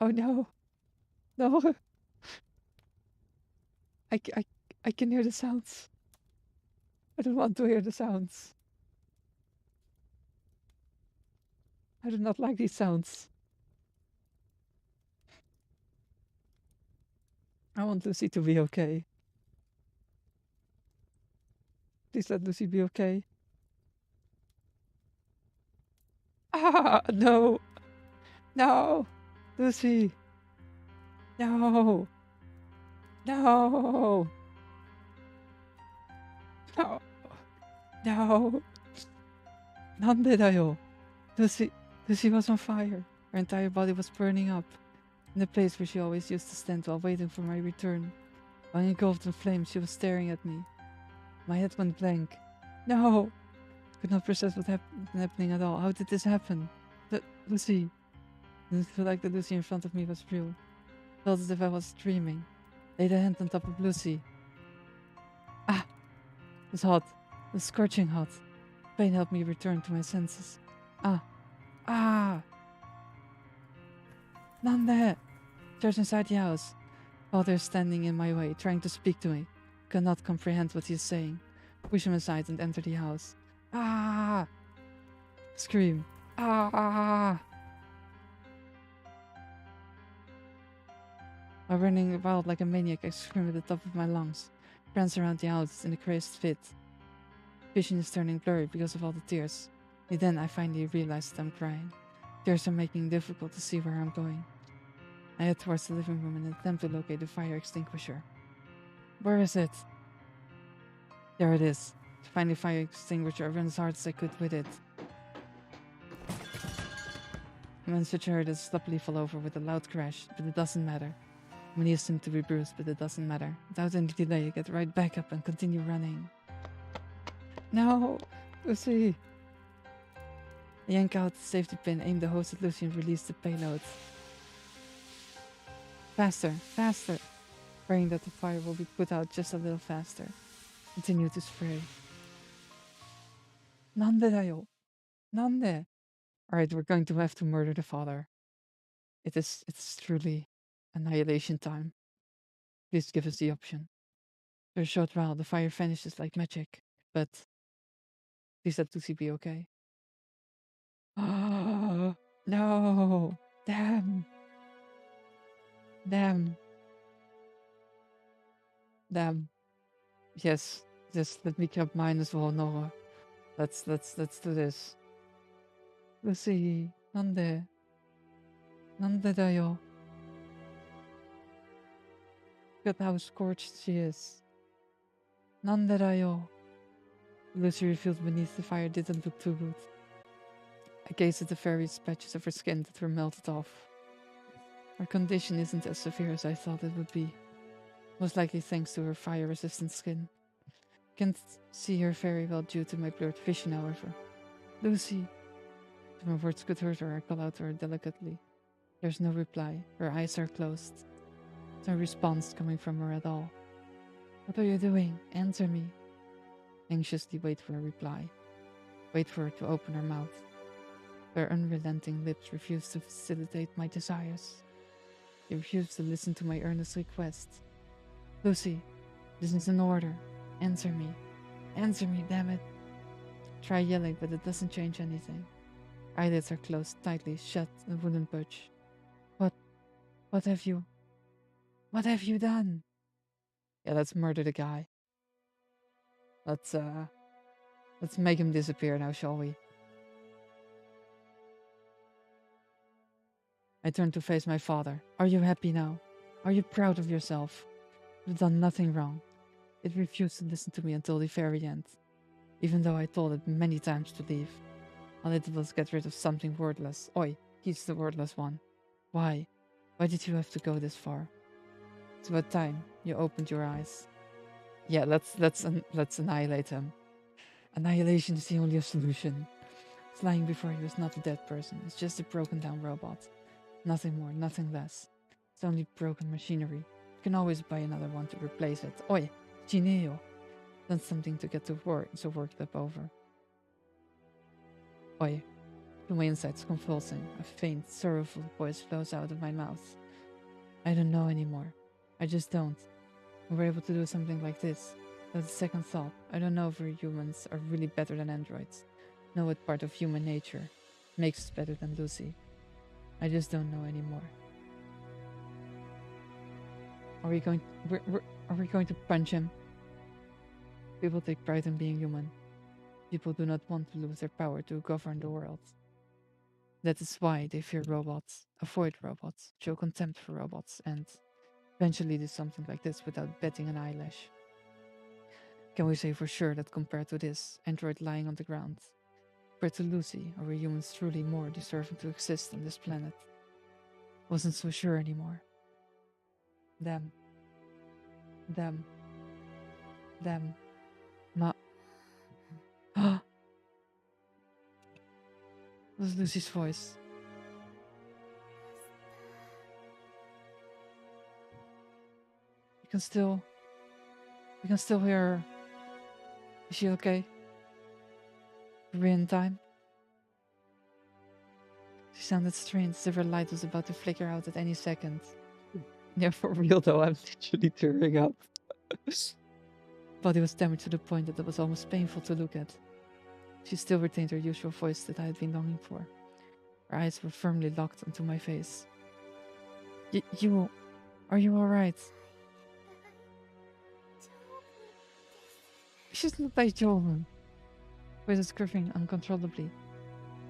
Oh no. No. I can hear the sounds. I don't want to hear the sounds. I do not like these sounds. I want Lucy to be okay. Please let Lucy be okay. Ah, no. No. Lucy. No. No. No. No. なんでだよ. Lucy was on fire. Her entire body was burning up. In the place where she always used to stand while waiting for my return. While engulfed in flames, she was staring at me. My head went blank. No! Could not process what happening at all. How did this happen? Lucy. I didn't feel like the Lucy in front of me was real. I felt as if I was dreaming. Laid a hand on top of Lucy. Ah! It was hot. It was scorching hot. Pain helped me return to my senses. Ah! Ah! Nande! Search inside the house. Father is standing in my way, trying to speak to me. Cannot comprehend what he is saying. Push him aside and enter the house. Ah! Scream. Ah! While running wild like a maniac, I scream at the top of my lungs. Prance around the house in a crazed fit. Vision is turning blurry because of all the tears. And then I finally realize that I'm crying. Tears are making it difficult to see where I'm going. I head towards the living room in an attempt to locate the fire extinguisher. Where is it? There it is. To find the fire extinguisher, I ran as hard as I could with it. I managed to heard it sloppily fall over with a loud crash, but it doesn't matter. My knees seem to be bruised, but it doesn't matter. Without any delay, I get right back up and continue running. No! Lucy! yank out the safety pin, aim the hose at Lucy and release the payload. Faster, faster! Praying that the fire will be put out just a little faster. Continue to spray. Nande da yo? Nande? Alright, we're going to have to murder the father. It's truly annihilation time. Please give us the option. For a short while, the fire vanishes like magic, but please let Lucy be okay. Oh, no! Damn! Damn! Damn! Yes, just let me grab mine as well, Nora. Let's do this. Lucy, nande? Nande da yo? Look at how scorched she is. Nande da yo? Lucy revealed beneath the fire didn't look too good. I gazed at the various patches of her skin that were melted off. Her condition isn't as severe as I thought it would be. Most likely thanks to her fire-resistant skin. Can't see her very well due to my blurred vision, however. Lucy! If my words could hurt her, I call out to her delicately. There's no reply. Her eyes are closed. No response coming from her at all. What are you doing? Answer me. Anxiously wait for a reply. Wait for her to open her mouth. Her unrelenting lips refuse to facilitate my desires. They refuse to listen to my earnest request. Lucy, this is an order. Answer me. Answer me, damn it. Try yelling, but it doesn't change anything. Eyelids are closed tightly shut and wouldn't budge. What have you done? Yeah, let's murder the guy. Let's make him disappear now, shall we? I turned to face my father. Are you happy now? Are you proud of yourself? You've done nothing wrong. It refused to listen to me until the very end. Even though I told it many times to leave. All it did was get rid of something wordless. Oi, he's the wordless one. Why? Why did you have to go this far? It's about time you opened your eyes. Yeah, let's annihilate him. Annihilation is the only solution. It's lying before you is not a dead person. It's just a broken down robot. Nothing more, nothing less. It's only broken machinery. You can always buy another one to replace it. Oi, Chineo. That's something to get so worked up over. Oi. Feel my insides convulsing. A faint, sorrowful voice flows out of my mouth. I don't know anymore. I just don't. We were able to do something like this. That's a second thought. I don't know if we humans are really better than androids. Know what part of human nature makes us better than Lucy. I just don't know anymore. Are we going to punch him? People take pride in being human. People do not want to lose their power to govern the world. That is why they fear robots, avoid robots, show contempt for robots, and eventually do something like this without batting an eyelash. Can we say for sure that compared to this android lying on the ground, compared to Lucy, are we humans truly more deserving to exist on this planet? Wasn't so sure anymore. Them. That was Lucy's voice. We can still hear her. Is she okay? Are we in time? She sounded strange, as if her light was about to flicker out at any second. Yeah, for real though, I'm literally tearing up. Body was damaged to the point that it was almost painful to look at. She still retained her usual voice that I had been longing for. Her eyes were firmly locked onto my face. Are you alright? She's not daijoubu. Voice is quivering uncontrollably.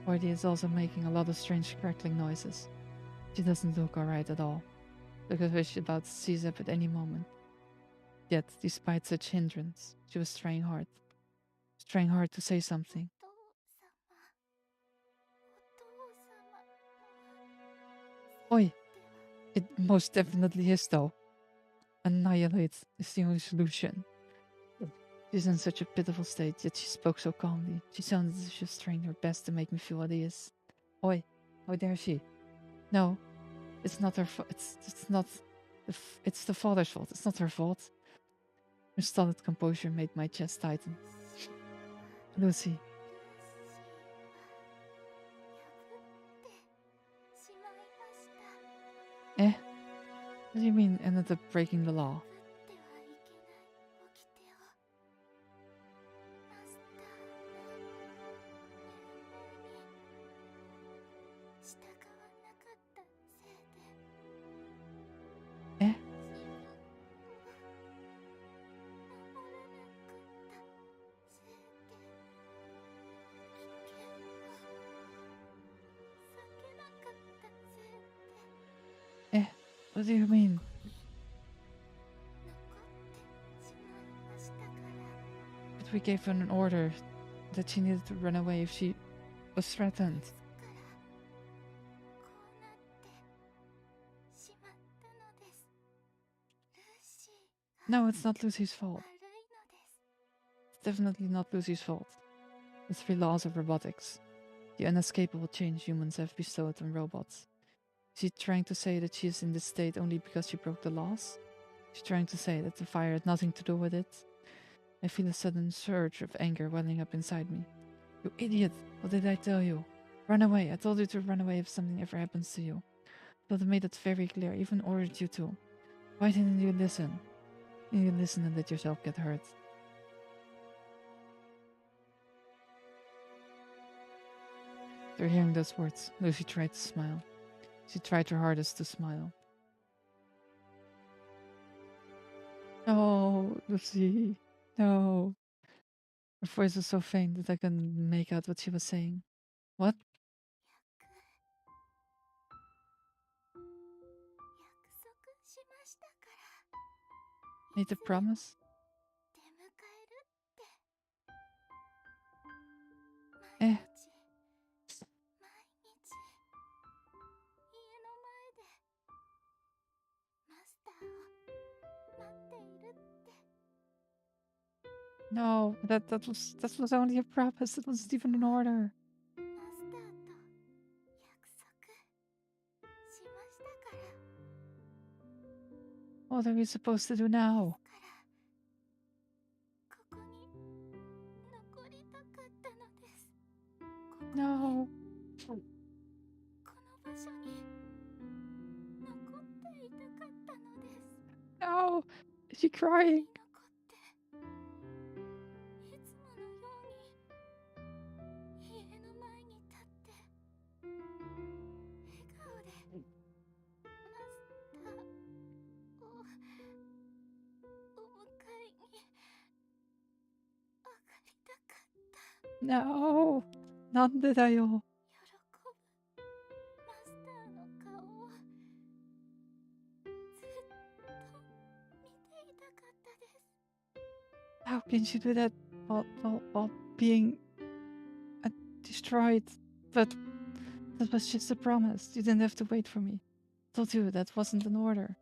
Body is also making a lot of strange crackling noises. She doesn't look alright at all. Look as if she's about to seize up at any moment. Yet, despite such hindrance, she was trying hard. She was trying hard to say something. Oi! It most definitely is though. Annihilate is the only solution. She's in such a pitiful state, yet she spoke so calmly. She sounded as if she was trying her best to make me feel at ease. Oi, how dare she? No, it's not her fault. It's not. It's the father's fault. It's not her fault. Her stolid composure made my chest tighten. Lucy. Eh? What do you mean ended up breaking the law? Eh? Eh? What do you mean? But we gave her an order that she needed to run away if she was threatened. No, it's not Lucy's fault. It's definitely not Lucy's fault. The 3 laws of robotics. The unescapable change humans have bestowed on robots. Is she trying to say that she is in this state only because she broke the laws? Is she trying to say that the fire had nothing to do with it? I feel a sudden surge of anger welling up inside me. You idiot! What did I tell you? Run away! I told you to run away if something ever happens to you. But I made it very clear, I even ordered you to. Why didn't you listen? You listen and let yourself get hurt. After hearing those words, Lucy tried to smile. She tried her hardest to smile. No, Lucy, no. Her voice was so faint that I couldn't make out what she was saying. What? Made a promise? Eh. No, that was only a promise. It wasn't even an order. What are we supposed to do now? No. No. Is she crying? No. なんでだよ。How can she do that while being destroyed? But that was just a promise. You didn't have to wait for me. I told you that wasn't an order.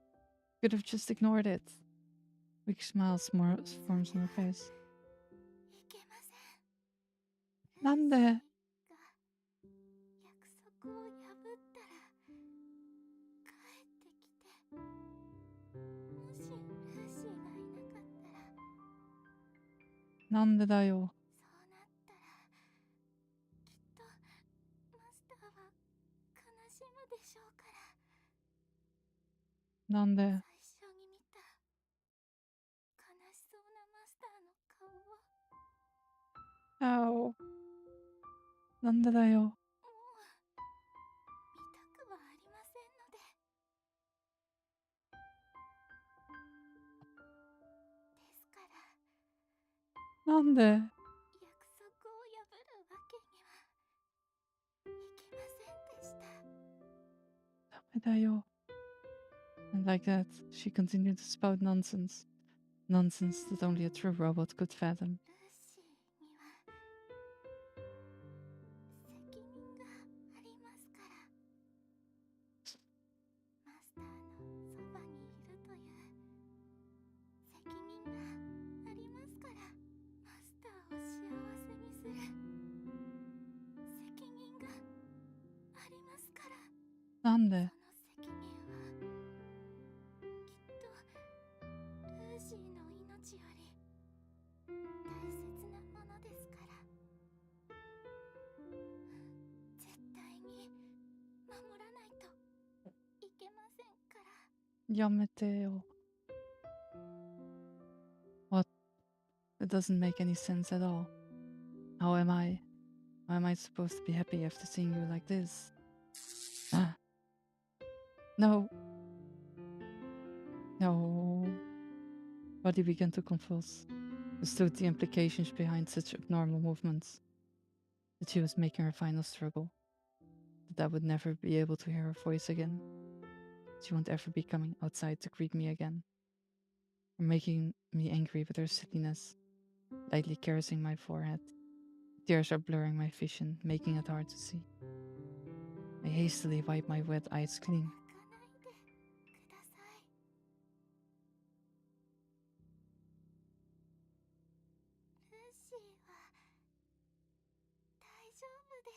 You could have just ignored it. Weak smile forms on her face. なんで? Nande da yo. Nande? Ow. Nande da yo. Nande? ダメだよ. And like that, she continued to spout nonsense. Nonsense that only a true robot could fathom. なんで
その責任はきっとルーシーの命より大切なものですから、絶対に守らないといけませんから。
やめてよ。What? It doesn't make any sense at all. How am I? How am I supposed to be happy after seeing you like this? Ah. No. No. Body began to convulse. Understood the implications behind such abnormal movements. That she was making her final struggle. That I would never be able to hear her voice again. She won't ever be coming outside to greet me again. Or making me angry with her silliness. Lightly caressing my forehead. Tears are blurring my vision, making it hard to see. I hastily wipe my wet eyes clean.
泣かないでください。ルーシーは大丈夫です。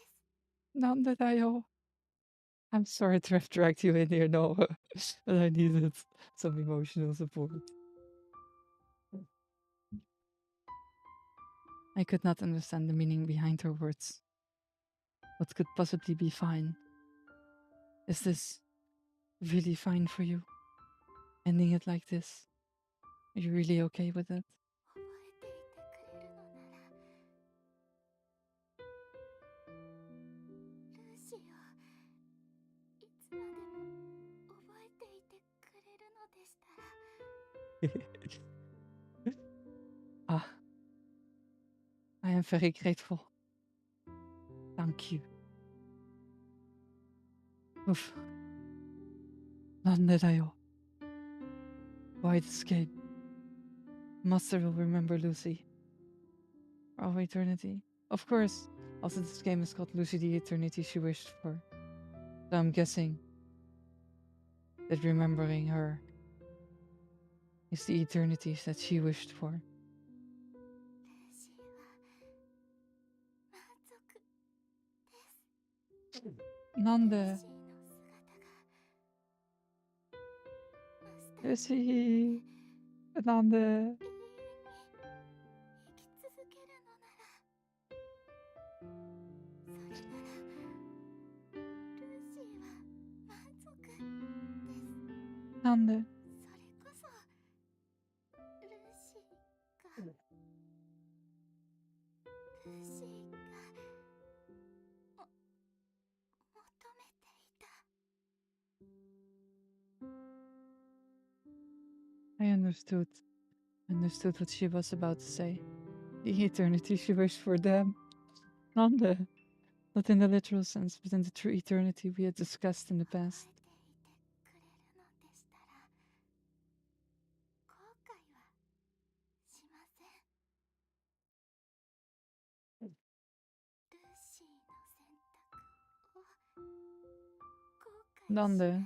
なんでだよ。I'm sorry to have dragged you in here, no, but I needed some emotional support. I could not understand the meaning behind her words. What could possibly be fine? Is this really fine for you? Ending it like this? Are you really okay with it?
覚えていてくれるのなら、ルーシーをいつまでも覚えていてくれるのでしたら。
I am very grateful. Thank you. Oof. なんでだよ. Why this game? Master will remember Lucy. For all eternity. Of course. Also, this game is called Lucy the Eternity She Wished For. So I'm guessing that remembering her is the eternities that she wished for. なんで? Lucy, なんで?なんで?
それこそルーシーがルーシーが求めていた。
I understood what she was about to say. The eternity she wished for them. なんで? Not in the literal sense, but in the true eternity we had discussed in the past. なんで?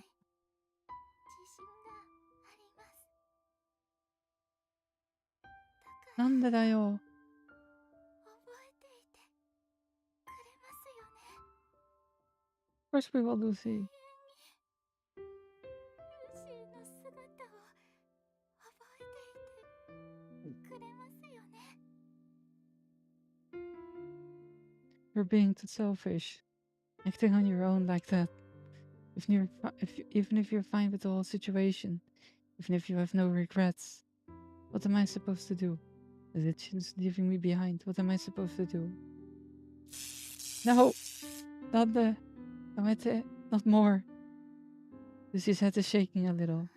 なんでだよ?
ルーシーの姿を覚えていてくれますよね。
Of course we will, Lucy.
ルーシーの姿を覚えていてくれますよね。
You're being too selfish. Acting on your own like that. Even if you're fine with the whole situation. Even if you have no regrets. What am I supposed to do? Is it just leaving me behind? What am I supposed to do? No! Not the... Not more. Lucy's head is shaking a little.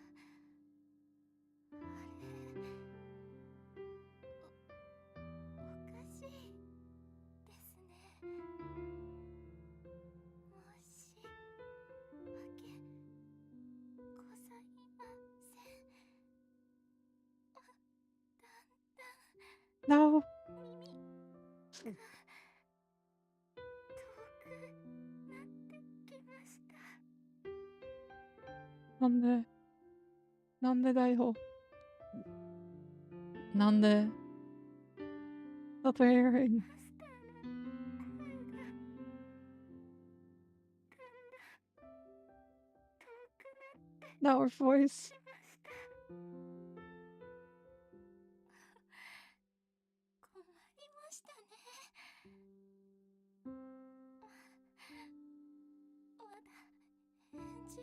あれ、
No!
耳が遠くなってきました。
なんでだよ? なんで? Not hearing.
マスターの声が飛んだ。
Now her voice.
困りましたね。まだ返事を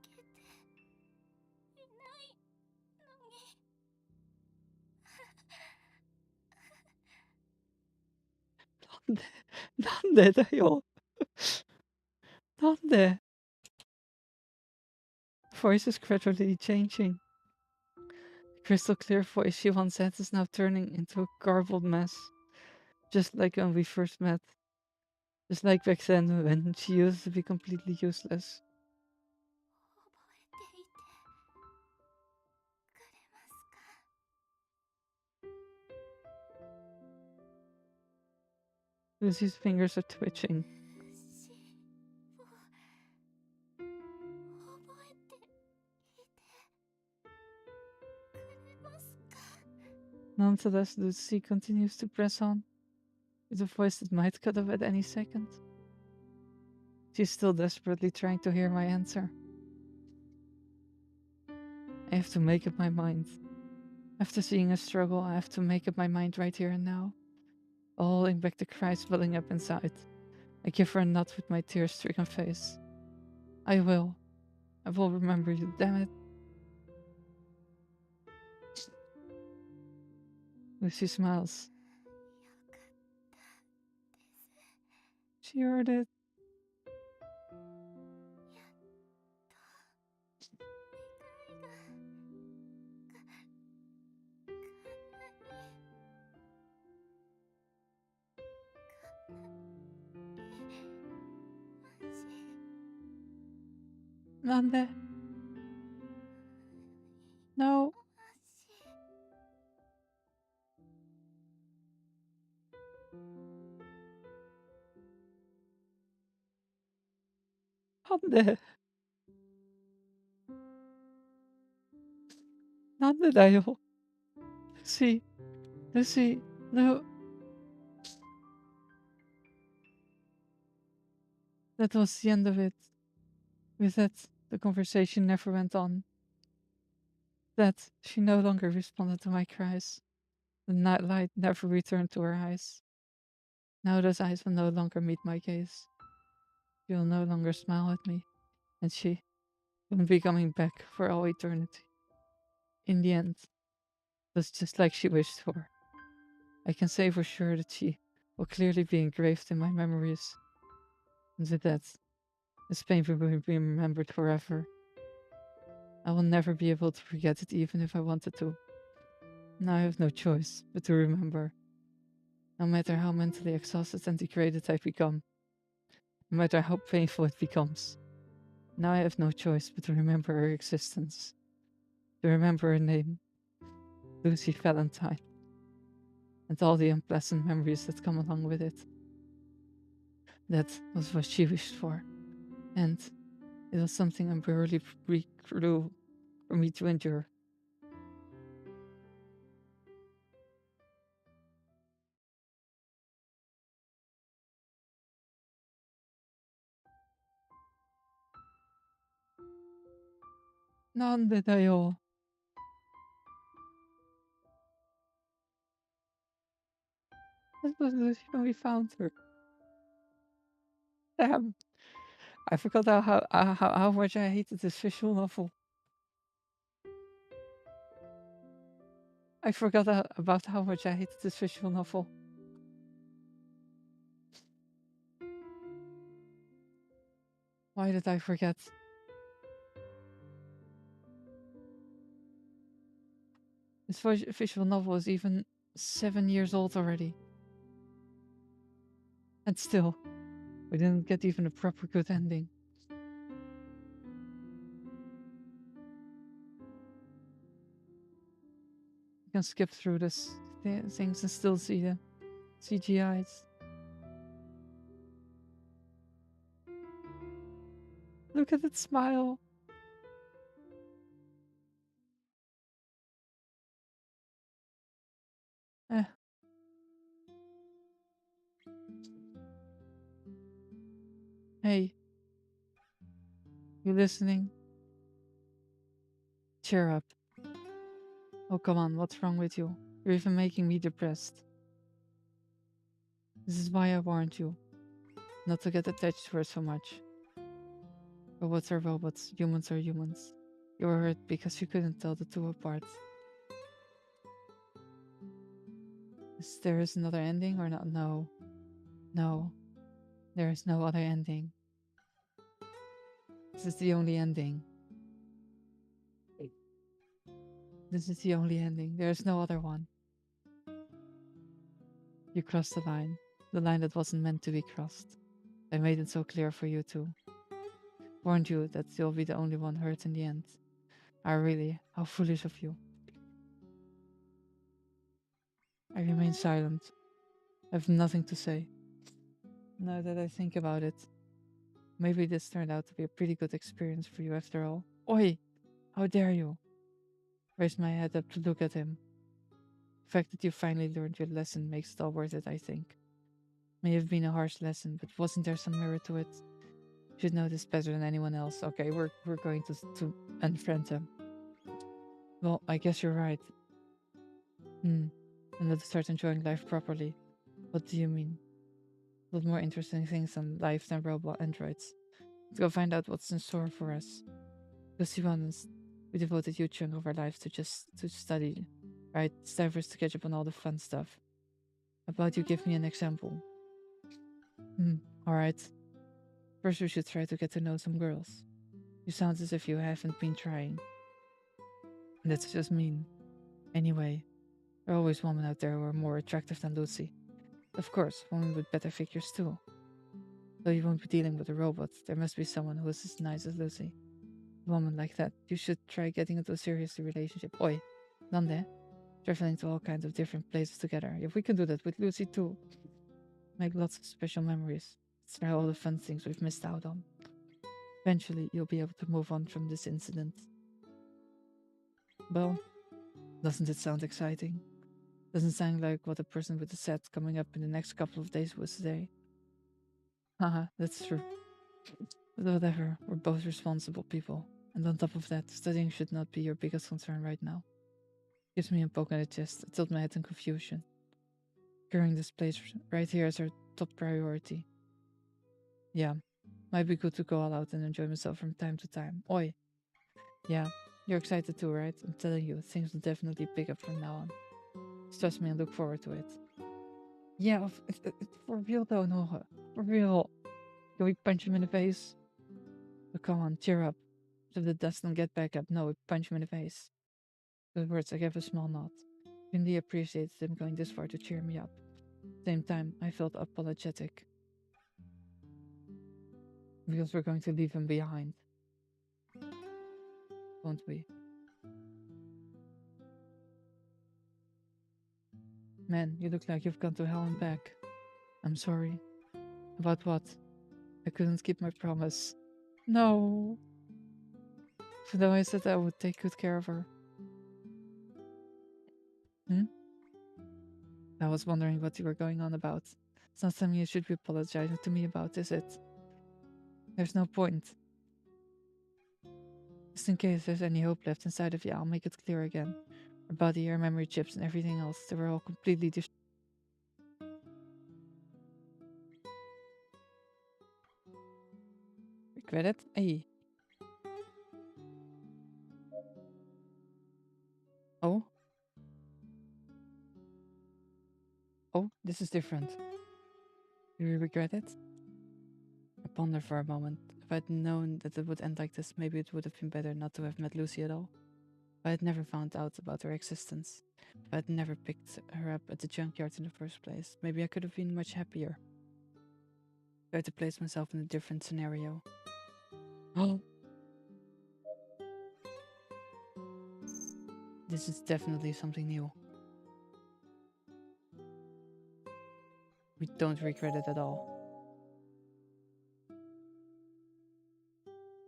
聞けていないのに。
なんでだよ。なんで Voice is gradually changing. The crystal clear voice she once had is now turning into a garbled mess. Just like when we first met. Just like back then when she used to be completely useless.
覚えていてくれますか。
Lucy's fingers are twitching.
しを覚えていてくれますか。
Nonetheless, Lucy continues to press on, with a voice that might cut off at any second. She's still desperately trying to hear my answer. I have to make up my mind. After seeing her struggle, I have to make up my mind right here and now. Holding back the cries welling up inside, I give her a nod with my tear-stricken face. I will remember you, damn it. Lucy smiles.
よかったです。
She heard it.
やっと願いが
なんで No. なんでなんでだよ Lucy, no. That was the end of it. With that, the conversation never went on. That she no longer responded to my cries. The night light never returned to her eyes. Now those eyes will no longer meet my gaze. She will no longer smile at me, and she wouldn't be coming back for all eternity. In the end, it was just like she wished for. I can say for sure that she will clearly be engraved in my memories. And with that, this pain will be remembered forever. I will never be able to forget it even if I wanted to. Now I have no choice but to remember. No matter how mentally exhausted and degraded I become, no matter how painful it becomes, now I have no choice but to remember her existence. To remember her name, Lucy Valentine, and all the unpleasant memories that come along with it. That was what she wished for, and it was something unbearably cruel for me to endure. なんでだよ That was Lucy when we found her. Damn. I forgot how much I hated this visual novel. I forgot about how much I hated this visual novel. Why did I forget? This visual novel is even 7 years old already. And still, we didn't get even a proper good ending. You can skip through this things and still see the CGIs. Look at that smile. Hey, You listening? Cheer up. Oh, come on, what's wrong with you? You're even making me depressed. This is why I warned you. Not to get attached to her so much. Robots are robots, humans are humans. You were hurt because you couldn't tell the two apart. Is there another ending or not? No. No. There is no other ending. This is the only ending. This is the only ending. There is no other one. You crossed the line. The line that wasn't meant to be crossed. I made it so clear for you too. Warned you that you'll be the only one hurt in the end. Really, how foolish of you. I remain silent. I have nothing to say. Now that I think about it, maybe this turned out to be a pretty good experience for you after all. Oi! How dare you? Raised my head up to look at him. The fact that you finally learned your lesson makes it all worth it, I think. May have been a harsh lesson, but wasn't there some merit to it? You should know this better than anyone else. Okay, we're going to unfriend him. Well, I guess you're right. And let's start enjoying life properly. What do you mean? A lot more interesting things in life than robot androids. Let's go find out what's in store for us. To be honest, we devoted a huge chunk of our lives to study, right? It's time for us to catch up on all the fun stuff. How about you give me an example? Alright. First we should try to get to know some girls. You sound as if you haven't been trying. That's just mean. Anyway, there are always women out there who are more attractive than Lucy. Of course, women with better figures too. Though you won't be dealing with a robot, there must be someone who is as nice as Lucy. A woman like that, you should try getting into a serious relationship. Oi, Nande. Traveling to all kinds of different places together. If we can do that with Lucy too. Make lots of special memories. Let's try all the fun things we've missed out on. Eventually, you'll be able to move on from this incident. Well, doesn't it sound exciting? Doesn't sound like what a person with a set coming up in the next couple of days would say. Haha, that's true. But whatever, we're both responsible people. And on top of that, studying should not be your biggest concern right now. Gives me a poke in the chest. I tilt my head in confusion. Securing this place right here is our top priority. Yeah, might be good to go all out and enjoy myself from time to time. Oi! Yeah, you're excited too, right? I'm telling you, things will definitely pick up from now on. Just trust me and look forward to it. Yeah, for real though, Nora. For real. Can we punch him in the face? Oh, come on, cheer up. So the dust don't get back up. No, we punch him in the face. Good words, I gave a small nod. Really appreciated him going this far to cheer me up. At the same time, I felt apologetic. Because we're going to leave him behind. Won't we? Man, you look like you've gone to hell and back. I'm sorry. About what? I couldn't keep my promise. No. Though I said I would take good care of her. I was wondering what you were going on about. It's not something you should be apologizing to me about, is it? There's no point. Just in case there's any hope left inside of you, I'll make it clear again. Our body, our memory chips, and everything else, they were all completely Regret it? Hey. Oh? Oh, this is different. Do you regret it? I ponder for a moment. If I'd known that it would end like this, maybe it would have been better not to have met Lucy at all. If I had never found out about her existence. If I had never picked her up at the junkyard in the first place, maybe I could have been much happier. I tried to place myself in a different scenario. Oh! This is definitely something new. We don't regret it at all.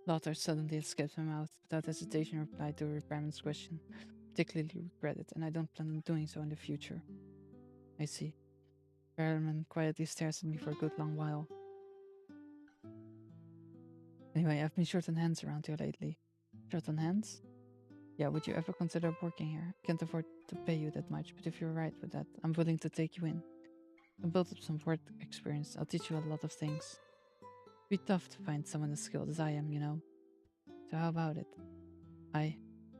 Laughter suddenly escaped my mouth. Without hesitation, I replied to her repairman's question. Particularly regret it, and I don't plan on doing so in the future. I see. Repairman quietly stares at me for a good long while. Anyway, I've been short on hands around here lately. Short on hands? Yeah, would you ever consider working here? Can't afford to pay you that much, but if you're right with that, I'm willing to take you in. I'll build up some work experience. I'll teach you a lot of things. It'd be tough to find someone as skilled as I am, you know. So how about it?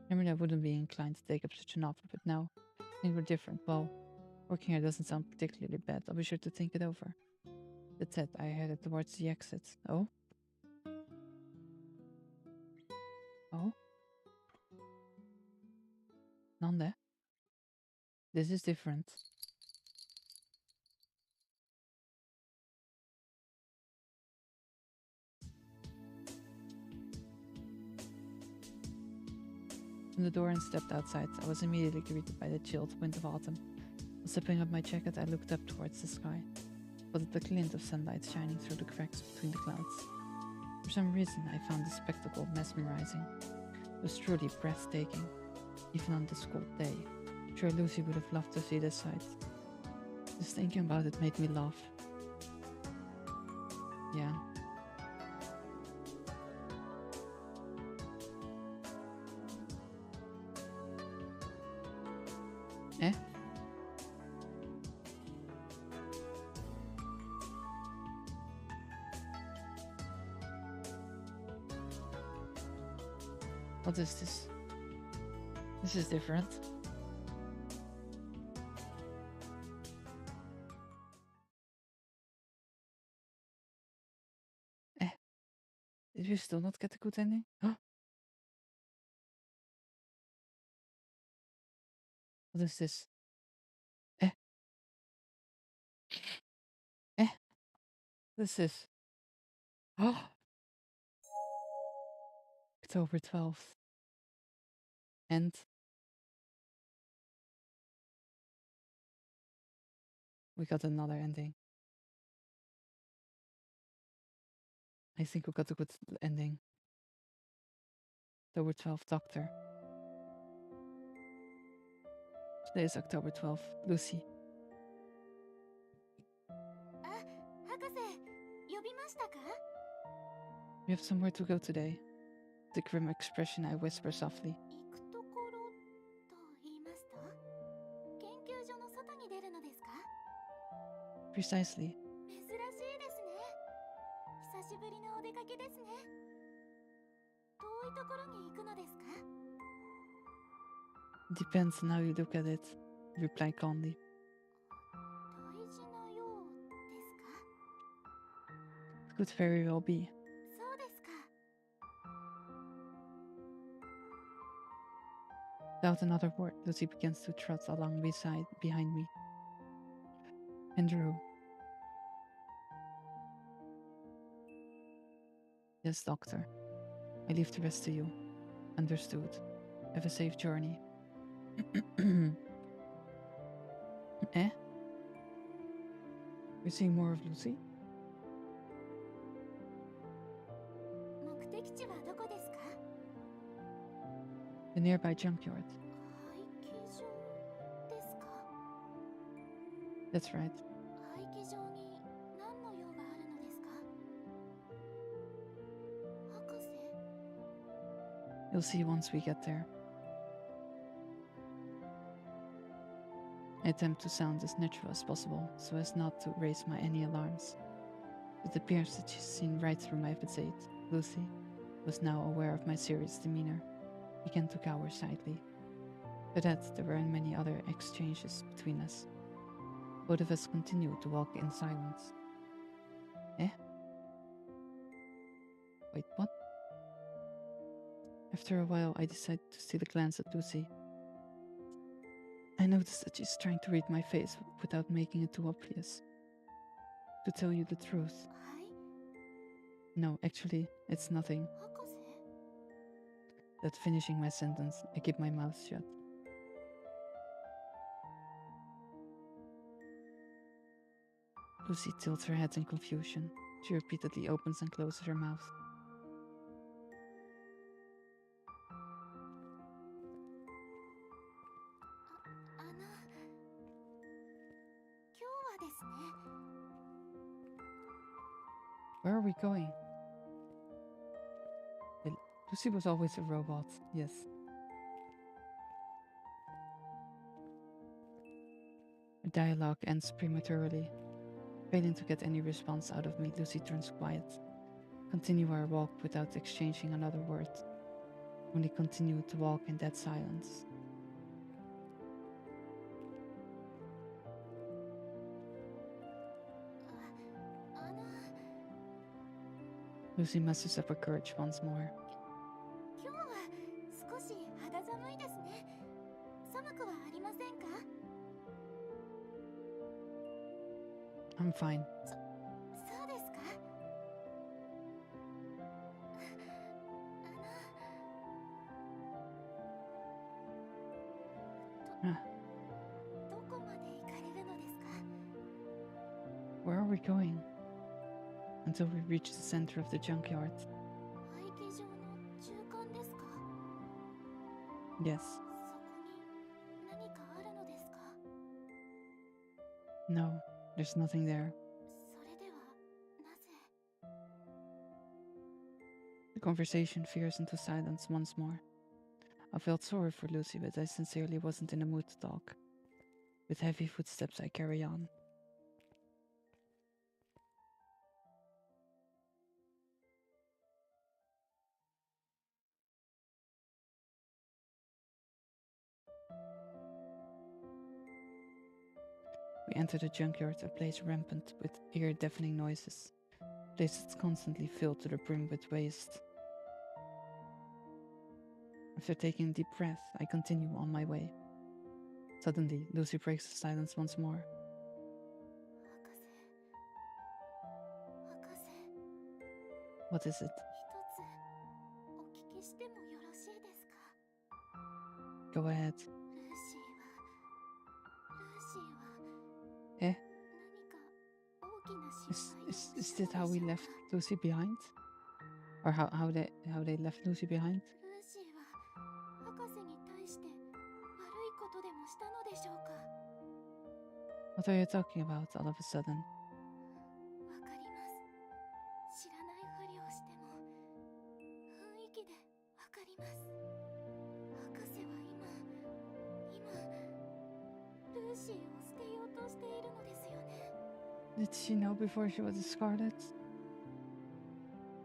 Normally I wouldn't be inclined to take up such an offer, but now things were different. Well, working here doesn't sound particularly bad. I'll be sure to think it over. That said, I headed towards the exit. Oh? Oh? Nande? This is different. Opened the door and stepped outside. I was immediately greeted by the chilled wind of autumn. While zipping up my jacket, I looked up towards the sky. Spotted the glint of sunlight shining through the cracks between the clouds. For some reason, I found the spectacle mesmerizing. It was truly breathtaking, even on this cold day. I'm sure Lucy would have loved to see this sight. Just thinking about it made me laugh. Yeah. Eh? What is this? This is different. Did we still not get a good ending? Huh? What is this? This is October 12th. And we got another ending. I think we got a good ending. October 12th, Doctor. Today is October 12th. Lucy.
博士、呼びましたか？
We have somewhere to go today. The grim expression, I whisper softly.
行くところと言いますと、研究所の外に出るのですか？
Precisely.
珍しいですね。久しぶりのお出かけですね。遠いところに行くのですか？
Depends on how you look at it. Reply calmly.
大事なようですか？
Could very well be.
そうですか。
Without another word, Lucy begins to trot along behind me. Andrew. Yes, Doctor. I leave the rest to you. Understood. Have a safe journey. Eh? We're seeing more of Lucy?
目的地はどこですか？
The nearby junkyard.
廃棄場ですか？
That's right.
廃棄場に何の用があるのですか？博士。
You'll see once we get there. I attempt to sound as natural as possible, so as not to raise any alarms. It appears that she's seen right through my facade. Lucy was now aware of my serious demeanor, began to cower slightly. After that, there were many other exchanges between us. Both of us continued to walk in silence. Eh? Wait, what? After a while, I decided to steal a glance at Lucy. I noticed that she's trying to read my face without making it too obvious. To tell you the truth.
はい、
No, actually, it's nothing.
博士。
Without finishing my sentence, I keep my mouth shut. Lucy tilts her head in confusion. She repeatedly opens and closes her mouth.
今日はですね。
Where are we going? Lucy was always a robot, yes. Our dialogue ends prematurely. Failing to get any response out of me, Lucy turns quiet. Continue our walk without exchanging another word. Only continue to walk in dead silence. Lucy musters up her courage once more.
今日は少し肌寒いですね。寒くはありませんか？
I'm fine.
そうですか？どこまで行かれるのですか？
Where are we going? Until we reach the center of the junkyard.
廃棄場の中間ですか？
Yes.
そこに何かあるのですか？
No, there's nothing there.
それではなぜ？
The conversation veers into silence once more. I felt sorry for Lucy, but I sincerely wasn't in the mood to talk. With heavy footsteps, I carry on. We enter the junkyard, a place rampant with ear-deafening noises. A place that's constantly filled to the brim with waste. After taking a deep breath, I continue on my way. Suddenly, Lucy breaks the silence once more.
博士
What is it?
一つお聞きしてもよろしいですか？
Go ahead.
ルーシーは
え？
何か大きな心配を
Is
した
this how
の
we
でしょう
left
か？
Lucy behind? Or how they left Lucy behind?
ルーシーは博士に対して悪いことでもしたのでしょうか？
What are you talking about all of a sudden?
わかります。知らないふりをしても雰囲気でわかります。博士は今ルーシーを捨てようとしているのですよね。
Did she know before she was discarded?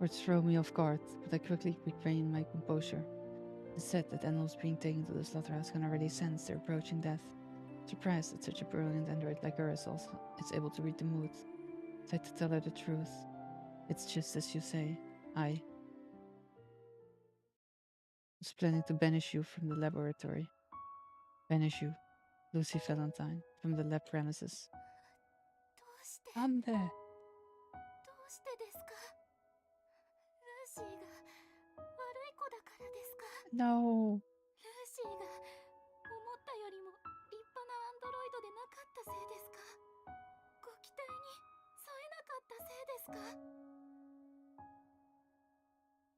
Words throw me off guard, but I quickly regain my composure. It's said that animals being taken to the slaughterhouse can already sense their approaching death. Surprised that such a brilliant android like her is able to read the mood. Tried to tell her the truth. It's just as you say. I was planning to banish you from the laboratory. Banish you, Lucy Valentine, from the lab premises.
どうして
I'm there.
どうしてですか？ルーシーが悪い子だからですか？
No.
ルーシーが思ったよりも立派なアンドロイドでなかったせいですか？ご期待に添えなかったせいですか？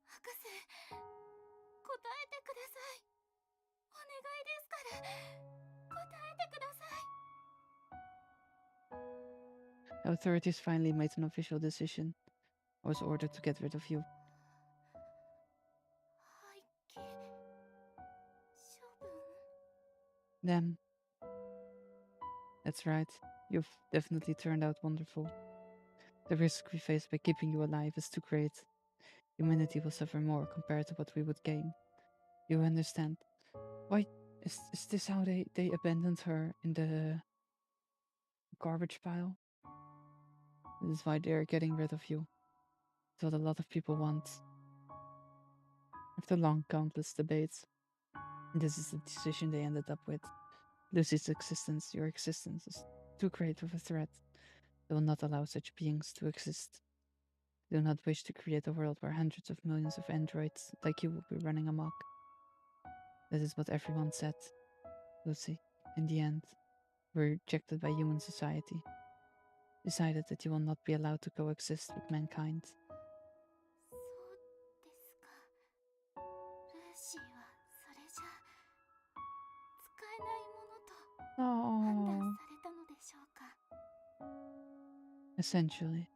博士、答えてください。お願いですから、答えてください。
The authorities finally made an official decision. I was ordered to get rid of you.
廃棄処分
Them. That's right. You've definitely turned out wonderful. The risk we face by keeping you alive is too great. Humanity will suffer more compared to what we would gain. You understand? Why is this how they abandoned her in the garbage pile? This is why they are getting rid of you. It's what a lot of people want. After long, countless debates, this is the decision they ended up with. Lucy's existence, your existence, is too great of a threat. They will not allow such beings to exist. They do not wish to create a world where hundreds of millions of androids like you will be running amok. That is what everyone said. Lucy, in the end, were rejected by human society. Decided that you will not be allowed to coexist with mankind.
そうですか。ルーシーはそれじゃ使えないものと判断
Oh,
されたのでしょうか？
essentially.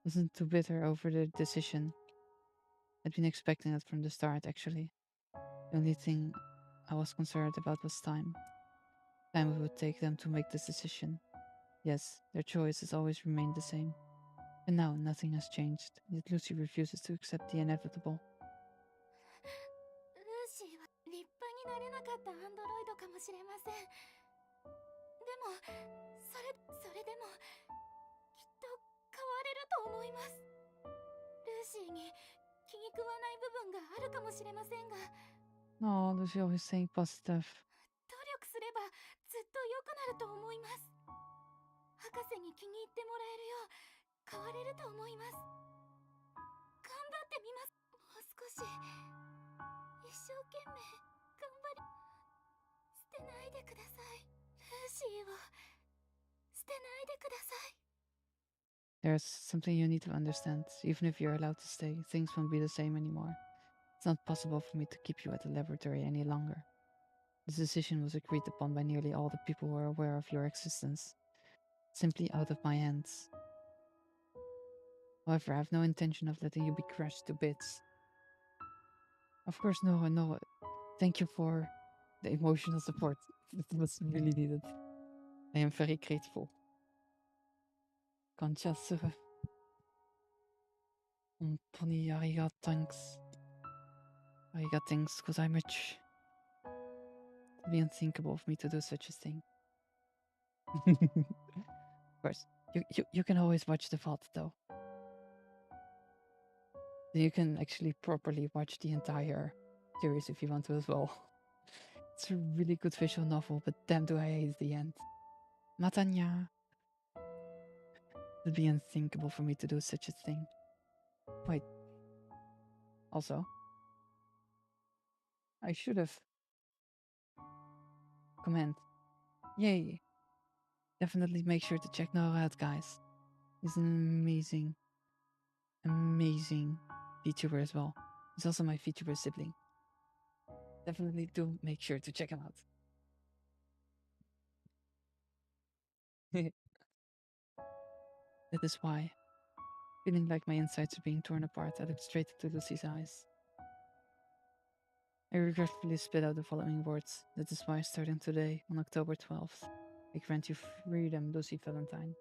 Wasn't too bitter over the decision. I'd been expecting that from the start, actually. The only thing I was concerned about was time. Time it would take them to make this decision. Yes, their choice has always remained the same. And now nothing has changed, yet Lucy refuses to accept the inevitable.
ルーシーは立派になれなかったアンドロイドかもしれません。でもそれでもきっと変われると思います。ルーシーに気に食わない部分があるかもしれませんが、
Oh, Lucy always saying positive.
努力すればずっと良くなると思います。博士に気に入ってもらえるよう変われると思います。頑張ってみます。もう少し一生懸命頑張り、捨てないでください。ルーシーを捨てないでください。
There's something you need to understand. Even if you're allowed to stay, things won't be the same anymore. It's not possible for me to keep you at the laboratory any longer. This decision was agreed upon by nearly all the people who are aware of your existence. Simply out of my hands. However, I have no intention of letting you be crushed to bits. Of course, no. Thank you for the emotional support. It was really needed. I am very grateful. Konnichinya. Pony arigato thanks. Arigato thanks, because I'm rich. It'd be unthinkable of me to do such a thing. Of course, you can always watch the VOD though. You can actually properly watch the entire series if you want to as well. It's a really good visual novel, but damn do I hate the end. Matanya. It'd be unthinkable for me to do such a thing. Wait. Also, I should have. Comment. Yay. Definitely make sure to check Noah out, guys. He's an amazing Vtuber as well. He's also my Vtuber sibling. Definitely do make sure to check him out. That is why, feeling like my insides are being torn apart, I looked straight into Lucy's eyes. I regretfully spit out the following words. That is why, starting today, on October 12th, I grant you freedom, Lucy Valentine.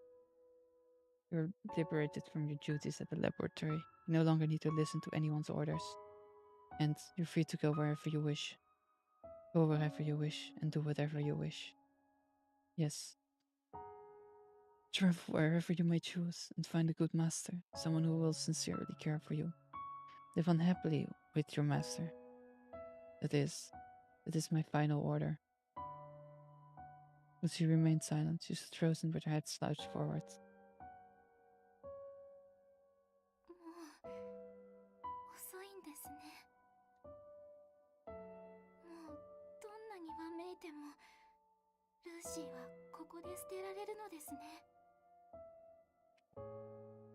You're liberated from your duties at the laboratory. You no longer need to listen to anyone's orders. And you're free to go wherever you wish. Go wherever you wish and do whatever you wish. Yes. Travel wherever you may choose and find a good master, someone who will sincerely care for you. Live unhappily with your master. That is my final order. Lucy remained silent. She stood frozen with her head slouched forward.
もう遅いんですね。もうどんなにわめいてもルーシーはここで捨てられるのですね。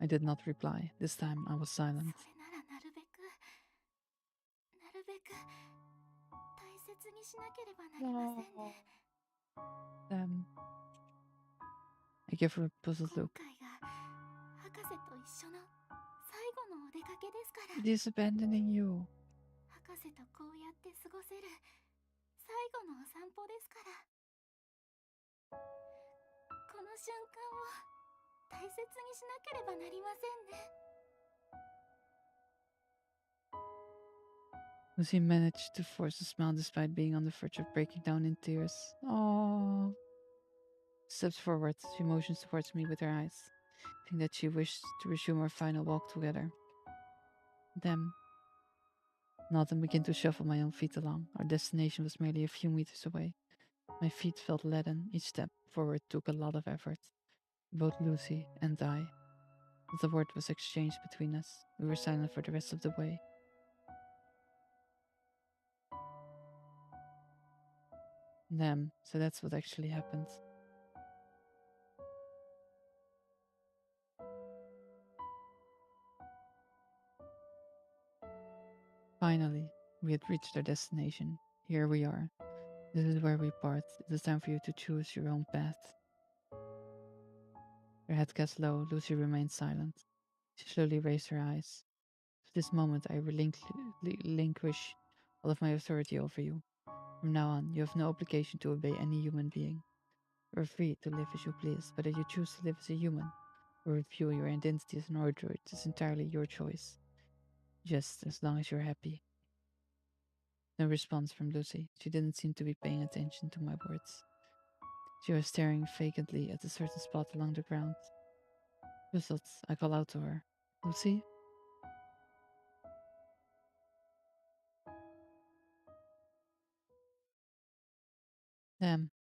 I did not reply. This time I was silent.
それならなるべく大切にしなければなりませんね。
I give her a puzzled
今
look.
回が博士と一緒の最後のお出かけですから。
It is abandoning you.
博士とこうやって過ごせる最後のお散歩ですから。この瞬間を大切にしなければなりませんね。
Lucy managed to force a smile despite being on the verge of breaking down in tears. Aww. Steps forward, she motions towards me with her eyes, thinking that she wished to resume our final walk together. Then, nod and begin to shuffle my own feet along. Our destination was merely a few meters away. My feet felt leaden. Each step forward took a lot of effort. Both Lucy and I. Not a word was exchanged between us. We were silent for the rest of the way. Damn, so that's what actually happened. Finally, we had reached our destination. Here we are. This is where we part. It is time for you to choose your own path. Her head cast low, Lucy remained silent. She slowly raised her eyes. this moment, I relinquish all of my authority over you. From now on, you have no obligation to obey any human being. You are free to live as you please. Whether you choose to live as a human or reveal your identity as an android is entirely your choice. Just as long as you're happy. No response from Lucy. She didn't seem to be paying attention to my words. She was staring vacantly at a certain spot along the ground. Puzzled, I call out to her. Lucy? Damn.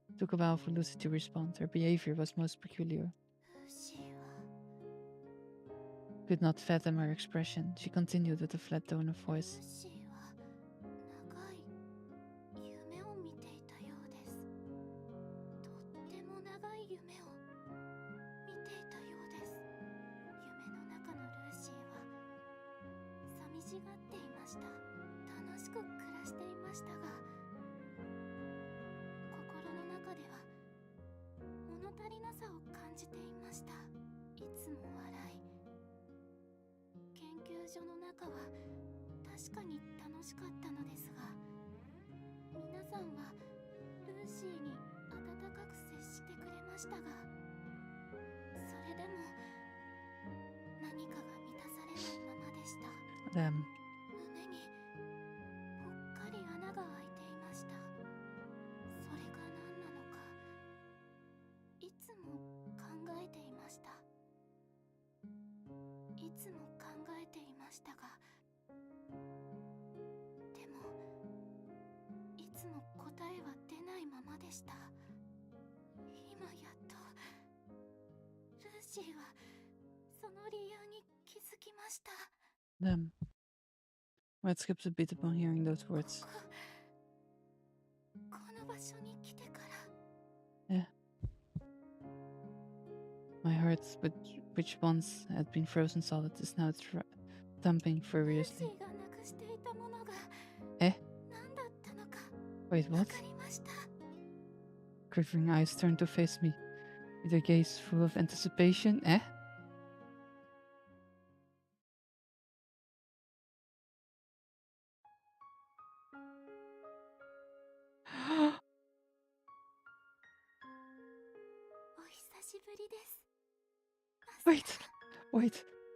It took a while for Lucy to respond. Her behavior was most peculiar. Could not fathom her expression. She continued with a flat tone of voice. Damn.
シーはその理由に気づきました。
Them. Red skips a beat upon hearing those words.
この場所に来てから。
Yeah. My heart, which once had been frozen solid, is now thumping furiously. Eh? Wait, what? Quivering eyes turned to face me, with their gaze full of anticipation. Eh?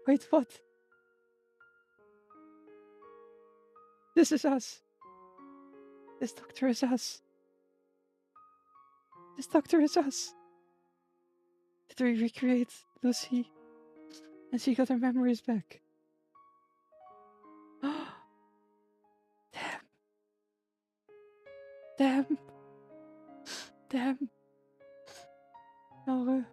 Wait, what? This is us. This doctor is us. This doctor is us. Did we recreate Lucy? And she got her memories back. Damn. Laura.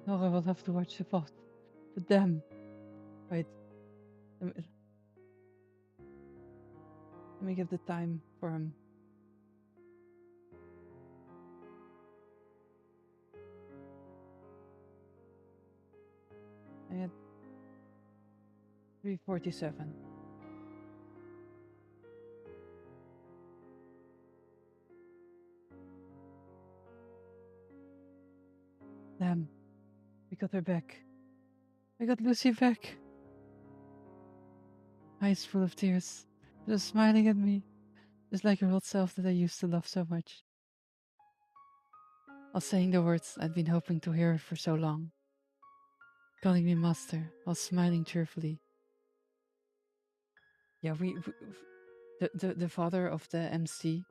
Laura will have to watch the pot. But damn. Wait. Let me give the time for him. I had 3:47. Damn. We got her back. I got Lucy back. Eyes full of tears. She was smiling at me, just like her old self that I used to love so much. While saying the words I'd been hoping to hear for so long. Calling me master, while smiling cheerfully. Yeah, the father of the MC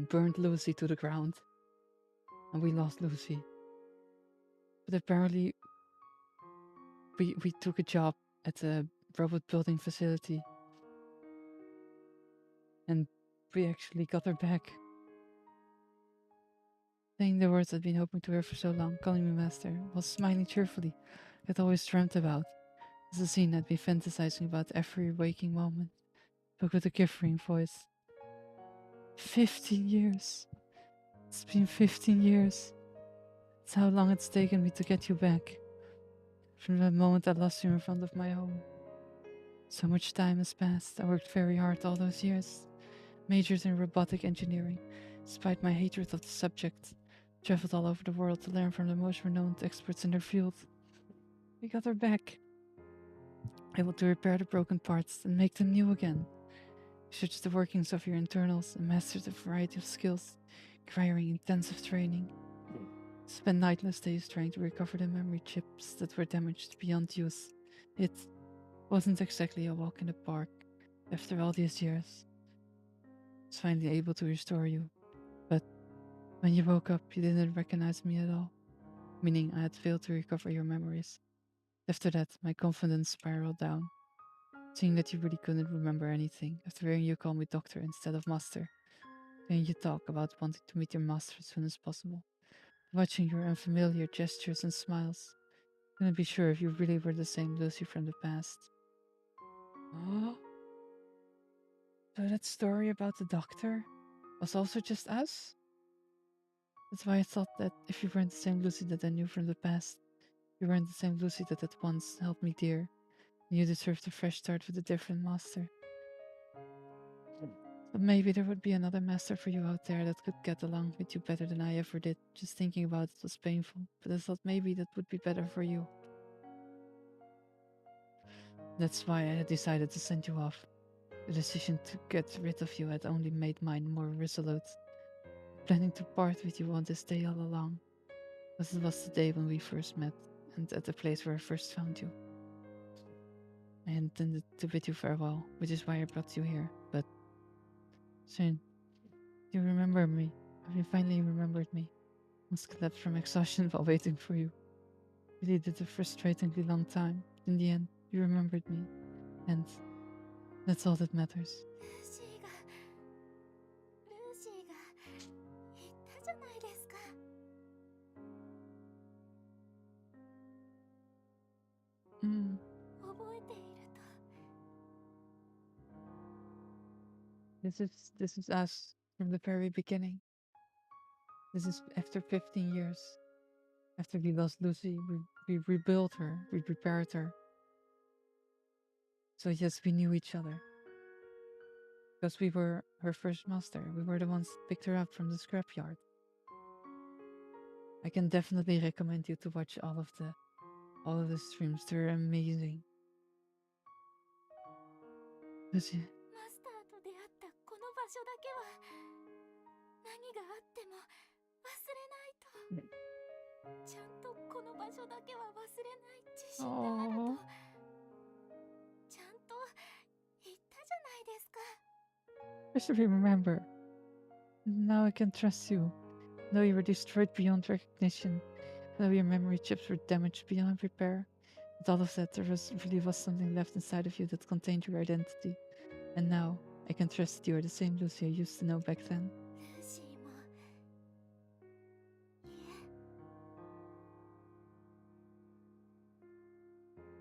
burned Lucy to the ground. And we lost Lucy. But apparently, we took a job at a robot building facility. And we actually got her back. Saying the words I'd been hoping to hear for so long, calling me master, while smiling cheerfully, I'd always dreamt about. It's a scene I'd been fantasizing about every waking moment. Spoke with a quivering voice. 15 years. It's been 15 years. It's how long it's taken me to get you back. From the moment I lost you in front of my home. So much time has passed. I worked very hard all those years. Majored in robotic engineering, despite my hatred of the subject. Traveled all over the world to learn from the most renowned experts in their field. We got her back. Able to repair the broken parts and make them new again. Researched the workings of your internals and mastered a variety of skills, requiring intensive training. Spent nightless days trying to recover the memory chips that were damaged beyond use. It wasn't exactly a walk in the park after all these years. I was finally able to restore you, but when you woke up, you didn't recognize me at all, meaning I had failed to recover your memories. After that, my confidence spiraled down, seeing that you really couldn't remember anything after hearing you call me doctor instead of master. Hearing you talk about wanting to meet your master as soon as possible. Watching your unfamiliar gestures and smiles. Couldn't be sure if you really were the same Lucy from the past. Oh? So that story about the doctor was also just us? That's why I thought that if you weren't the same Lucy that I knew from the past, you weren't the same Lucy that at once helped me dear, and you deserved a fresh start with a different master. But maybe there would be another master for you out there that could get along with you better than I ever did. Just thinking about it was painful, but I thought maybe that would be better for you. That's why I had decided to send you off. The decision to get rid of you had only made mine more resolute. Planning to part with you on this day all along. Because it was the day when we first met, and at the place where I first found you. I intended to bid you farewell, which is why I brought you here, but... Shane, you remember me. Have you finally remembered me? Almost collapsed from exhaustion while waiting for you. Really did a frustratingly long time. In the end, you remembered me. And that's all that matters.
ルーシーが言ったじゃないですか。覚えていると。
This is us from the very beginning. This is after 15 years. After we lost Lucy, we rebuilt her, we prepared her. So yes, we knew each other. Because we were her first master. We were the ones that picked her up from the scrapyard. I can definitely recommend you to watch all of the streams. They're amazing. Lucy.
マスターと出会ったこの場所だけは何があっても忘れないと。ちゃんとこの場所だけは忘れない自信があると。ちゃんと言ったじゃないですか。
I should remember. Now I can trust you. Though you were destroyed beyond recognition, though your memory chips were damaged beyond repair, with all of that, there really was something left inside of you that contained your identity. And now, I can trust that you are the same Lucy I used to know back then.
ルーシーもい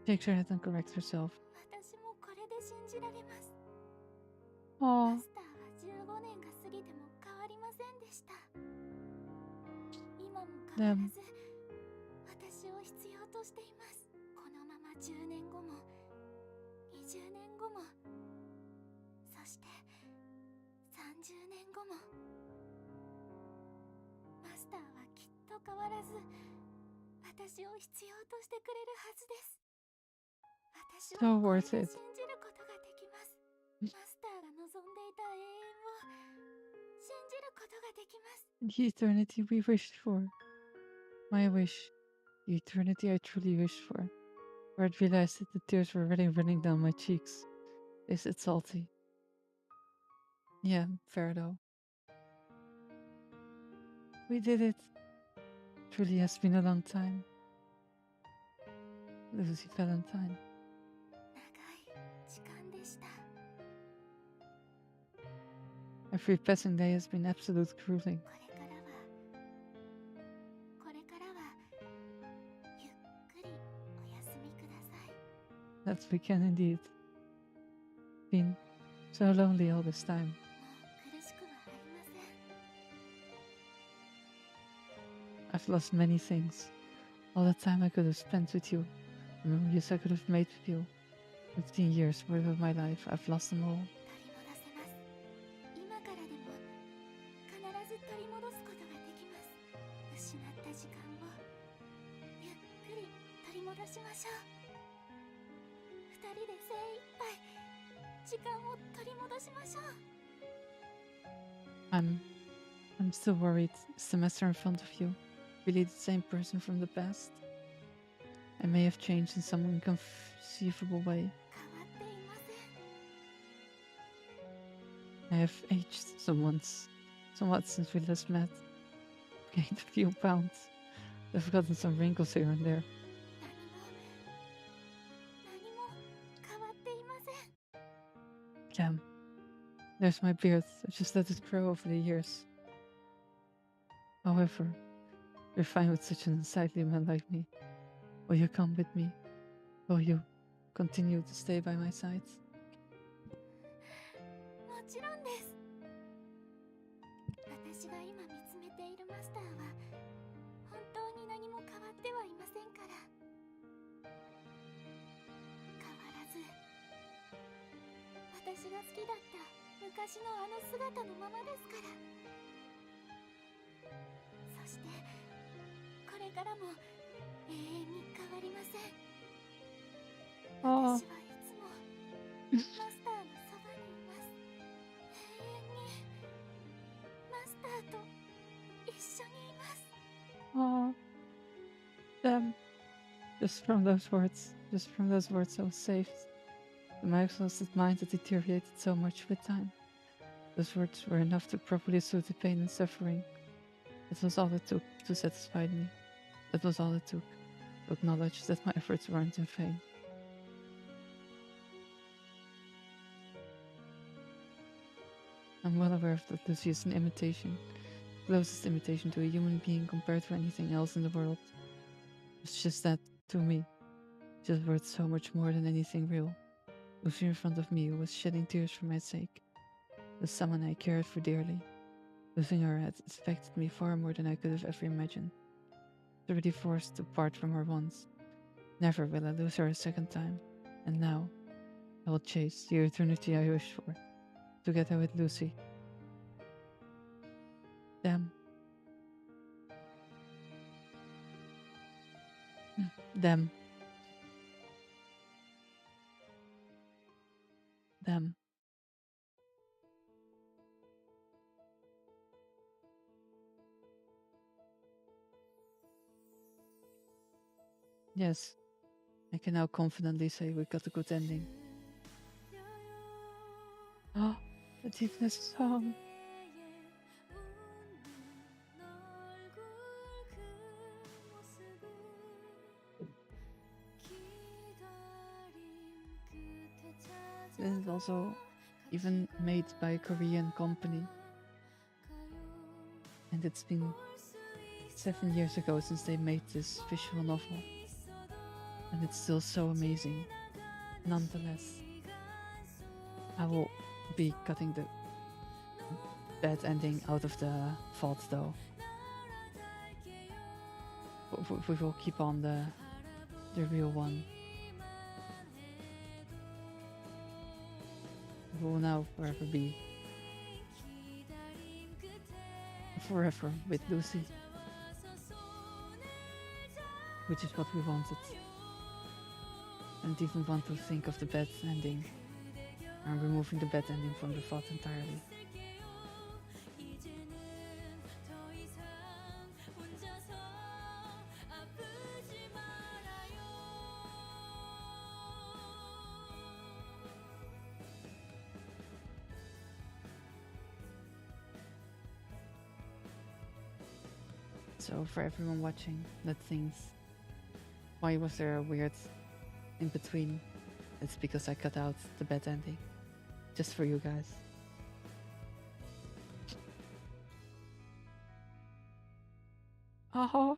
え。
Shakes her head and corrects herself.
私もこれで信じられます。
Aww.
マスターは15年が過ぎても変わりませんでした。今も変わらず私を必要としています。このまま10年後も20年後もそして30年後もマスターはきっと変わらず私を必要としてくれるはずです。私はこれで信じることができます。マスターが望んでいた永遠を信じることができます。
The eternity we wished for. My wish. The eternity I truly wished for. Where I realized that the tears were already running down my cheeks. Is it salty? Yeah, fair though. We did it. Truly has been a long time. Lucy Valentine.
長い時間でした。
Every passing day has been absolute grueling.
これからはゆっくりお休みください。
That we can indeed. Been so lonely all this time.
もう苦しくはありません。
I've lost many things. All the time I could have spent with you. The memories I could have made with you. 15 years worth of my life. I've lost them all.
取り戻せます。今からでも必ず取り戻すことができます。失った時間をゆっくり取り戻しましょう。二人で精一杯時間を取り戻しましょう。
I'm still worried. Is the master in front of you really the same person from the past? I may have changed in some inconceivable way.
変わっていません。
I have aged somewhat since we last met. Gained a few pounds. I've gotten some wrinkles here and there.
何も変わっていません。
Damn. There's my beard. I just let it grow over the years. However, you're fine with such an unsightly man like me. Will you come with me? Will you continue to stay by my side?
もちろんです。私が今見つめているマスターは本当に何も変わってはいませんから。変わらず私が好きだった昔のあの姿のままですから。そしてこれからも永遠に変わりません。私はいつもマスターのそばにいます。永遠にマスターと一緒にいます。
Oh, damn. Just from those words I was saved. My exhausted mind had deteriorated so much with time. Those words were enough to properly soothe the pain and suffering. It was all it took to satisfy me. That was all it took to acknowledge that my efforts weren't in vain. I'm well aware that Lucy is an imitation, the closest imitation to a human being compared to anything else in the world. It's just that, to me, she was worth so much more than anything real. Lucy in front of me who was shedding tears for my sake. Was someone I cared for dearly. Losing her had affected me far more than I could have ever imagined. I was already forced to part from her once. Never will I lose her a second time. And now, I will chase the eternity I wished for. Together with Lucy. Damn. Damn. Damn. Yes, I can now confidently say we got a good ending. Oh, the deepness song. This is also even made by a Korean company. And it's been 7 years ago since they made this visual novel. And it's still so amazing. Nonetheless, I will be cutting the bad ending out of the vault though. We will keep on the real one. We will now forever be forever with Lucy. Which is what we wanted. I don't even want to think of the bad ending. I'm removing the bad ending from the thought entirely. So for everyone watching that thinks, why was there a weird in between? It's because I cut out the bad ending. Just for you guys. Oh!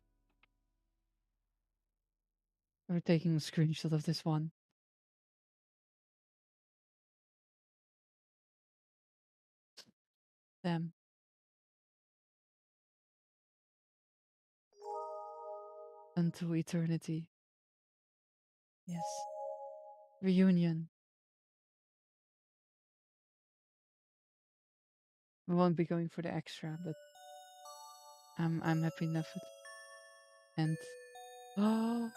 We're taking a screenshot of this one. Damn. until eternity. Yes. Reunion. We won't be going for the extra, but I'm happy enough with it. And oh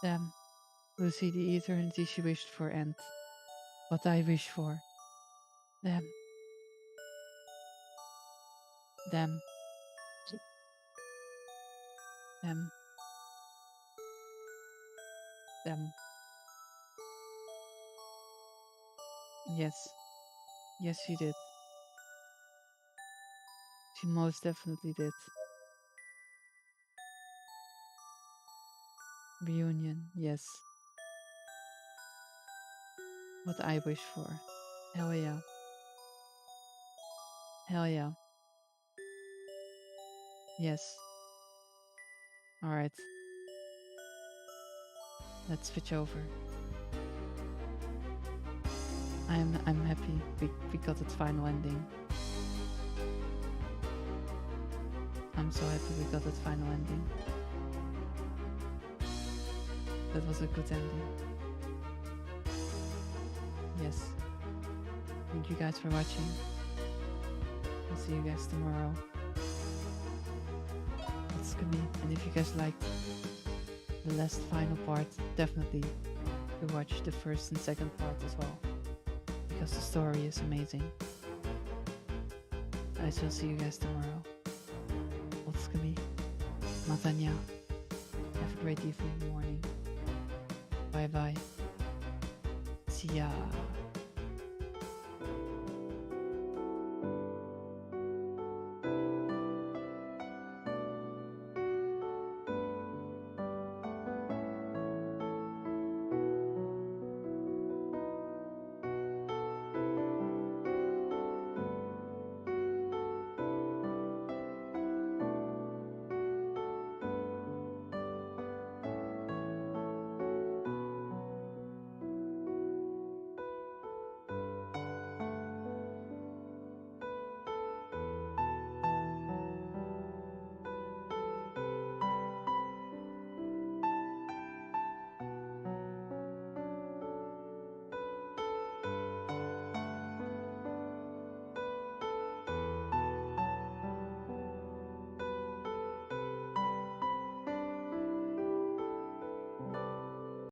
damn. Lucy, the eternity she wished for and what I wish for. Damn. Damn. Damn. Damn. Yes. Yes, she did. She most definitely did. Reunion, yes. What I wish for. Hell yeah. Hell yeah. Yes. Alright. Let's switch over. I'm happy we got its final ending. I'm so happy we got its final ending. That was a good ending. Yes. Thank you guys for watching. I'll see you guys tomorrow. That's Akumi. And if you guys liked the last final part, definitely go watch the first and second part as well. Because the story is amazing. I shall see you guys tomorrow. Akumi. Matanya. Have a great evening, morning. Bye bye. See ya.